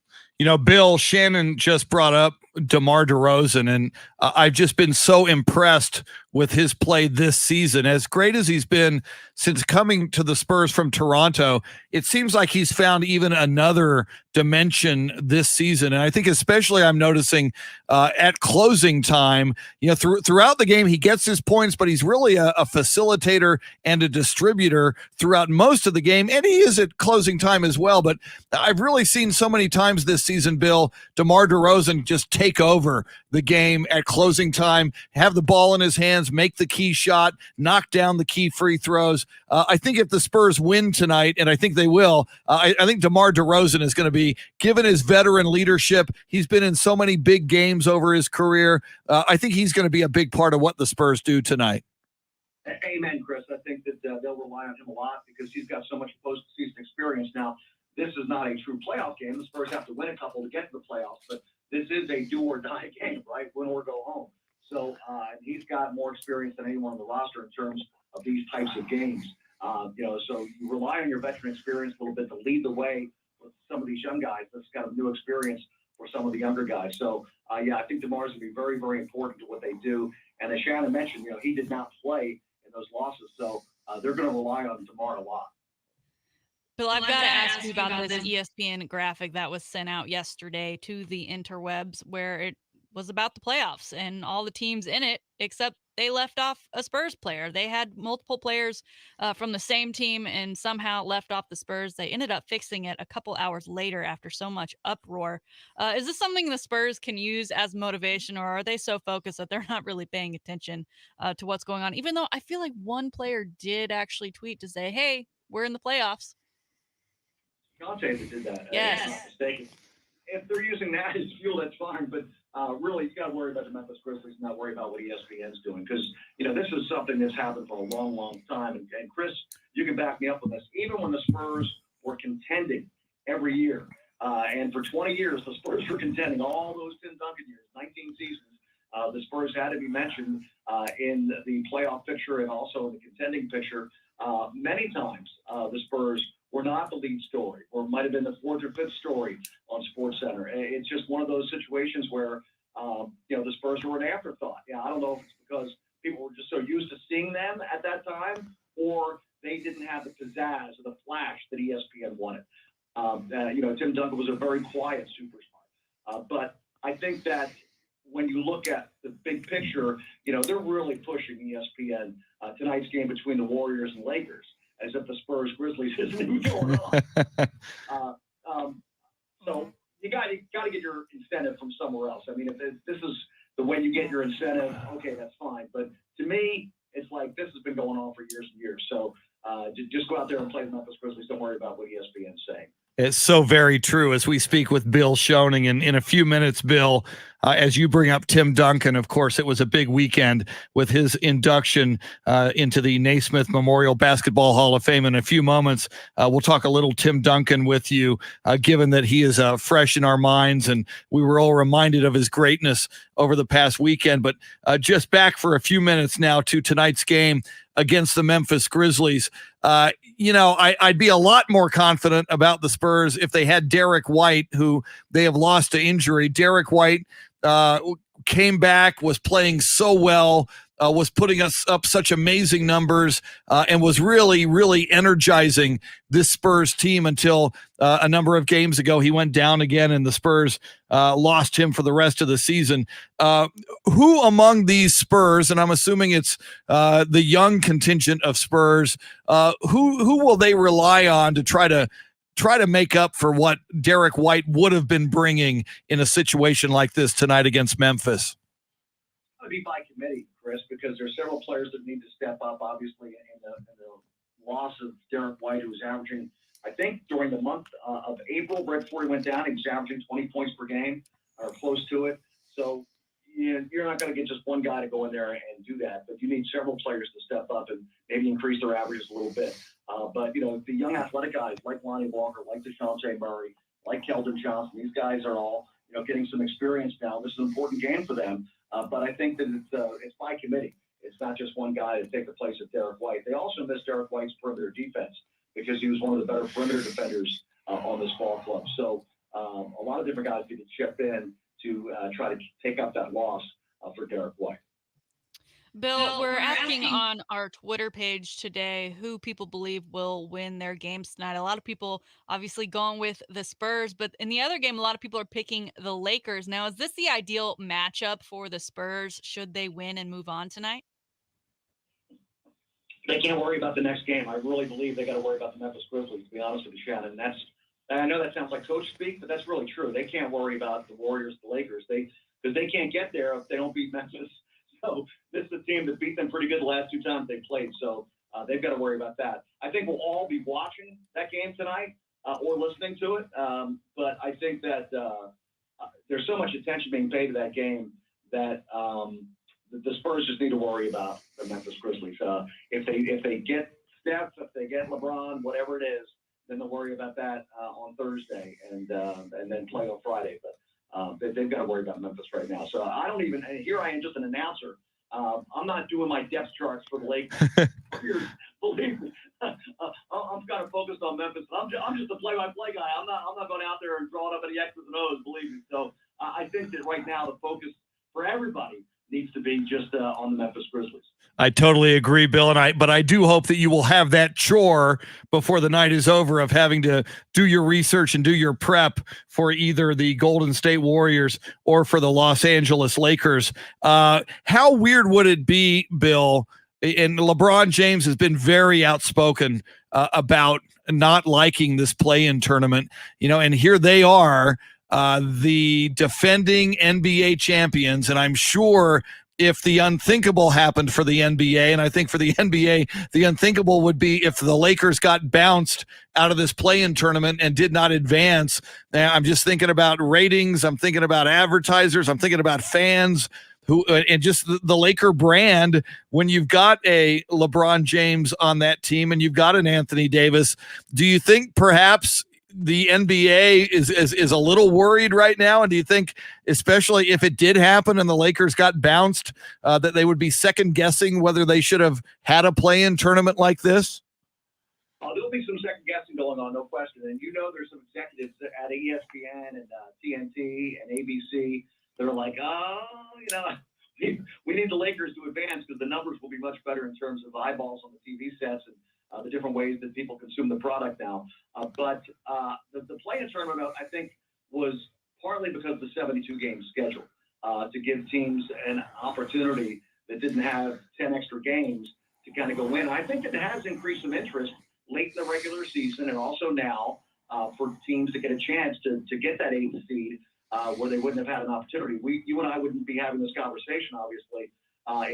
S1: Bill, Shannon just brought up DeMar DeRozan, and I've just been so impressed with his play this season. As great as he's been since coming to the Spurs from Toronto, it seems like he's found even another dimension this season. And I think especially I'm noticing at closing time, throughout the game, he gets his points, but he's really a facilitator and a distributor throughout most of the game. And he is at closing time as well. But I've really seen so many times this season, Bill, DeMar DeRozan just take over the game at closing time, have the ball in his hands, make the key shot, knock down the key free throws. I think if the Spurs win tonight, and I think they will, I think DeMar DeRozan is going to be, given his veteran leadership, he's been in so many big games over his career. I think he's going to be a big part of what the Spurs do tonight.
S9: Amen, Chris. I think that they'll rely on him a lot because he's got so much postseason experience now. This is not a true playoff game. The Spurs have to win a couple to get to the playoffs, but this is a do-or-die game, right? Win or go home. So he's got more experience than anyone on the roster in terms of these types of games. So you rely on your veteran experience a little bit to lead the way with some of these young guys. That's kind of new experience for some of the younger guys. So, I think DeMar's going to be very, very important to what they do. And as Shannon mentioned, he did not play in those losses. So they're going to rely on DeMar a lot.
S3: Bill, I've got to ask you about this ESPN graphic that was sent out yesterday to the interwebs where it was about the playoffs and all the teams in it, except they left off a Spurs player. They had multiple players from the same team and somehow left off the Spurs. They ended up fixing it a couple hours later after so much uproar. Is this something the Spurs can use as motivation, or are they so focused that they're not really paying attention to what's going on? Even though I feel like one player did actually tweet to say, hey, we're in the playoffs.
S9: Conte that did that.
S3: Yes.
S9: If I'm not mistaken. If they're using that as fuel, that's fine. But really, you got to worry about the Memphis Grizzlies, not worry about what ESPN's doing. Because, this is something that's happened for a long, long time. And Chris, you can back me up on this. Even when the Spurs were contending every year, and for 20 years, the Spurs were contending all those Tim Duncan years, 19 seasons. The Spurs had to be mentioned in the playoff picture and also in the contending picture. Many times, the Spurs were not the lead story, or might have been the 4th or 5th story on SportsCenter. It's just one of those situations where, the Spurs were an afterthought. I don't know if it's because people were just so used to seeing them at that time, or they didn't have the pizzazz or the flash that ESPN wanted. Tim Duncan was a very quiet superstar. But I think that when you look at the big picture, they're really pushing ESPN tonight's game between the Warriors and Lakers, as if the Spurs Grizzlies isn't going on. So you got to get your incentive from somewhere else. I mean, if this is the way you get your incentive, okay, that's fine. But to me, it's like this has been going on for years and years. So just go out there and play the Memphis Grizzlies. Don't worry about what ESPN's saying.
S1: It's so very true. As we speak with Bill Schoening in a few minutes, Bill, as you bring up Tim Duncan, of course, it was a big weekend with his induction into the Naismith Memorial Basketball Hall of Fame. In a few moments, we'll talk a little Tim Duncan with you, given that he is fresh in our minds, and we were all reminded of his greatness over the past weekend. But just back for a few minutes now to tonight's game against the Memphis Grizzlies. I'd be a lot more confident about the Spurs if they had Derek White, who they have lost to injury. Derek White came back, was playing so well, was putting us up such amazing numbers, and was really, really energizing this Spurs team until a number of games ago he went down again, and the Spurs lost him for the rest of the season. Who among these Spurs, and I'm assuming it's the young contingent of Spurs, who will they rely on to try to make up for what Derek White would have been bringing in a situation like this tonight against Memphis?
S9: It would be by committee, Chris, because there are several players that need to step up, obviously, in the loss of Derek White, who was averaging, I think, during the month of April, right before he went down, he was averaging 20 points per game or close to it. So you're not going to get just one guy to go in there and do that, but you need several players to step up and maybe increase their averages a little bit. But the young athletic guys like Lonnie Walker, like DeShante Murray, like Keldon Johnson, these guys are all getting some experience now. This is an important game for them. But I think that it's by committee. It's not just one guy to take the place of Derek White. They also missed Derek White's perimeter defense because he was one of the better perimeter defenders on this ball club. So a lot of different guys need to chip in to try to take up that loss for Derek White.
S3: Bill, we're asking on our Twitter page today who people believe will win their games tonight. A lot of people obviously going with the Spurs, but in the other game, a lot of people are picking the Lakers. Now, is this the ideal matchup for the Spurs should they win and move on tonight?
S9: They can't worry about the next game. I really believe they got to worry about the Memphis Grizzlies, to be honest with you, Shannon. And I know that sounds like coach speak, but that's really true. They can't worry about the Warriors, the Lakers, because they can't get there if they don't beat Memphis. So this is a team that beat them pretty good the last two times they played. So they've got to worry about that. I think we'll all be watching that game tonight or listening to it. But I think that there's so much attention being paid to that game that the Spurs just need to worry about the Memphis Grizzlies. If they get Steph, if they get LeBron, whatever it is, then they'll worry about that on Thursday and then play on Friday. But they've got to worry about Memphis right now. So I don't even – and here I am just an announcer. I'm not doing my depth charts for the Lakers. Believe me. I'm kind of focused on Memphis. I'm just a play-by-play guy. I'm not going out there and drawing up any X's and O's, believe me. So I think that right now the focus for everybody needs to be just on the Memphis Grizzlies.
S1: I totally agree, Bill, but I do hope that you will have that chore before the night is over of having to do your research and do your prep for either the Golden State Warriors or for the Los Angeles Lakers. How weird would it be, Bill? And LeBron James has been very outspoken about not liking this play-in tournament, and here they are, the defending NBA champions, and I'm sure if the unthinkable happened for the NBA, and I think for the NBA, the unthinkable would be if the Lakers got bounced out of this play-in tournament and did not advance. Now, I'm just thinking about ratings. I'm thinking about advertisers. I'm thinking about fans and just the Laker brand. When you've got a LeBron James on that team and you've got an Anthony Davis, do you think perhaps the NBA is a little worried right now? And do you think, especially if it did happen and the Lakers got bounced, that they would be second guessing whether they should have had a play-in tournament like this?
S9: There'll be some second guessing going on, no question. And there's some executives at ESPN and TNT and ABC that are like, we need the Lakers to advance because the numbers will be much better in terms of eyeballs on the TV sets and the different ways that people consume the product now. But the play-in tournament, I think, was partly because of the 72-game schedule to give teams an opportunity that didn't have 10 extra games to kind of go in. I think it has increased some interest late in the regular season and also now for teams to get a chance to get that 8th seed where they wouldn't have had an opportunity. You and I wouldn't be having this conversation, obviously,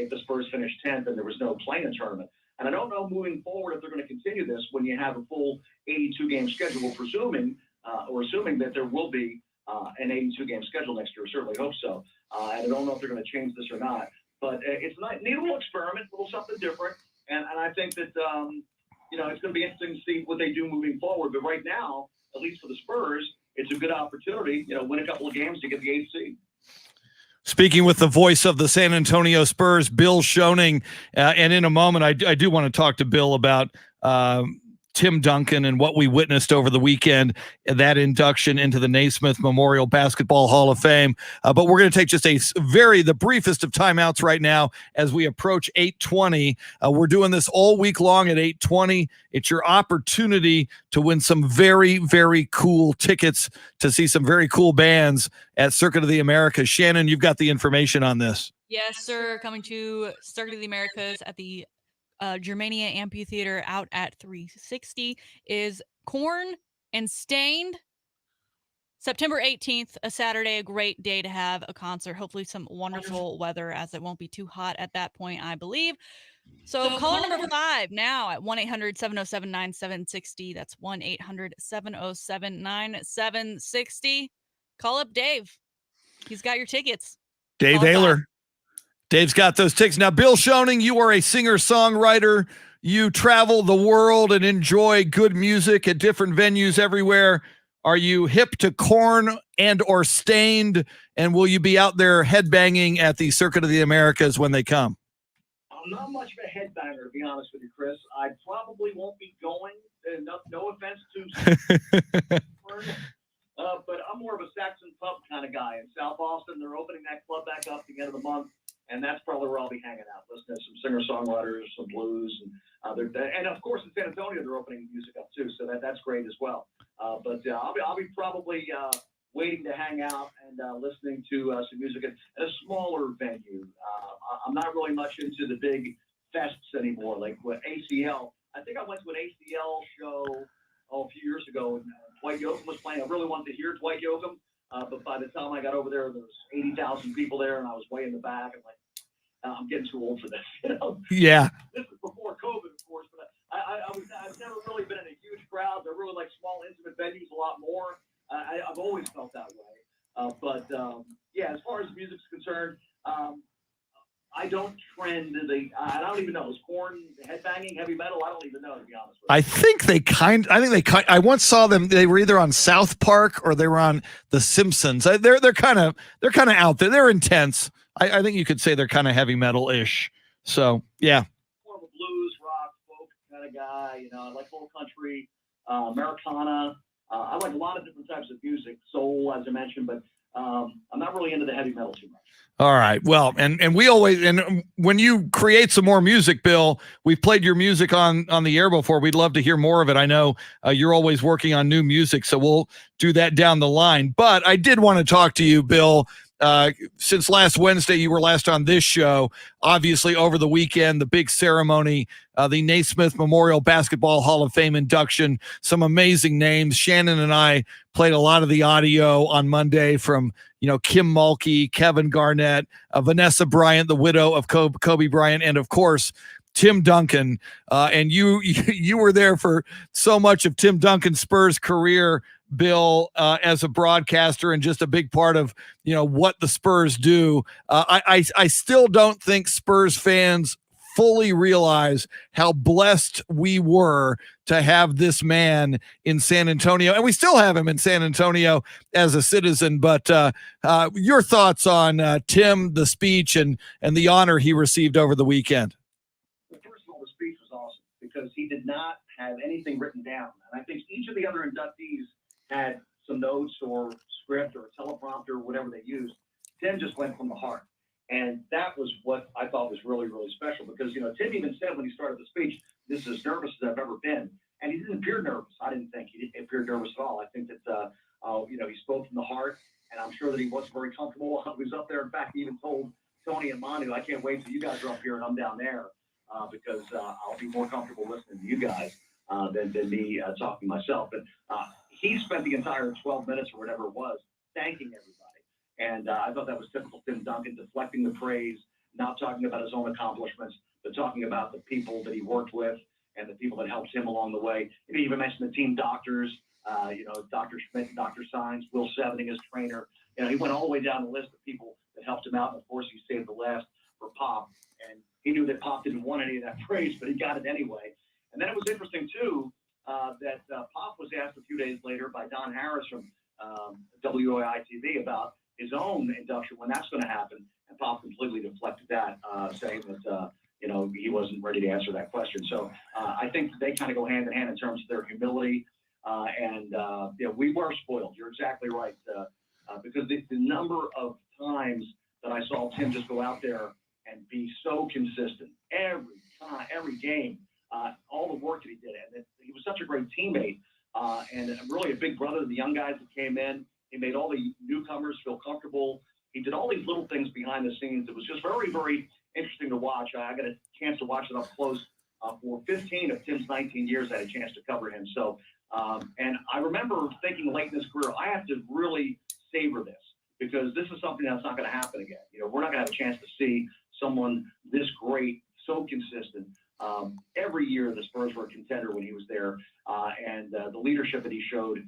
S9: if the Spurs finished 10th and there was no play-in tournament. And I don't know moving forward if they're going to continue this when you have a full 82-game schedule, assuming that there will be an 82-game schedule next year. Certainly hope so. And I don't know if they're going to change this or not. But it's a neat little experiment, a little something different. And I think that, it's going to be interesting to see what they do moving forward. But right now, at least for the Spurs, it's a good opportunity, win a couple of games to get the 8th seed.
S1: Speaking with the voice of the San Antonio Spurs, Bill Schoening, and in a moment, I do want to talk to Bill about Tim Duncan and what we witnessed over the weekend, that induction into the Naismith Memorial Basketball Hall of Fame. But we're going to take just the briefest of timeouts right now as we approach 8:20. We're doing this all week long at 8:20. It's your opportunity to win some very, very cool tickets to see some very cool bands at Circuit of the Americas. Shannon, you've got the information on this.
S3: Yes, sir. Coming to Circuit of the Americas at the Germania Amphitheater out at 360 is Korn and Stained. September 18th, a Saturday, a great day to have a concert. Hopefully some wonderful weather, as it won't be too hot at that point, I believe. So caller number 5 now at 1-800-707-9760. That's 1-800-707-9760. Call up Dave. He's got your tickets.
S1: Dave Ayler. Dave's got those tickets. Now, Bill Schoening, you are a singer-songwriter. You travel the world and enjoy good music at different venues everywhere. Are you hip to Korn and or Stained? And will you be out there headbanging at the Circuit of the Americas when they come?
S9: I'm not much of a headbanger, to be honest with you, Chris. I probably won't be going. No offense to Korn, but I'm more of a Saxon Pub kind of guy. In South Austin, they're opening that club back up at the end of the month. And that's probably where I'll be hanging out, listening to some singer-songwriters, some blues, and of course in San Antonio they're opening music up too, so that's great as well. But I'll be probably waiting to hang out and listening to some music at a smaller venue. I'm not really much into the big fests anymore, like with ACL. I think I went to an ACL show a few years ago, and Dwight Yoakam was playing. I really wanted to hear Dwight Yoakam. But by the time I got over there was 80,000 people there, and I was way in the back. I'm like, I'm getting too old for this.
S1: Yeah.
S9: This was before COVID, of course, but I've never really been in a huge crowd. They're really like small, intimate venues a lot more. I've always felt that way. But as far as music's concerned, I don't trend I don't even know. Is Korn headbanging, heavy metal? I don't even know, to be honest with you.
S1: I once saw them. They were either on South Park or they were on The Simpsons. They're kind of out there. They're intense. I think you could say they're kind of heavy metal-ish. So, yeah.
S9: More of a blues, rock, folk kind of guy. I like old country, Americana. I like a lot of different types of music, soul, as I mentioned, but I'm not really into the heavy metal too much.
S1: All right. Well, and we always, and when you create some more music, Bill, we've played your music on the air before. We'd love to hear more of it. I know you're always working on new music, so we'll do that down the line. But I did want to talk to you, Bill. Since last Wednesday, you were last on this show. Obviously, over the weekend, the big ceremony, the Naismith Memorial Basketball Hall of Fame induction, some amazing names. Shannon and I played a lot of the audio on Monday from, Kim Mulkey, Kevin Garnett, Vanessa Bryant, the widow of Kobe Bryant, and of course, Tim Duncan. And you were there for so much of Tim Duncan's Spurs career, Bill, as a broadcaster and just a big part of, what the Spurs do. I still don't think Spurs fans fully realize how blessed we were to have this man in San Antonio, and we still have him in San Antonio as a citizen. But your thoughts on Tim, the speech, and the honor he received over the weekend?
S9: First of all, the speech was awesome because he did not have anything written down, and I think each of the other inductees had some notes or script or teleprompter, whatever they used. Tim just went from the heart. And that was what I thought was really, really special because, Tim even said when he started the speech, this is as nervous as I've ever been. And he didn't appear nervous. I didn't think he didn't appear nervous at all. I think that, he spoke from the heart. And I'm sure that he wasn't very comfortable while he was up there. In fact, he even told Tony and Manu, I can't wait till you guys are up here and I'm down there because I'll be more comfortable listening to you guys than me talking myself. But he spent the entire 12 minutes or whatever it was thanking everybody. And I thought that was typical Tim Duncan, deflecting the praise, not talking about his own accomplishments, but talking about the people that he worked with and the people that helped him along the way. He even mentioned the team doctors Dr. Schmidt, Dr. Sines, Will Sevening, his trainer. He went all the way down the list of people that helped him out. And of course, he saved the last for Pop. And he knew that Pop didn't want any of that praise, but he got it anyway. And then it was interesting, too, that Pop was asked a few days later by Don Harris from WOI TV about his own induction, when that's going to happen. And Pop completely deflected that, saying that, he wasn't ready to answer that question. So I think they kind of go hand in hand in terms of their humility. We were spoiled. You're exactly right. Because the number of times that I saw Tim just go out there and be so consistent every time, every game, all the work that he did. And he was such a great teammate and really a big brother to the young guys that came in. He made all the newcomers feel comfortable. He did all these little things behind the scenes. It was just very, very interesting to watch. I got a chance to watch it up close for 15 of Tim's 19 years. I had a chance to cover him. So, and I remember thinking late in his career, I have to really savor this because this is something that's not going to happen again. We're not going to have a chance to see someone this great, so consistent. Every year the Spurs were a contender when he was there, and the leadership that he showed.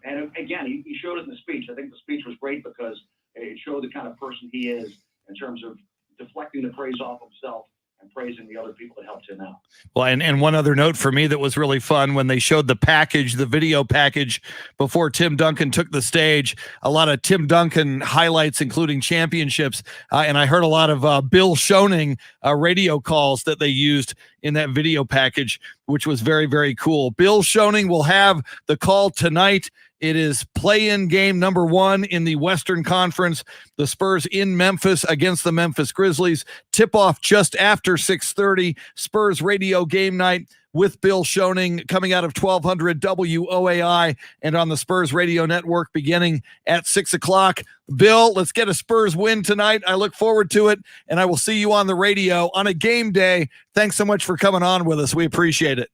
S9: And again, he showed it in the speech. I think the speech was great because it showed the kind of person he is in terms of deflecting the praise off himself and praising the other people that helped him out.
S1: Well, and one other note for me that was really fun when they showed the video package before Tim Duncan took the stage, a lot of Tim Duncan highlights, including championships. And I heard a lot of Bill Schoening radio calls that they used in that video package, which was very, very cool. Bill Schoening will have the call tonight. It is play-in game number 1 in the Western Conference. The Spurs in Memphis against the Memphis Grizzlies. Tip-off just after 6:30. Spurs radio game night with Bill Schoening coming out of 1200 WOAI and on the Spurs radio network beginning at 6 o'clock. Bill, let's get a Spurs win tonight. I look forward to it, and I will see you on the radio on a game day. Thanks so much for coming on with us. We appreciate it.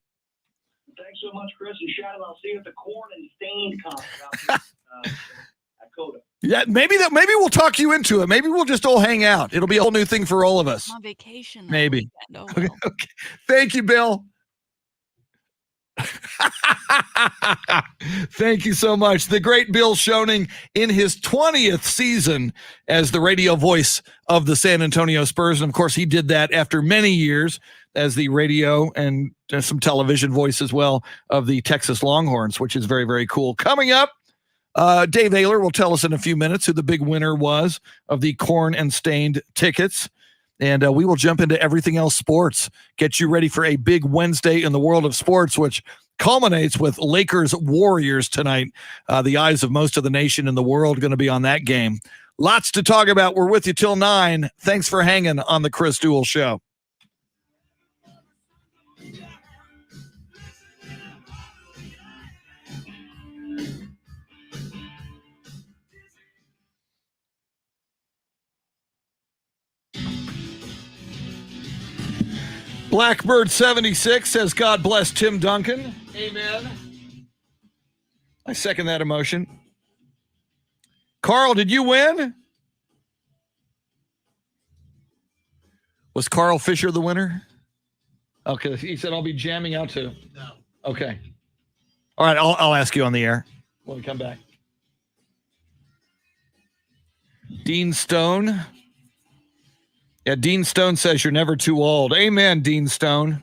S9: Thanks so much, Chris, and Shannon. I'll see you at the Corn and Stained concert at Coda.
S1: Yeah, maybe we'll talk you into it. Maybe we'll just all hang out. It'll be a whole new thing for all of us.
S3: I'm on vacation.
S1: Maybe.
S3: No,
S1: Okay. Thank you, Bill. Thank you so much. The great Bill Schoening in his 20th season as the radio voice of the San Antonio Spurs. And of course, he did that after many years as the radio and some television voice as well of the Texas Longhorns, which is very, very cool. Coming up, Dave Ayler will tell us in a few minutes who the big winner was of the Corn and Stained tickets. And we will jump into everything else sports, get you ready for a big Wednesday in the world of sports, which culminates with Lakers Warriors tonight. The eyes of most of the nation and the world going to be on that game. Lots to talk about. We're with you till 9. Thanks for hanging on the Chris Duel Show. Blackbird 76 says, God bless Tim Duncan. Amen. I second that emotion. Carl, did you win? Was Carl Fisher the winner? Okay, he said I'll be jamming out too.
S5: No.
S1: Okay. All right, I'll ask you on the air when we come back. Dean Stone. Yeah, Dean Stone says you're never too old. Amen, Dean Stone.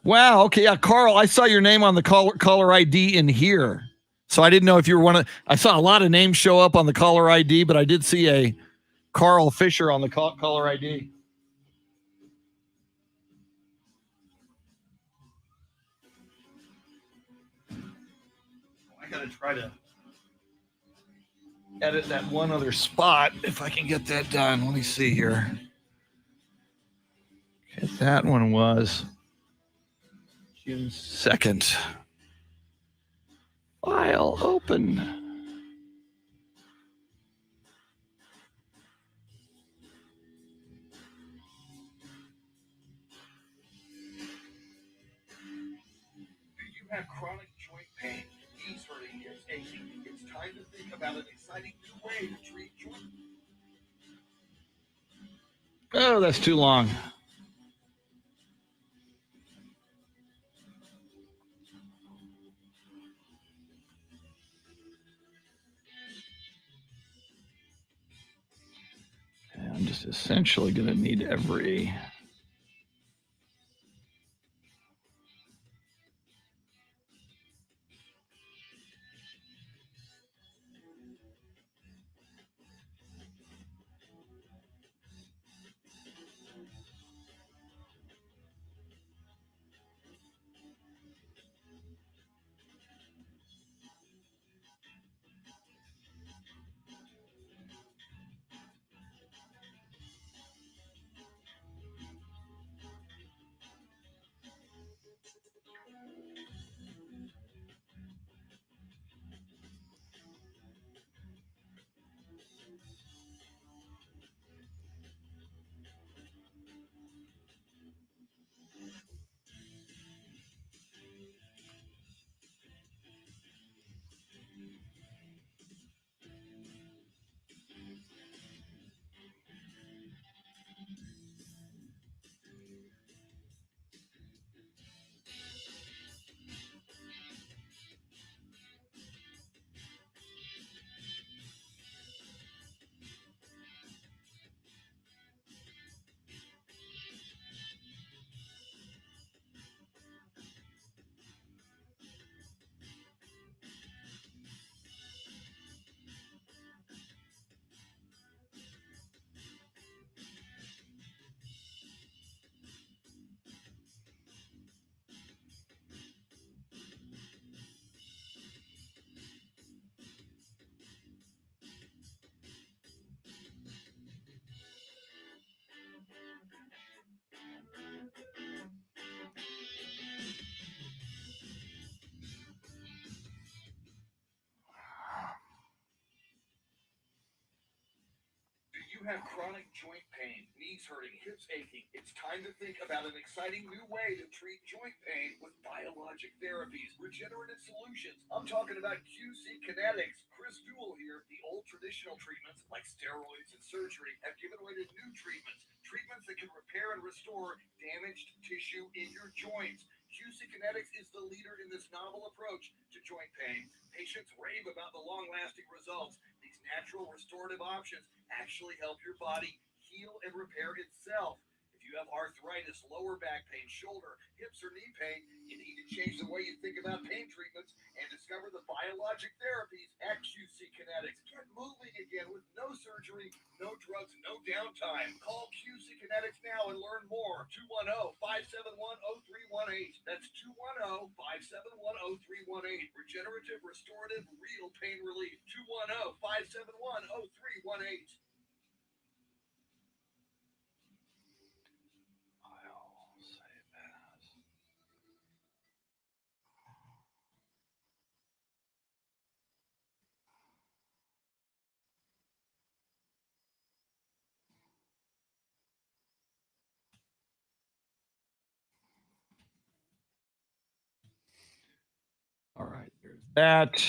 S1: Wow. Okay. Yeah, Carl, I saw your name on the caller ID in here. So I didn't know if you were one of, I saw a lot of names show up on the caller ID, but I did see a Carl Fisher on the caller ID. I got to try to edit that one other spot if I can get that done. Let me see here. Okay, that one was June 2nd. File open.
S8: have chronic joint pain, knees hurting, hips aching, it's time to think about an exciting new way to treat joint.
S1: Oh, that's too long. I'm just essentially going to need every.
S8: Do you have chronic joint pain, knees hurting, hips aching? It's time to think about an exciting new way to treat joint pain with biologic therapies, regenerative solutions. I'm talking about QC Kinetics. Chris Duel here. The old traditional treatments like steroids and surgery have given way to new treatments that can repair and restore damaged tissue in your joints. QC Kinetics is the leader in this novel approach to joint pain. Patients rave about the long-lasting results. These natural restorative options actually help your body heal and repair itself. If you have arthritis, lower back pain, shoulder, hips, or knee pain, you need to change the way you think about pain treatments and discover the biologic therapies at QC Kinetics. Get moving again with no surgery, no drugs, no downtime. Call QC Kinetics now and learn more. 210-571-0318. That's 210-571-0318. Regenerative, restorative, real pain relief. 210-571-0318.
S1: All right, there's that.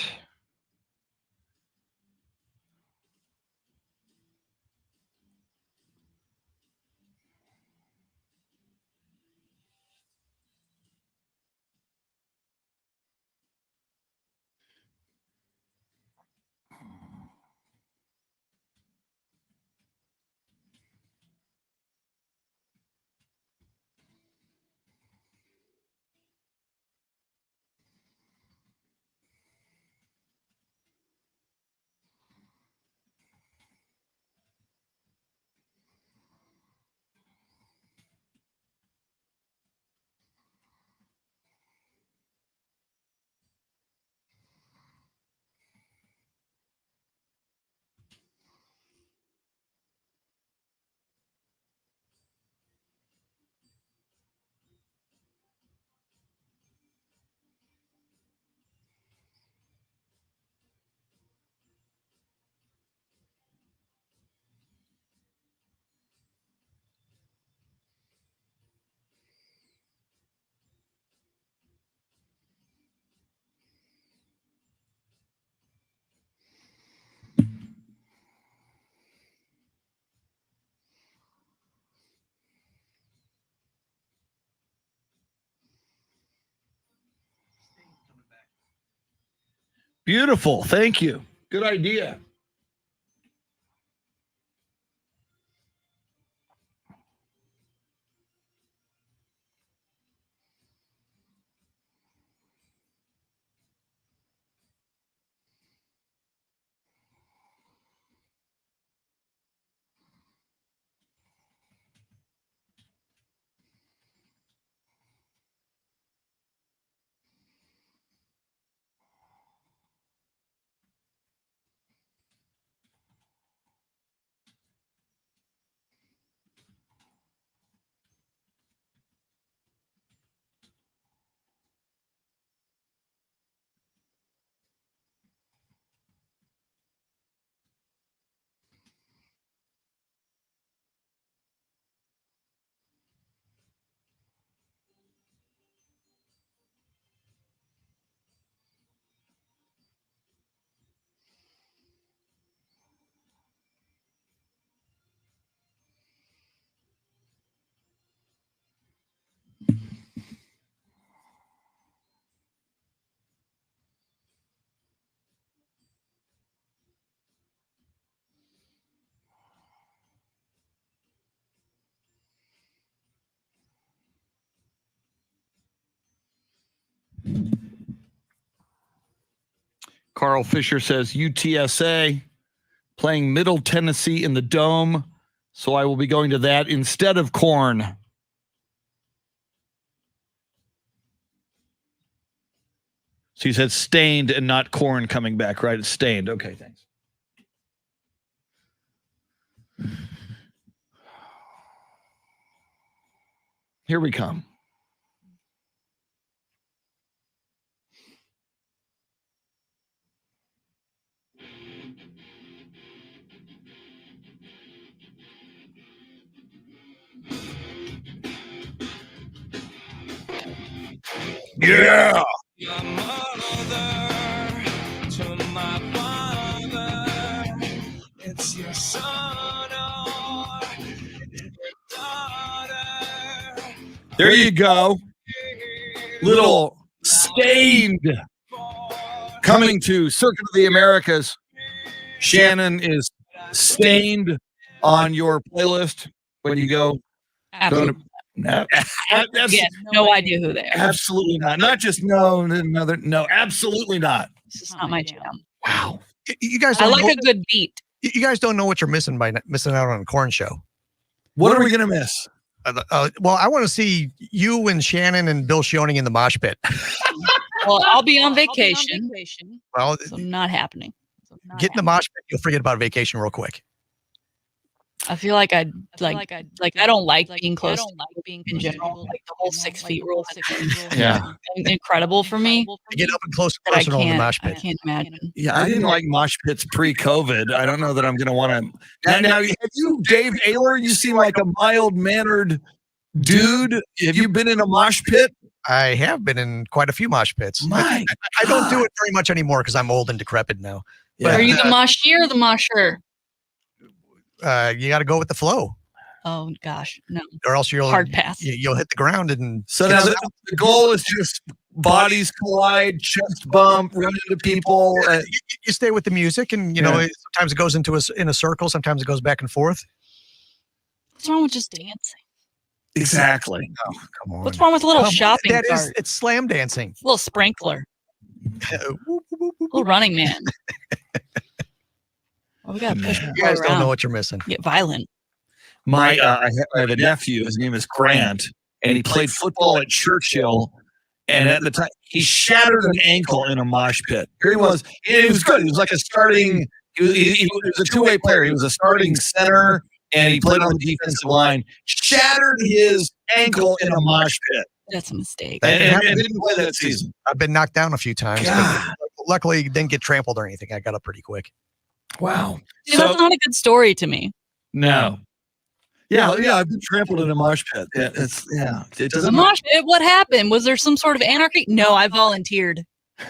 S1: Beautiful. Thank you. Good idea. Carl Fisher says UTSA playing Middle Tennessee in the Dome. So I will be going to that instead of Corn. So you said Stained and not Corn coming back, right? It's Stained. Okay, thanks. Here we come. Yeah.
S10: Your mother to my father, it's your son or your daughter.
S1: There you go. Little Stained coming to Circuit of the Americas. Shannon is Stained on your playlist when you go.
S3: Absolutely.
S1: That's
S3: Yes, no idea who they are.
S1: absolutely not. Not just no, another no, absolutely not.
S3: It's just not my jam.
S1: Wow.
S4: You guys
S3: I
S4: don't
S3: like
S4: know,
S3: a good beat.
S4: you guys don't know what you're missing by missing out on a Corn show.
S1: What are we gonna miss?
S4: Well, I want to see you and Shannon and Bill Schoening in the mosh pit.
S3: Well, I'll be on vacation.
S4: Well,
S3: So not happening.
S4: get in the mosh pit, you'll forget about vacation real quick.
S3: I feel like I don't like being close to people in general. Like the whole 6 feet rule.
S1: Yeah.
S3: Incredible for me.
S4: To get up and close
S3: That I
S4: personal in the mosh
S3: I
S4: pit.
S3: can't imagine.
S1: Yeah, I didn't like mosh pits pre-COVID. I don't know that I'm gonna want to. Now, have you, Dave Ayler? You seem like a mild-mannered dude. Have you been in a mosh pit?
S4: I have been in quite a few mosh pits.
S1: My
S4: I don't do it very much anymore because I'm old and decrepit now.
S1: Yeah.
S3: Are you the moshie or the mosher?
S4: You got to go with the flow,
S3: Oh gosh, no.
S4: or else
S3: Hard pass.
S4: you'll hit the ground and
S1: So now the goal is just bodies collide, chest bump, run into people.
S4: you stay with the music, and know sometimes it goes into in a circle, sometimes it goes back and forth.
S3: What's wrong with just dancing?
S1: Exactly.
S4: Oh, come on.
S3: What's wrong with a little shopping
S4: That
S3: cart?
S4: is, it's slam dancing.
S3: A little sprinkler. Little running man. Well, we gotta push
S4: You
S3: people
S4: guys don't know
S3: around.
S4: what you're missing.
S3: Get violent.
S1: I have a nephew. His name is Grant, and he played football at Churchill. And at the time, he shattered an ankle in a mosh pit. Here he was. He was good. He was like a starting. He was a two-way player. He was a starting center, and he played on the defensive line. Shattered his ankle in a mosh pit,
S3: That's a mistake.
S1: and didn't play that season.
S4: I've been knocked down a few times.
S1: God.
S4: But luckily, didn't get trampled or anything. I got up pretty quick.
S1: Wow.
S3: See, that's not a good story to me.
S1: No. Yeah, I've been trampled in a mosh pit. Yeah, it
S3: The
S1: doesn't.
S3: mosh pit, what happened? Was there some sort of anarchy? No, I volunteered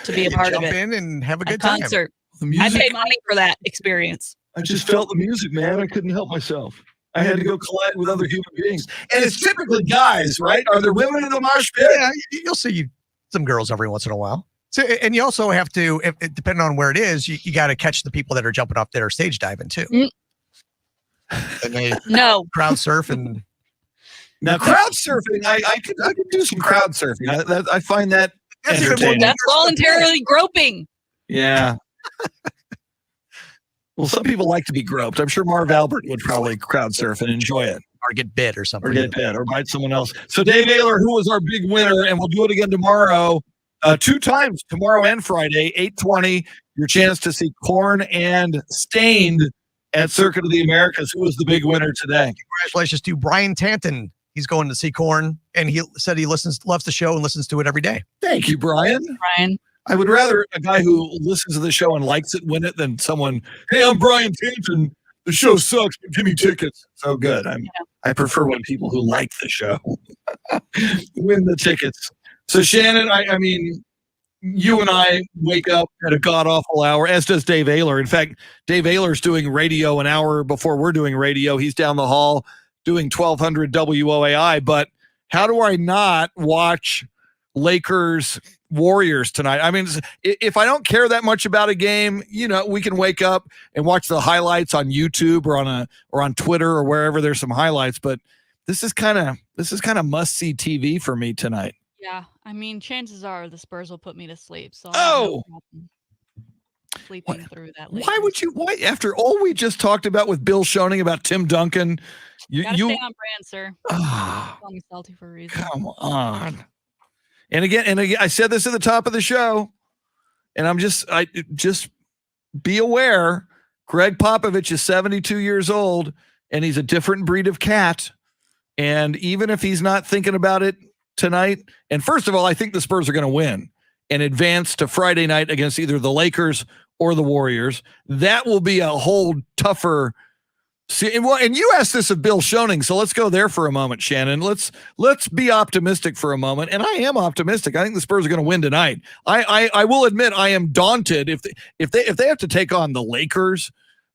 S3: to be a part of
S4: Jump
S3: it.
S4: in and have a
S3: A
S4: good time.
S3: concert.
S1: The
S3: I
S1: music,
S3: paid money for that experience.
S1: I just felt the music, man. I couldn't help myself. I had to go collide with other human beings. And it's typically guys, right? Are there women in the mosh pit?
S4: Yeah, you'll see some girls every once in a while. So, and you also have to, depending on where it is, you got to catch the people that are jumping off there stage diving too. And they crowd surf and.
S1: Now, crowd surfing, I could do some crowd surfing. I find that entertaining.
S3: That's voluntarily groping.
S1: Yeah. Well, some people like to be groped. I'm sure Marv Albert would probably crowd surf and enjoy it.
S4: Or get bit or something.
S1: Or get bit or bite someone else. So Dave Ayler, who was our big winner, and we'll do it again tomorrow, 2 times, tomorrow and Friday, 8:20, your chance to see Korn and Stained at Circuit of the Americas. Who was the big winner today?
S4: Congratulations to Brian Tanton. He's going to see Korn, and he said he loves the show and listens to it every day.
S1: Thank you, Brian.
S3: Brian.
S1: I would rather a guy who listens to the show and likes it win it than someone, hey, I'm Brian Tanton. The show sucks, but give me tickets. So good. I prefer when people who like the show win the tickets. So Shannon, I mean, you and I wake up at a god-awful hour, as does Dave Ayler. In fact, Dave Ayler's doing radio an hour before we're doing radio. He's down the hall doing 1200 WOAI. But how do I not watch Lakers Warriors tonight? I mean, if I don't care that much about a game, we can wake up and watch the highlights on YouTube or on Twitter or wherever there's some highlights. But this is kind of must-see TV for me tonight.
S3: Yeah, I mean, chances are the Spurs will put me to sleep. So sleeping through that.
S1: Why after all we just talked about with Bill Schoening about Tim Duncan, you
S3: gotta stay on brand, sir. Call me salty for a reason.
S1: Come on. And again, I said this at the top of the show, and I just be aware. Greg Popovich is 72 years old, and he's a different breed of cat. And even if he's not thinking about it tonight, and first of all, I think the Spurs are going to win and advance to Friday night against either the Lakers or the Warriors. That will be a whole tougher. And you asked this of Bill Schoening, so let's go there for a moment, Shannon. Let's be optimistic for a moment, and I am optimistic. I think the Spurs are going to win tonight. I will admit I am daunted if they have to take on the Lakers,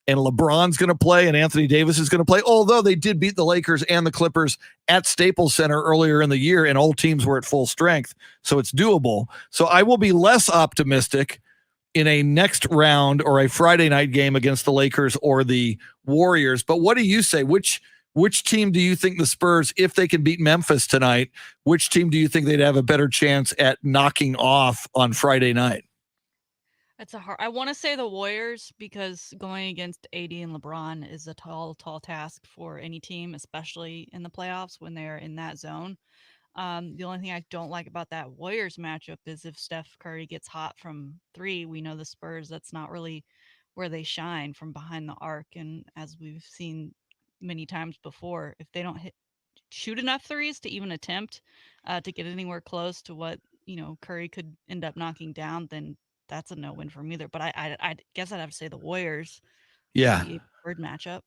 S1: and LeBron's going to play and Anthony Davis is going to play. Although they did beat the Lakers and the Clippers at Staples Center earlier in the year, and all teams were at full strength, so it's doable. So I will be less optimistic in a next round or a Friday night game against the Lakers or the Warriors. But what do you say? Which team do you think the Spurs, if they can beat Memphis tonight, which team do you think they'd have a better chance at knocking off on Friday night?
S3: That's I want to say the Warriors, because going against AD and LeBron is a tall task for any team, especially in the playoffs when they're in that zone. The only thing I don't like about that Warriors matchup is if Steph Curry gets hot from 3, we know the Spurs, that's not really where they shine, from behind the arc. And as we've seen many times before, if they don't shoot enough threes to even attempt to get anywhere close to what, Curry could end up knocking down, then that's a no-win for me either. But I guess I'd have to say the Warriors.
S1: Yeah.
S3: The word matchup.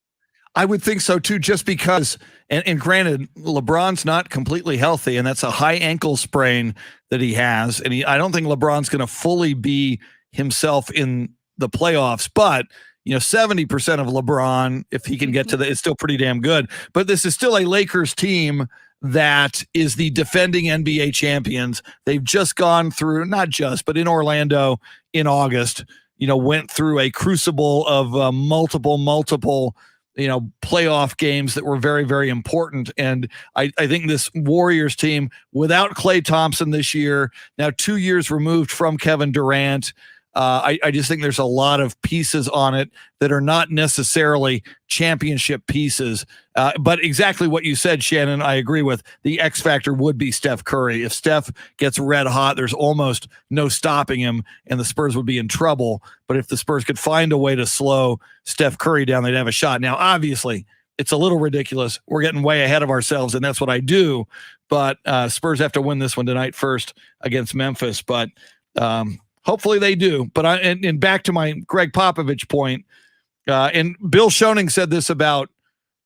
S1: I would think so too, just because, and granted, LeBron's not completely healthy, and that's a high ankle sprain that he has. And I don't think LeBron's going to fully be himself in the playoffs, but 70% of LeBron, if he can get to it's still pretty damn good. But this is still a Lakers team that is the defending NBA champions. They've just gone through, not just, but in Orlando in August, went through a crucible of multiple playoff games that were very, very important. And I think this Warriors team, without Klay Thompson this year, now 2 years removed from Kevin Durant, I just think there's a lot of pieces on it that are not necessarily championship pieces. But exactly what you said, Shannon, I agree with. The X factor would be Steph Curry. If Steph gets red hot, there's almost no stopping him, and the Spurs would be in trouble. But if the Spurs could find a way to slow Steph Curry down, they'd have a shot. Now, obviously, it's a little ridiculous. We're getting way ahead of ourselves, and that's what I do. But Spurs have to win this one tonight first against Memphis. But hopefully they do. But and back to my Greg Popovich point, and Bill Schoening said this about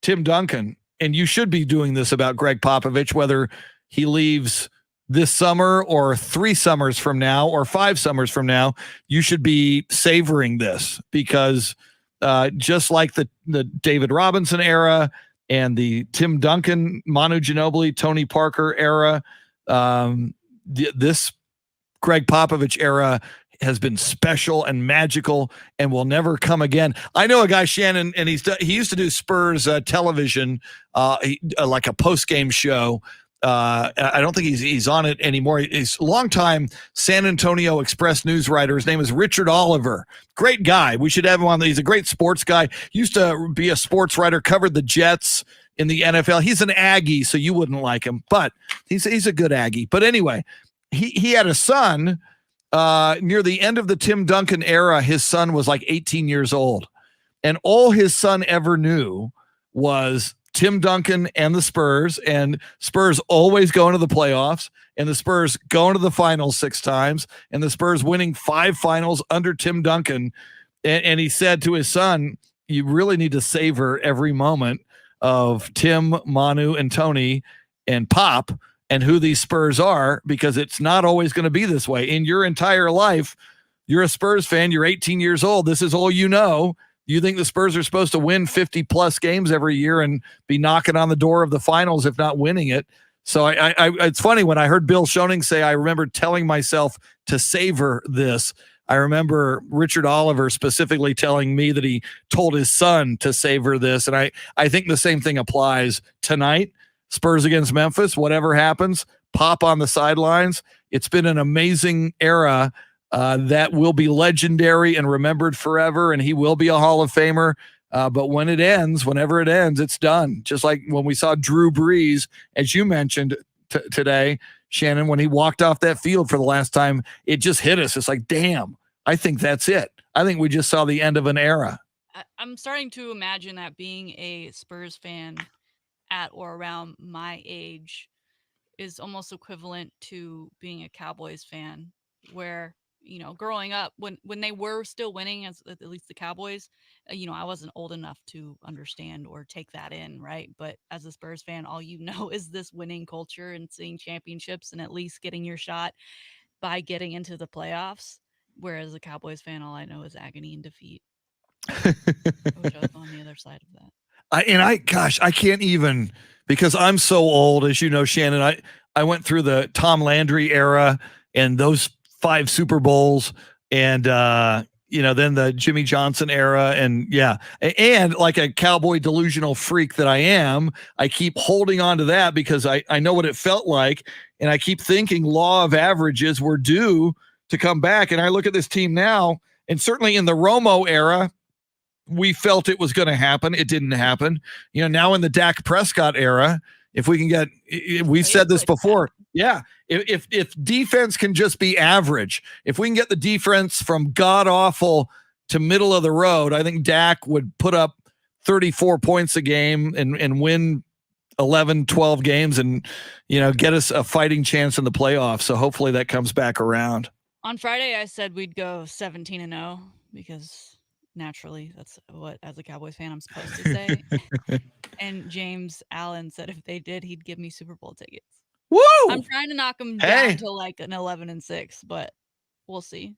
S1: Tim Duncan, and you should be doing this about Greg Popovich, whether he leaves this summer or 3 summers from now or 5 summers from now. You should be savoring this, because just like the David Robinson era and the Tim Duncan, Manu Ginobili, Tony Parker era, this Greg Popovich era has been special and magical and will never come again. I know a guy, Shannon, and he used to do Spurs television, like a post-game show. I don't think he's on it anymore. He's a longtime San Antonio Express news writer. His name is Richard Oliver. Great guy. We should have him on. He's a great sports guy. Used to be a sports writer, covered the Jets in the NFL. He's an Aggie, so you wouldn't like him, but he's a good Aggie. But anyway, he had a son near the end of the Tim Duncan era. His son was like 18 years old, and all his son ever knew was Tim Duncan and the Spurs, and Spurs always going to the playoffs, and the Spurs going to the finals 6 times, and the Spurs winning 5 finals under Tim Duncan. And he said to his son, you really need to savor every moment of Tim, Manu, and Tony and Pop and who these Spurs are, because it's not always going to be this way. In your entire life, you're a Spurs fan, you're 18 years old, this is all you know. You think the Spurs are supposed to win 50-plus games every year and be knocking on the door of the finals, if not winning it. So I it's funny when I heard Bill Schoening say, I remember telling myself to savor this. I remember Richard Oliver specifically telling me that he told his son to savor this. And I think the same thing applies tonight. Spurs against Memphis, whatever happens, Pop on the sidelines. It's been an amazing era that will be legendary and remembered forever, and he will be a Hall of Famer. But when it ends, whenever it ends, it's done. Just like when we saw Drew Brees, as you mentioned today, Shannon, when he walked off that field for the last time, it just hit us. It's like, damn, I think that's it. I think we just saw the end of an era.
S3: I'm starting to imagine that being a Spurs fan at or around my age is almost equivalent to being a Cowboys fan, where, you know, growing up when they were still winning, as at least the Cowboys, I wasn't old enough to understand or take that in, right? But as a Spurs fan, all you know is this winning culture and seeing championships and at least getting your shot by getting into the playoffs. Whereas a Cowboys fan, all I know is agony and defeat. I wish I was on the other side of that.
S1: I can't even, because I'm so old, as you know, Shannon. I went through the Tom Landry era and those 5 Super Bowls, and then the Jimmy Johnson era, and like a Cowboy delusional freak that I am, I keep holding on to that because I know what it felt like, and I keep thinking law of averages were due to come back. And I look at this team now, and certainly in the Romo era, we felt it was going to happen. It didn't happen. Now in the Dak Prescott era, if we can get, we've said this before. Yeah. If defense can just be average, if we can get the defense from god awful to middle of the road, I think Dak would put up 34 points a game and win 11, 12 games and, get us a fighting chance in the playoffs. So hopefully that comes back around.
S3: On Friday, I said we'd go 17-0 because naturally that's what, as a Cowboys fan, I'm supposed to say. And James Allen said if they did, he'd give me Super Bowl tickets.
S1: Woo!
S3: I'm trying to knock them down to like an 11-6, but we'll see.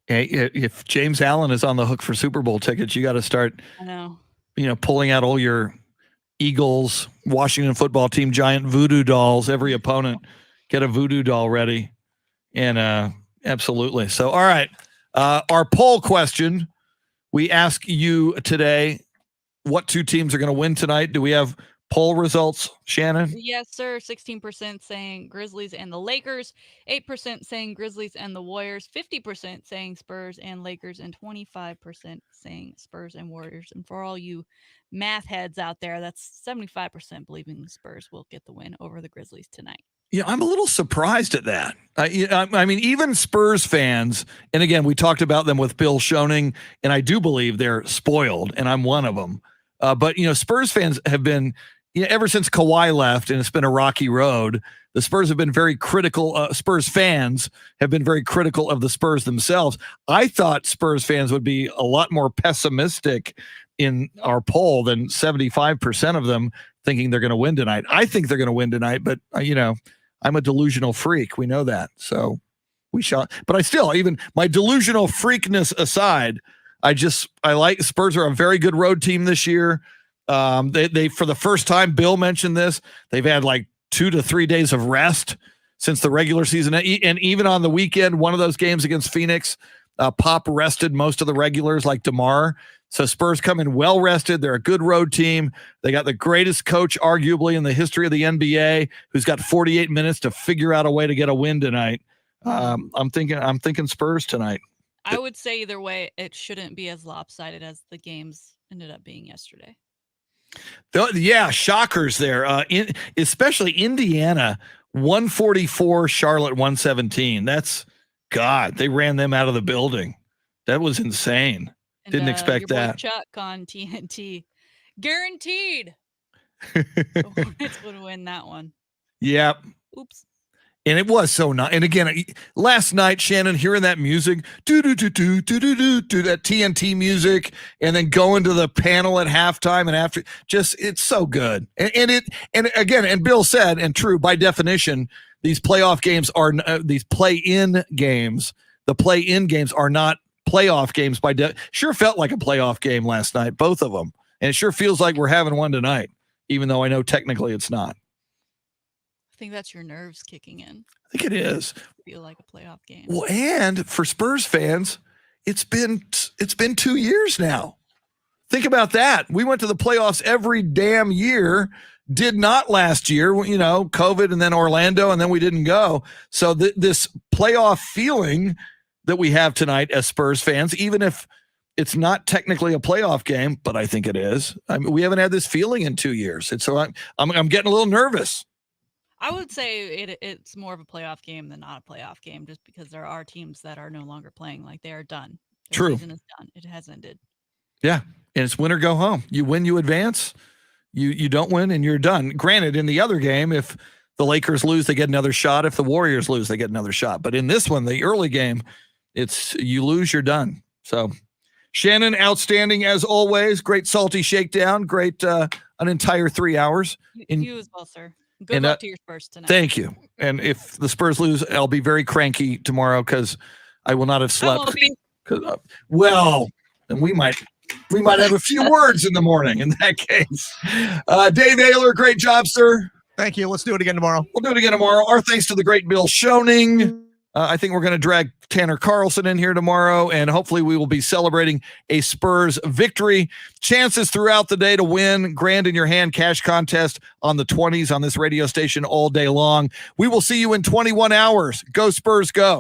S1: Hey, if James Allen is on the hook for Super Bowl tickets, you got to start,
S3: I know,
S1: pulling out all your Eagles, Washington football team, giant voodoo dolls. Every opponent, get a voodoo doll ready. And absolutely. So, all right. Our poll question, we ask you today, what 2 teams are going to win tonight? Do we have poll results, Shannon?
S3: Yes, sir. 16% saying Grizzlies and the Lakers, 8% saying Grizzlies and the Warriors, 50% saying Spurs and Lakers, and 25% saying Spurs and Warriors. And for all you math heads out there, that's 75% believing the Spurs will get the win over the Grizzlies tonight.
S1: I'm a little surprised at that. I mean, even Spurs fans, and again, we talked about them with Bill Schoening, and I do believe they're spoiled, and I'm one of them. But, Spurs fans have been, ever since Kawhi left, and it's been a rocky road, the Spurs have been very critical. Spurs fans have been very critical of the Spurs themselves. I thought Spurs fans would be a lot more pessimistic in our poll than 75% of them thinking they're going to win tonight. I think they're going to win tonight, but, I'm a delusional freak. We know that. So we shall. But I still, even my delusional freakness aside, I like Spurs are a very good road team this year. They for the first time, Bill mentioned this, they've had like 2 to 3 days of rest since the regular season. And even on the weekend, one of those games against Phoenix, Pop rested most of the regulars like DeMar. So Spurs come in well rested. They're a good road team. They got the greatest coach, arguably, in the history of the NBA, who's got 48 minutes to figure out a way to get a win tonight. I'm thinking Spurs tonight.
S3: I would say either way, it shouldn't be as lopsided as the games ended up being yesterday.
S1: Yeah, shockers there. Especially Indiana, 144, Charlotte 117. That's God. They ran them out of the building. That was insane.
S3: And,
S1: Didn't expect
S3: your boy
S1: that.
S3: Chuck on TNT, guaranteed. The Hornets would win that one.
S1: Yep.
S3: Oops.
S1: And it was so nice. And again, last night, Shannon, hearing that music, do that TNT music, and then going to the panel at halftime and after, just it's so good. And Bill said, and true by definition, these playoff games are these play-in games. The play-in games are not playoff games sure felt like a playoff game last night, both of them, and it sure feels like we're having one tonight, even though I know technically it's not.
S3: I think that's your nerves kicking in.
S1: I think it is.
S3: Feel like a playoff game.
S1: Well, and for Spurs fans, it's been 2 years now. Think about that. We went to the playoffs every damn year. Did not last year, COVID, and then Orlando, and then we didn't go. So this playoff feeling that we have tonight as Spurs fans, even if it's not technically a playoff game, but I think it is. I mean, we haven't had this feeling in 2 years. And so I'm getting a little nervous.
S3: I would say it's more of a playoff game than not a playoff game, just because there are teams that are no longer playing. Like, they are done. Their
S1: True.
S3: season is done. It has ended.
S1: Yeah. And it's win or go home. You win, you advance. You don't win, and you're done. Granted, in the other game, if the Lakers lose, they get another shot. If the Warriors lose, they get another shot. But in this one, the early game, it's you lose, you're done. So, Shannon, outstanding as always. Great salty shakedown. Great an entire 3 hours.
S3: You as well, sir. Good luck to your Spurs tonight.
S1: Thank you. And if the Spurs lose, I'll be very cranky tomorrow because I will not have slept. Then we might have a few words in the morning in that case. Dave Ayler, great job, sir.
S4: Thank you. Let's do it again tomorrow.
S1: We'll do it again tomorrow. Our thanks to the great Bill Schoening. I think we're going to drag Tanner Carlson in here tomorrow, and hopefully we will be celebrating a Spurs victory. Chances throughout the day to win. Grand in your hand cash contest on the 20s on this radio station all day long. We will see you in 21 hours. Go Spurs, go.